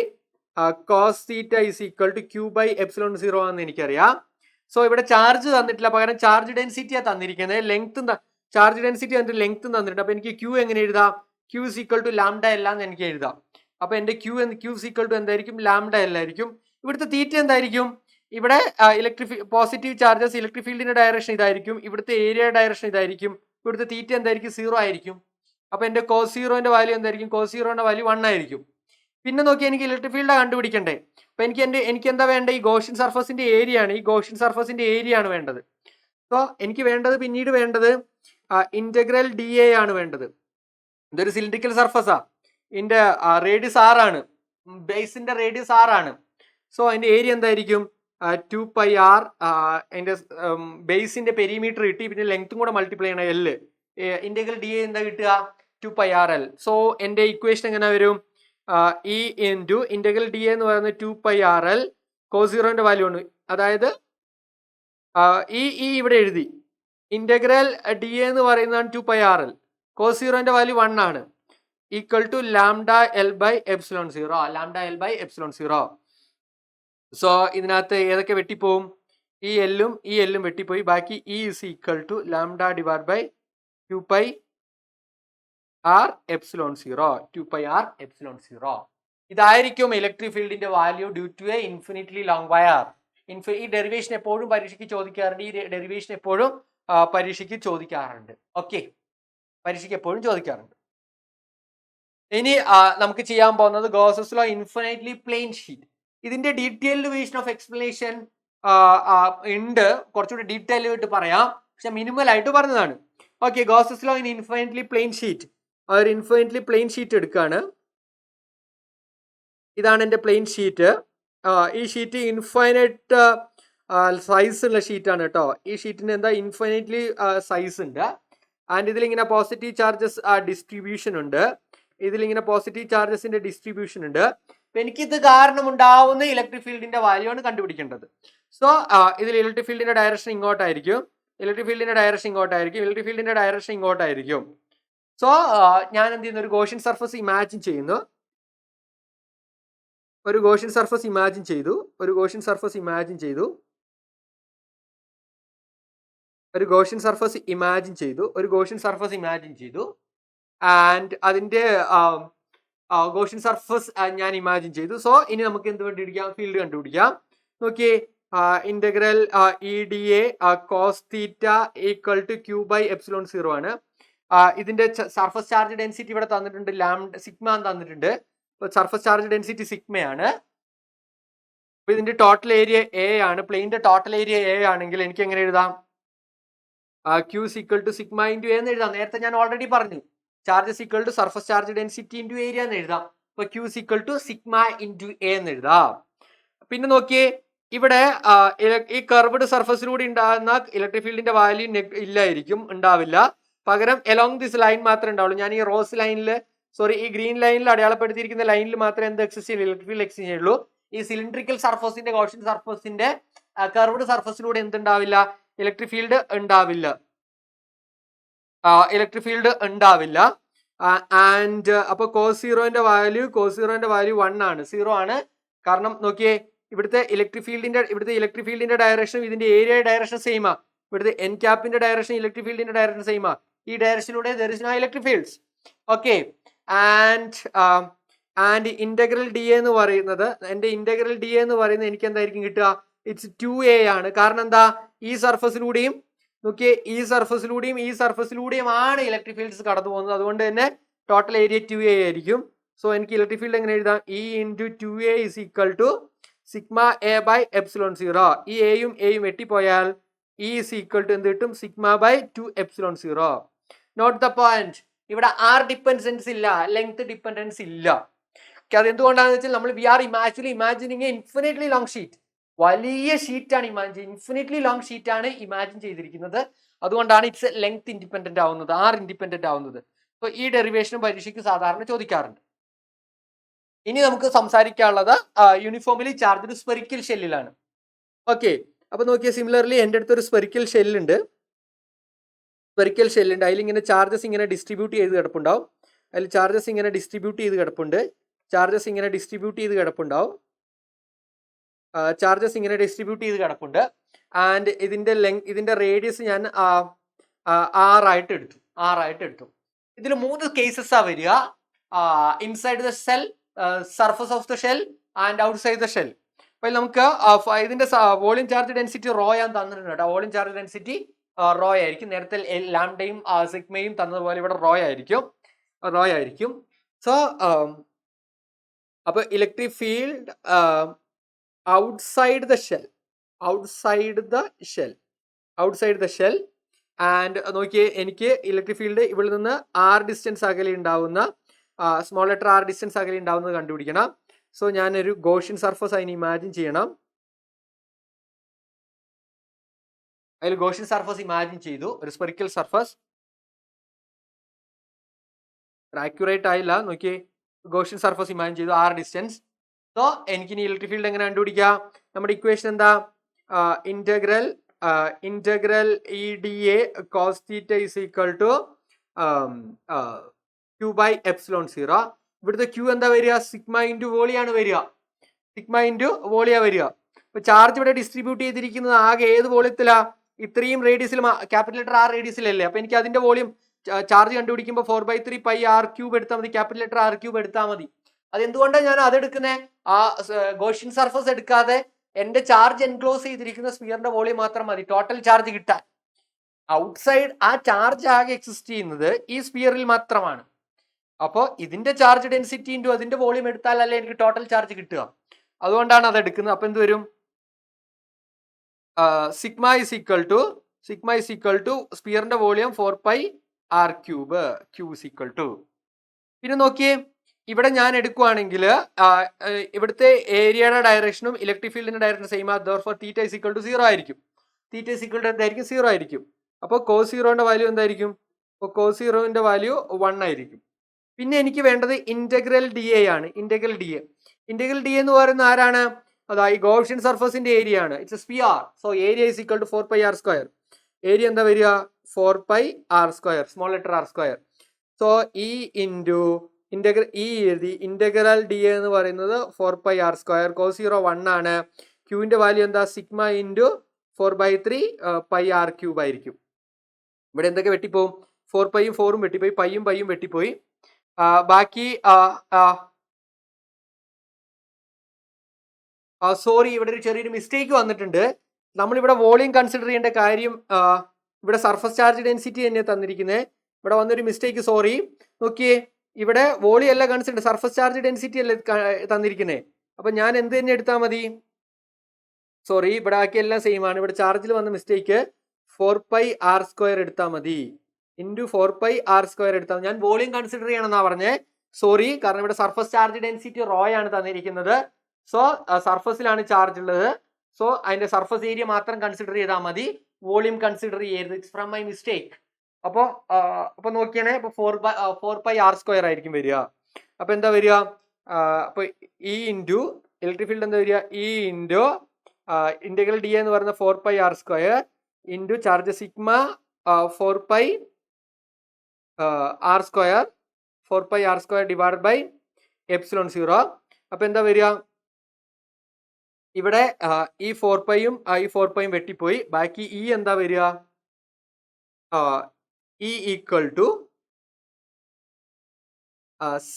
cos theta is equal to Q by epsilon 0 ആണെന്ന് എനിക്കറിയാം. സോ ഇവിടെ ചാർജ് തന്നിട്ടില്ല, പകരം ചാർജ് ഡെൻസിറ്റിയാണ് തന്നിരിക്കുന്നത്. ലെങ്ത്തും ചാർജ് ഡെൻസിറ്റി തന്നിട്ട് ലെങ്ത്തും തന്നിട്ടുണ്ട്. അപ്പൊ എനിക്ക് Q എങ്ങനെ എഴുതാം? Q is equal to lambda L എന്ന് എനിക്ക് എഴുതാം. അപ്പൊ എന്റെ Q is equal to എന്തായിരിക്കും? lambda L ആയിരിക്കും. ഇവിടുത്തെ തീറ്റ എന്തായിരിക്കും? ഇവിടെ പോസിറ്റീവ് ചാർജസ് ഇലക്ട്രിക് ഫീൽഡിന്റെ ഡയറക്ഷൻ ഇതായിരിക്കും, ഇവിടുത്തെ ഏരിയ ഡയറക്ഷൻ ഇതായിരിക്കും, ഇവിടുത്തെ തീറ്റ എന്തായിരിക്കും? 0 ആയിരിക്കും. അപ്പൊ എന്റെ cos 0ന്റെ വാല്യൂ എന്തായിരിക്കും? cos 0ന്റെ വാല്യൂ 1 ആയിരിക്കും. പിന്നെ നോക്കി എനിക്ക് ഇലക്ട്രിക് ഫീൽഡ് കണ്ടുപിടിക്കണ്ടേ. അപ്പൊ എനിക്ക് എന്താ വേണ്ടത്? ഈ ഗോഷ്യൻ സർഫസിന്റെ ഏരിയ ആണ്. ഈ ഗോഷ്യൻ സർഫസിന്റെ ഏരിയ ആണ് വേണ്ടത്. സോ എനിക്ക് വേണ്ടത് പിന്നീട് വേണ്ടത് ഇന്റഗ്രൽ DA ആണ് വേണ്ടത്. ഇതൊരു സിലിണ്ടറിക്കൽ സർഫസാ. ഇതിന്റെ റേഡിയസ് R ആണ്, ബേസിന്റെ റേഡിയസ് R ആണ്. സോ അതിന്റെ ഏരിയ എന്തായിരിക്കും? 2πr. അതിന്റെ ബേസിന്റെ പെരിമീറ്റർ കിട്ടി, പിന്നെ ലെങ്ത്തും കൂടെ മൾട്ടിപ്ലൈ ചെയ്യണം L. ഇന്റഗ്രൽ DA എന്താ കിട്ടുക? 2πrl. സോ എന്റെ ഇക്വേഷൻ എങ്ങനെ വരും? E ഇൻറ്റു ഇന്റഗ്രൽ DA എന്ന് പറയുന്നത് 2πrl cos 0ന്റെ വാല്യൂ ആണ്. അതായത് ഈ ഇവിടെ എഴുതി ഇന്റഗ്രൽ DA എന്ന് പറയുന്നതാണ് 2πrl, cos 0ന്റെ വാല്യൂ 1 ആണ്, equal to lambda L by epsilon 0. lambda L by epsilon 0. So ഇതിനകത്ത് ഏതൊക്കെ വെട്ടിപ്പോവും? ഈ എല്ലും വെട്ടിപ്പോയി. ബാക്കി E is equal to lambda divided by 2πr epsilon 0. 2πr epsilon 0. ഇതായിരിക്കും ഇലക്ട്രിക് ഫീൽഡിന്റെ value due to a infinitely long wire. ഈ ഡെറിവേഷൻ എപ്പോഴും പരീക്ഷയ്ക്ക് ചോദിക്കാറുണ്ട്. ഈ ഡെറിവേഷൻ എപ്പോഴും പരീക്ഷയ്ക്ക് ചോദിക്കാറുണ്ട്. ഓക്കെ, പരീക്ഷയ്ക്ക് എപ്പോഴും ചോദിക്കാറുണ്ട്. ഇനി നമുക്ക് ചെയ്യാൻ പോകുന്നത് Gauss's law infinitely plane sheet. ഇതിന്റെ ഡീറ്റെയിൽഡ് വേർഷൻ ഓഫ് എക്സ്പ്ലനേഷൻ ഉണ്ട്, കുറച്ചുകൂടി ഡീറ്റെയിൽ ആയിട്ട് പറയാം, പക്ഷെ മിനിമൽ ആയിട്ട് പറഞ്ഞതാണ്. Okay, Gauss's law in infinitely plane sheet. ഒരു ഇൻഫിനിറ്റ്ലി പ്ലെയിൻ ഷീറ്റ് എടുക്കുകയാണ്. ഇതാണ് എൻ്റെ പ്ലെയിൻ ഷീറ്റ്. ഈ ഷീറ്റ് ഇൻഫൈനൈറ്റ് സൈസ് ഉള്ള ഷീറ്റാണ് കേട്ടോ. ഈ ഷീറ്റിന് എന്താ ഇൻഫൈനൈറ്റ്ലി സൈസ് ഉണ്ട്. ആൻഡ് ഇതിലിങ്ങനെ പോസിറ്റീവ് ചാർജസ് ഡിസ്ട്രിബ്യൂഷൻ ഉണ്ട്. ഇതിലിങ്ങനെ പോസിറ്റീവ് ചാർജസിന്റെ ഡിസ്ട്രിബ്യൂഷൻ ഉണ്ട്. അപ്പൊ എനിക്കിത് കാരണം ഉണ്ടാവുന്ന ഇലക്ട്രിക് ഫീൽഡിന്റെ വാല്യൂ ആണ് കണ്ടുപിടിക്കേണ്ടത്. സോ ഇതിൽ ഇലക്ട്രിക് ഫീൽഡിന്റെ ഡയറക്ഷൻ ഇങ്ങോട്ടായിരിക്കും, ഇലക്ട്രിക് ഫീൽഡിന്റെ ഡയറക്ഷൻ ഇങ്ങോട്ടായിരിക്കും, ഇലക്ട്രിക് ഫീൽഡിന്റെ ഡയറക്ഷൻ ഇങ്ങോട്ടായിരിക്കും. സോ ഞാൻ എന്ത് ചെയ്യുന്നു? ഒരു ഗോഷ്യൻ സർഫസ് ഇമാജിൻ ചെയ്യുന്നു. ഒരു ഗോഷ്യൻ സർഫസ് ഇമാജിൻ ചെയ്തു. ഒരു ഗോഷ്യൻ സർഫസ് ഇമാജിൻ ചെയ്തു. ഒരു ഗോഷ്യൻ സർഫസ് ഇമാജിൻ ചെയ്തു. ഒരു ഗോഷ്യൻ സർഫസ് ഇമാജിൻ ചെയ്തു. ആൻഡ് അതിന്റെ ഗോഷ്യൻ സർഫസ് ഞാൻ ഇമാജിൻ ചെയ്തു. സോ ഇനി നമുക്ക് എന്ത് കണ്ടുപിടിക്കാം? ഫീൽഡ് കണ്ടുപിടിക്കാം. നോക്കിയേ, ഇന്റഗ്രൽ EdA cos theta ഈക്വൽ ടു Q by epsilon 0 ആണ്. ഇതിന്റെ സർഫസ് ചാർജ് ഡെൻസിറ്റി ഇവിടെ തന്നിട്ടുണ്ട്, സിഗ്മ തന്നിട്ടുണ്ട്. സർഫസ് ചാർജ് ഡെൻസിറ്റി സിഗ്മയാണ്. അപ്പൊ ഇതിന്റെ ടോട്ടൽ ഏരിയ A ആണ്. പ്ലെയിന്റെ ടോട്ടൽ ഏരിയ A ആണെങ്കിൽ എനിക്ക് എങ്ങനെ എഴുതാം? Q is equal to sigma into A എന്ന് എഴുതാം. നേരത്തെ ഞാൻ ഓൾറെഡി പറഞ്ഞു, charges equal to surface charge density into area എന്ന് എഴുതാം. അപ്പൊ Q is equal to sigma into A എന്ന് എഴുതാം. പിന്നെ നോക്കിയേ, ഇവിടെ ഈ കർവ്ഡ് സർഫസിലൂടെ ഉണ്ടാകുന്ന ഇലക്ട്രിക് ഫീൽഡിന്റെ വാല്യൂ ഇല്ലായിരിക്കും, ഉണ്ടാവില്ല. പകരം എലോങ് ദിസ് ലൈൻ മാത്രമേ ഉണ്ടാവുള്ളൂ. ഞാൻ ഈ റോസ് ലൈനിൽ, ഈ ഗ്രീൻ ലൈനിൽ അടയാളപ്പെടുത്തിയിരിക്കുന്ന ലൈനിൽ മാത്രമേ എന്ത് എക്സിസ്റ്റ് ചെയ്യുള്ളൂ? ഇലക്ട്രിക് ഫീൽഡ് എക്സിസ്റ്റ് ചെയ്യുള്ളൂ. ഈ സിലിണ്ടറിക്കൽ സർഫസിന്റെ ഗോഷ്യൻ സർഫസിന്റെ കർവ്ഡ് സർഫസിലൂടെ എന്തുണ്ടാവില്ല? ഇലക്ട്രിക് ഫീൽഡ് ഉണ്ടാവില്ല. ഇലക്ട്രിക് ഫീൽഡ് ഉണ്ടാവില്ല. ആൻഡ് അപ്പൊ cos 0ന്റെ വാല്യൂ 1 ആണ്, 0 ആണ്. കാരണം നോക്കിയേ, ഇവിടുത്തെ ഇലക്ട്രിക് ഫീൽഡിന്റെ ഡയറക്ഷൻ ഇതിന്റെ ഏരിയ ഡയറക്ഷൻ സെയിമാ. ഇവിടുത്തെ എൻ ക്യാപ്പിന്റെ ഡയറക്ഷൻ ഇലക്ട്രിക് ഫീൽഡിന്റെ ഡയറക്ഷൻ സെയിമാ. ഈ ഡയറക്ഷനിലൂടെ there is no electric fields. Okay, and integral DA എന്ന് പറയുന്നത്, എന്റെ ഇന്റഗ്രൽ DA എന്ന് പറയുന്നത് എനിക്ക് എന്തായിരിക്കും കിട്ടുക? ഇറ്റ്സ് 2A ആണ്. കാരണം എന്താ? ഈ സർഫസിലൂടെയും നോക്കിയേ, ഈ സർഫസിലൂടെയും ആണ് ഇലക്ട്രിക് ഫീൽഡ്സ് കടന്നു പോകുന്നത്. അതുകൊണ്ട് തന്നെ ടോട്ടൽ ഏരിയ 2A ആയിരിക്കും. സോ എനിക്ക് ഇലക്ട്രിക് ഫീൽഡ് എങ്ങനെ എഴുതാം? E into 2A is equal to sigma A by epsilon 0. ഈ എയും എയും വെട്ടിപ്പോയാൽ ഇ ഈസ് ഈക്വൽ ടു എന്ത് കിട്ടും? Sigma by 2 epsilon 0. Note the point. ഇവിടെ ആർ ഡിപ്പെൻഡൻസ് ഇല്ല, ലെങ്ത് ഡിപ്പെൻഡൻസ് ഇല്ല. അത് എന്തുകൊണ്ടാണെന്ന് വെച്ചാൽ നമ്മൾ we are imagining infinitely long sheet. വലിയ ഷീറ്റാണ് ഇൻഫിനിറ്റ്ലി ലോങ് ഷീറ്റാണ് ഇമാജിൻ ചെയ്തിരിക്കുന്നത്. അതുകൊണ്ടാണ് ഇറ്റ്സ് ലെങ്ത് ഇൻഡിപെൻഡന്റ് ആവുന്നത്, ആർ ഇൻഡിപെൻഡന്റ് ആവുന്നത്. അപ്പോൾ ഈ ഡെറിവേഷനും പരീക്ഷയ്ക്ക് സാധാരണ ചോദിക്കാറുണ്ട്. ഇനി നമുക്ക് സംസാരിക്കാനുള്ളത് യൂണിഫോമിലി ചാർജ്ഡ് സ്പെറിക്കൽ ഷെല്ലിലാണ്. ഓക്കെ, അപ്പൊ നോക്കിയാൽ സിമിലർലി എൻ്റെ അടുത്തൊരു സ്പെറിക്കൽ ഷെല്ലുണ്ട്. അതിലിങ്ങനെ ചാർജസ് ഇങ്ങനെ ഡിസ്ട്രിബ്യൂട്ട് ചെയ്ത് കിടപ്പുണ്ടാവും. ചാർജസ് ഇങ്ങനെ ഡിസ്ട്രിബ്യൂട്ട് ചെയ്ത് കിടപ്പുണ്ട്. ആൻഡ് ഇതിന്റെ റേഡിയസ് ഞാൻ ആറായിട്ട് എടുത്തു. ഇതിൽ 3 കേസസാ വരിക. Inside the shell, surface of the shell and outside the shell. അപ്പോൾ നമുക്ക് ഇതിന്റെ വോളിയം ചാർജ് ഡെൻസിറ്റി റോ ഞാൻ തന്നിട്ടുണ്ട് കേട്ടോ. വോളിയം ചാർജ് ഡെൻസിറ്റി റോ ആയിരിക്കും. നേരത്തെ ലാംഡയും സിഗ്മയും തന്നതുപോലെ ഇവിടെ റോ ആയിരിക്കും. സോ അപ്പൊ electric field outside the shell and നോക്കിയേ, എനിക്ക് ഇലക്ട്രിക് ഫീൽഡ് ഇവിടെ നിന്ന് ആർ ഡിസ്റ്റൻസ് അകലെ ഉണ്ടാവുന്ന സ്മോൾ ലെറ്റർ ആർ ഡിസ്റ്റൻസ് അകലെ ഉണ്ടാവുന്നത് കണ്ടുപിടിക്കണം. സോ ഞാനൊരു ഗോഷ്യൻ സർഫസ് അതിന് ഇമാജിൻ ചെയ്യണം. അതിൽ ഗോഷ്യൻ സർഫസ് ഇമാജിൻ ചെയ്തു, ഒരു സ്പെറിക്കൽ സർഫസ്. ആക്യുറേറ്റ് ആയില്ല, നോക്കിയേ. ഗോഷ്യൻ സർഫസ് ഇമാജിൻ ചെയ്തു, ആർ ഡിസ്റ്റൻസ്. സോ എനിക്കിനി ഇലക്ട്രിക് ഫീൽഡ് എങ്ങനെ കണ്ടുപിടിക്കാം? നമ്മുടെ ഇക്വേഷൻ എന്താ? Integral E d A cos theta is equal to Q by epsilon 0. ഇവിടുത്തെ ക്യൂ എന്താ വരിക? സിഗ്മ ഇൻറ്റു വോളിയാണ് വരിക. അപ്പൊ ചാർജ് ഇവിടെ ഡിസ്ട്രിബ്യൂട്ട് ചെയ്തിരിക്കുന്നത് ആകെ ഏത് വോളിയത്തിലാ? ഇത്രയും റേഡിയസിൽ, ക്യാപിറ്റൽ ലെറ്റർ ആർ റേഡിയസിലല്ലേ. അപ്പൊ എനിക്ക് അതിന്റെ വോളിയം ചാർജ് കണ്ടുപിടിക്കുമ്പോൾ 4/3 പൈ ആർ ക്യൂബ് എടുത്താൽ മതി, ക്യാപിറ്റൽ ലെറ്റർ ആർ ക്യൂബ് എടുത്താൽ മതി. അതെന്തുകൊണ്ടാണ് ഞാൻ അതെടുക്കുന്നത്? ആ ഗോഷ്യൻ സർഫസ് എടുക്കാതെ എന്റെ ചാർജ് എൻക്ലോസ് ചെയ്തിരിക്കുന്ന സ്ഫിയറിന്റെ വോളിയം മാത്രം മതി ടോട്ടൽ ചാർജ് കിട്ടാൻ. ഔട്ട്സൈഡ് ആ ചാർജ് ആകെ എക്സിസ്റ്റ് ചെയ്യുന്നത് ഈ സ്ഫിയറിൽ മാത്രമാണ്. അപ്പോൾ ഇതിന്റെ ചാർജ് ഡെൻസിറ്റി ഇൻറ്റു അതിന്റെ വോളിയം എടുത്താലല്ലേ എനിക്ക് ടോട്ടൽ ചാർജ് കിട്ടുക. അതുകൊണ്ടാണ് അത് എടുക്കുന്നത്. അപ്പൊ എന്ത് വരും? സിഗ്മ ഇസ് ഈക്വൽ ടു സ്ഫിയറിന്റെ volume 4 pi R cube, Q is equal to. പിന്നെ നോക്കിയേ, ഇവിടെ ഞാൻ എടുക്കുവാണെങ്കിൽ ഇവിടുത്തെ ഏരിയയുടെ ഡയറക്ഷനും ഇലക്ട്രിക് ഫീൽഡിന്റെ ഡയറക്ഷൻ സെയിം ആണ്. therefore theta is equal to 0 ആയിരിക്കും. എന്തായിരിക്കും? 0 ആയിരിക്കും. അപ്പോൾ കോസ് 0ന്റെ വാല്യൂ എന്തായിരിക്കും? അപ്പോൾ കോസ് 0ന്റെ വാല്യൂ 1 ആയിരിക്കും. പിന്നെ എനിക്ക് വേണ്ടത് ഇന്റഗ്രൽ ഡി എ ആണ്. ഇന്റഗ്രൽ ഡി എ എന്ന് പറയുന്ന ആരാണ്? അതായത് ഗോഷ്യൻ സർഫസിന്റെ ഏരിയ ആണ്. It's sphere. So area is equal to 4 pi r square. Area എന്താ വരിക? 4 pi r square, small letter r square. So E into integral d A എന്ന് പറയുന്നത് 4 പൈ ആർ സ്ക്വയർ. കോസ് 0 1 ആണ്. ക്യൂവിന്റെ വാല്യൂ എന്താ? Sigma into 4/3 pi R cube ആയിരിക്കും. ഇവിടെ എന്തൊക്കെ വെട്ടിപ്പോവും? 4 പൈയും 4ഉം വെട്ടിപ്പോയി, പൈയും വെട്ടിപ്പോയി. ബാക്കി സോറി, ഇവിടെ ഒരു ചെറിയൊരു മിസ്റ്റേക്ക് വന്നിട്ടുണ്ട്. നമ്മളിവിടെ വോളിയം കൺസിഡർ ചെയ്യേണ്ട കാര്യം, ഇവിടെ സർഫസ് ചാർജ് ഡെൻസിറ്റി തന്നെ തന്നിരിക്കുന്നത്. ഇവിടെ വന്നൊരു മിസ്റ്റേക്ക്, സോറി. നോക്കിയേ, ഇവിടെ വോളിയം അല്ല കൺസിഡർ, സർഫസ് ചാർജ് ഡെൻസിറ്റി അല്ലേ തന്നിരിക്കുന്നത്. അപ്പൊ ഞാൻ എന്ത് തന്നെ എടുത്താൽ മതി? സോറി, ഇവിടെ ബാക്കിയെല്ലാം സെയിം ആണ്. ഇവിടെ ചാർജിൽ വന്ന മിസ്റ്റേക്ക് 4 പൈ ആർ സ്ക്വയർ എടുത്താൽ മതി. ഇൻറ്റു 4 പൈ ആർ സ്ക്വയർ എടുത്താൽ ഞാൻ വോളിയം കൺസിഡർ ചെയ്യണമെന്നാ പറഞ്ഞേ. സോറി, കാരണം ഇവിടെ സർഫസ് ചാർജ് ഡെൻസിറ്റി റോ ആണ് തന്നിരിക്കുന്നത്. സോ സർഫസിലാണ് ചാർജ് ഉള്ളത്. സോ അതിന്റെ സർഫസ് ഏരിയ മാത്രം കൺസിഡർ ചെയ്താൽ മതി, വോളിയം കൺസിഡർ ചെയ്യരുത്. It's from my mistake. അപ്പൊ നോക്കിയാണെ, അപ്പൊ 4 പൈ ആർ സ്ക്വയർ ആയിരിക്കും വരിക. അപ്പൊ എന്താ വരിക? അപ്പൊ ഇ ഇൻറ്റു ഇലക്ട്രിക് ഫീൽഡ് എന്താ വരിക? ഇ ഇൻറ്റു ഇന്റഗ്രൽ ഡി എന്ന് പറയുന്ന 4 pi r square into charge sigma 4 pi r square, 4 pi r square divide by epsilon 0. അപ്പൊ എന്താ വരിക? ഇവിടെ ഈ 4 പൈയും വെട്ടിപ്പോയി. ബാക്കി ഇ എന്താ വരിക? E equal to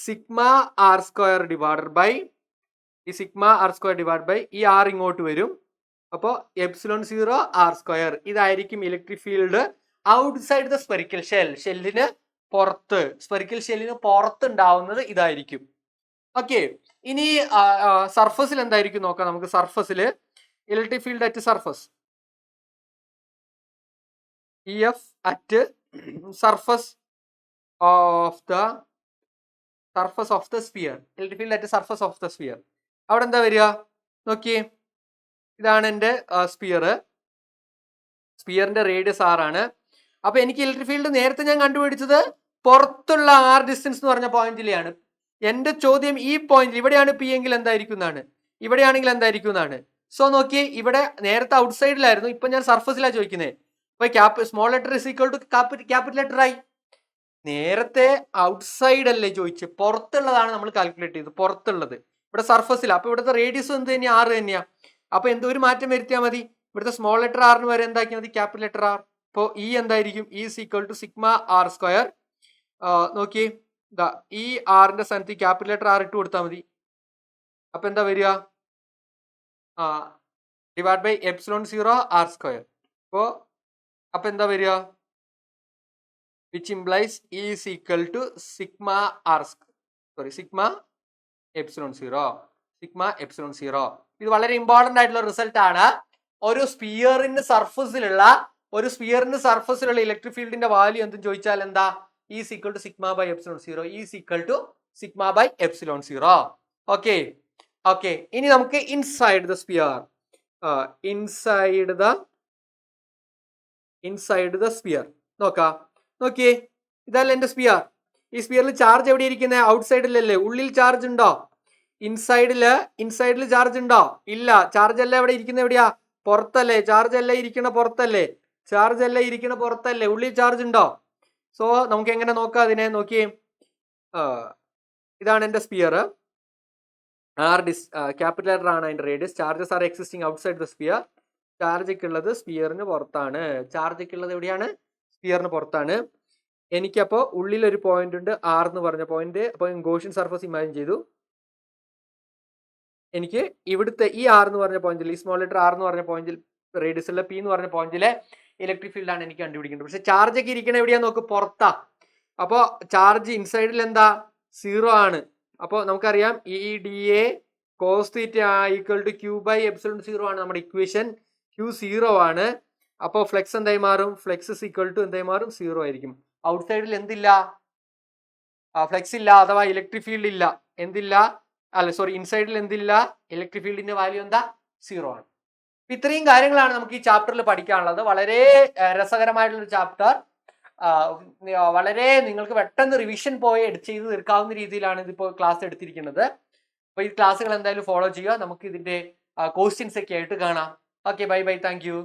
sigma R square divide by ഈ ആർ ഇങ്ങോട്ട് വരും. അപ്പോൾ എപ്സിലോൺ 0 ആർ സ്ക്വയർ. ഇതായിരിക്കും electric field outside the spherical shell. Spherical ഷെല്ലിന് പുറത്ത് ഉണ്ടാവുന്നത് ഇതായിരിക്കും. ഓക്കെ, ഇനി സർഫസിൽ എന്തായിരിക്കും നോക്കാം നമുക്ക്. സർഫസിൽ electric field at surface EF at surface of the sphere. Electric field at surface of the sphere. അവിടെ എന്താ വരിക നോക്കിയേ, ഇതാണ് എൻ്റെ സ്പിയറിന്റെ റേഡിയസ് R ആണ്. അപ്പൊ എനിക്ക് ഇലക്ട്രിക് ഫീൽഡ് നേരത്തെ ഞാൻ കണ്ടുപിടിച്ചത് പുറത്തുള്ള R ഡിസ്റ്റൻസ് എന്ന് പറഞ്ഞ പോയിന്റിലെയാണ്. എന്റെ ചോദ്യം ഈ പോയിന്റിൽ ഇവിടെയാണ് P എങ്കിൽ എന്തായിരിക്കും എന്നാണ്, ഇവിടെയാണെങ്കിൽ എന്തായിരിക്കും എന്നാണ്. സോ നോക്കി, ഇവിടെ നേരത്തെ ഔട്ട് സൈഡിലായിരുന്നു, ഇപ്പൊ ഞാൻ സർഫസിലാണ് ചോദിക്കുന്നത്. അപ്പൊ small letter is equal to capital letter ആയി. നേരത്തെ ഔട്ട് സൈഡ് അല്ലേ ചോദിച്ചു, പുറത്തുള്ളതാണ് നമ്മൾ കാൽക്കുലേറ്റ് ചെയ്തത്, പുറത്തുള്ളത്. ഇവിടെ സർഫസിലാണ്, അപ്പൊ ഇവിടുത്തെ റേഡിയസ് എന്ത് തന്നെയാ, R തന്നെയാ. അപ്പൊ എന്തോ ഒരു മാറ്റം വരുത്തിയാൽ മതി. ഇവിടുത്തെ സ്മോൾ ലെറ്റർ ആറിന് വരെ എന്താക്കിയാൽ മതി, ക്യാപിറ്റൽ ലെറ്റർ R. അപ്പോൾ E എന്തായിരിക്കും, E is equal to sigma R square. നോക്കി, ഈ ആറിന്റെ സ്ഥാനത്ത് ക്യാപിറ്റൽ ലെറ്റർ R ഇട്ട് കൊടുത്താൽ മതി. അപ്പൊ എന്താ വരിക, divide by epsilon 0 R square. അപ്പൊ എന്താ വരിക, which implies E is equal to sigma epsilon 0. ഇത് വളരെ ഇമ്പോർട്ടന്റ് ആയിട്ടുള്ള റിസൾട്ട് ആണ്. ഒരു സ്പിയറിന്റെ സർഫസിലുള്ള ഇലക്ട്രിക് ഫീൽഡിന്റെ വാല്യൂ എന്തും ചോദിച്ചാൽ എന്താ, E is equal to sigma by epsilon 0. E is equal to sigma by epsilon 0. Okay, ഇനി നമുക്ക് inside the sphere, inside the sphere നോക്കാം. നോക്കിയേ, ഇതല്ല എന്റെ സ്പിയർ. ഈ സ്പിയറിൽ ചാർജ് എവിടെ ഇരിക്കുന്നത്, ഔട്ട് സൈഡിലല്ലേ. ഉള്ളിൽ ചാർജ് ഉണ്ടോ, ഇൻസൈഡില് ചാർജ് ഉണ്ടോ, ഇല്ല. ചാർജ് എല്ലാം എവിടെ ഇരിക്കുന്നത്, എവിടെയാ, പുറത്തല്ലേ. ചാർജ് എല്ലാം ഇരിക്കണ പുറത്തല്ലേ. ഉള്ളിൽ ചാർജ് ഉണ്ടോ. സോ നമുക്ക് എങ്ങനെ നോക്കാം അതിനെ, നോക്കിയേ. ഇതാണ് എന്റെ സ്പിയർ. ക്യാപിറ്റൽ ലെറ്റർ ആണ് അതിന്റെ radius. Charges are existing outside the sphere. Charge ഒക്കെ ഉള്ളത് സ്പിയറിന് പുറത്താണ്. എവിടെയാണ്, സ്പിയറിന് പുറത്താണ്. എനിക്കപ്പോ ഉള്ളിൽ ഒരു പോയിന്റ് ഉണ്ട്, R എന്ന് പറഞ്ഞ പോയിന്റ്. അപ്പൊ ഗോഷ്യൻ സർഫസ് ഇമാജിൻ ചെയ്തു. എനിക്ക് ഇവിടുത്തെ ഈ R എന്ന് പറഞ്ഞ പോയിന്റിൽ, ഈ സ്മോൾ ലെറ്റർ R എന്ന് പറഞ്ഞ പോയിന്റിൽ, റേഡിയസ് ഉള്ള P എന്ന് പറഞ്ഞ പോയിന്റിലെ ഇലക്ട്രിക് ഫീൽഡ് ആണ് എനിക്ക് കണ്ടുപിടിക്കേണ്ടത്. പക്ഷെ ചാർജ് ഒക്കെ ഇരിക്കണ എവിടെയാ നോക്ക്, പുറത്താ. അപ്പോ ചാർജ് ഇൻസൈഡിൽ എന്താ, 0 ആണ്. അപ്പോൾ നമുക്കറിയാം EDA cos θ equal to Q by epsilon 0 ആണ് നമ്മുടെ ഇക്വേഷൻ. Q 0 ആണ്. അപ്പോൾ ഫ്ലെക്സ് എന്തായി മാറും, ഫ്ലെക്സ് ഇസ് ഈക്വൽ ടു എന്തായി മാറും, 0 ആയിരിക്കും. ഔട്ട് സൈഡിൽ എന്തില്ല, ഫ്ലെക്സ് ഇല്ല, അഥവാ ഇലക്ട്രിക് ഫീൽഡ് ഇല്ല. ഇൻസൈഡിൽ എന്തില്ല, ഇലക്ട്രിക് ഫീൽഡിന്റെ വാല്യൂ എന്താ, 0 ആണ്. ഇത്രയും കാര്യങ്ങളാണ് നമുക്ക് ഈ ചാപ്റ്ററിൽ പഠിക്കാനുള്ളത്. വളരെ രസകരമായിട്ടുള്ള ചാപ്റ്റർ. വളരെ നിങ്ങൾക്ക് പെട്ടെന്ന് റിവിഷൻ ചെയ്ത് തീർക്കാവുന്ന രീതിയിലാണ് ഇതിപ്പോൾ ക്ലാസ് എടുത്തിരിക്കുന്നത്. അപ്പോൾ ഈ ക്ലാസ്സുകൾ എന്തായാലും ഫോളോ ചെയ്യുക. നമുക്ക് ഇതിന്റെ ക്വസ്റ്റ്യൻസ് ഒക്കെ ആയിട്ട് കാണാം. Okay, bye, thank U.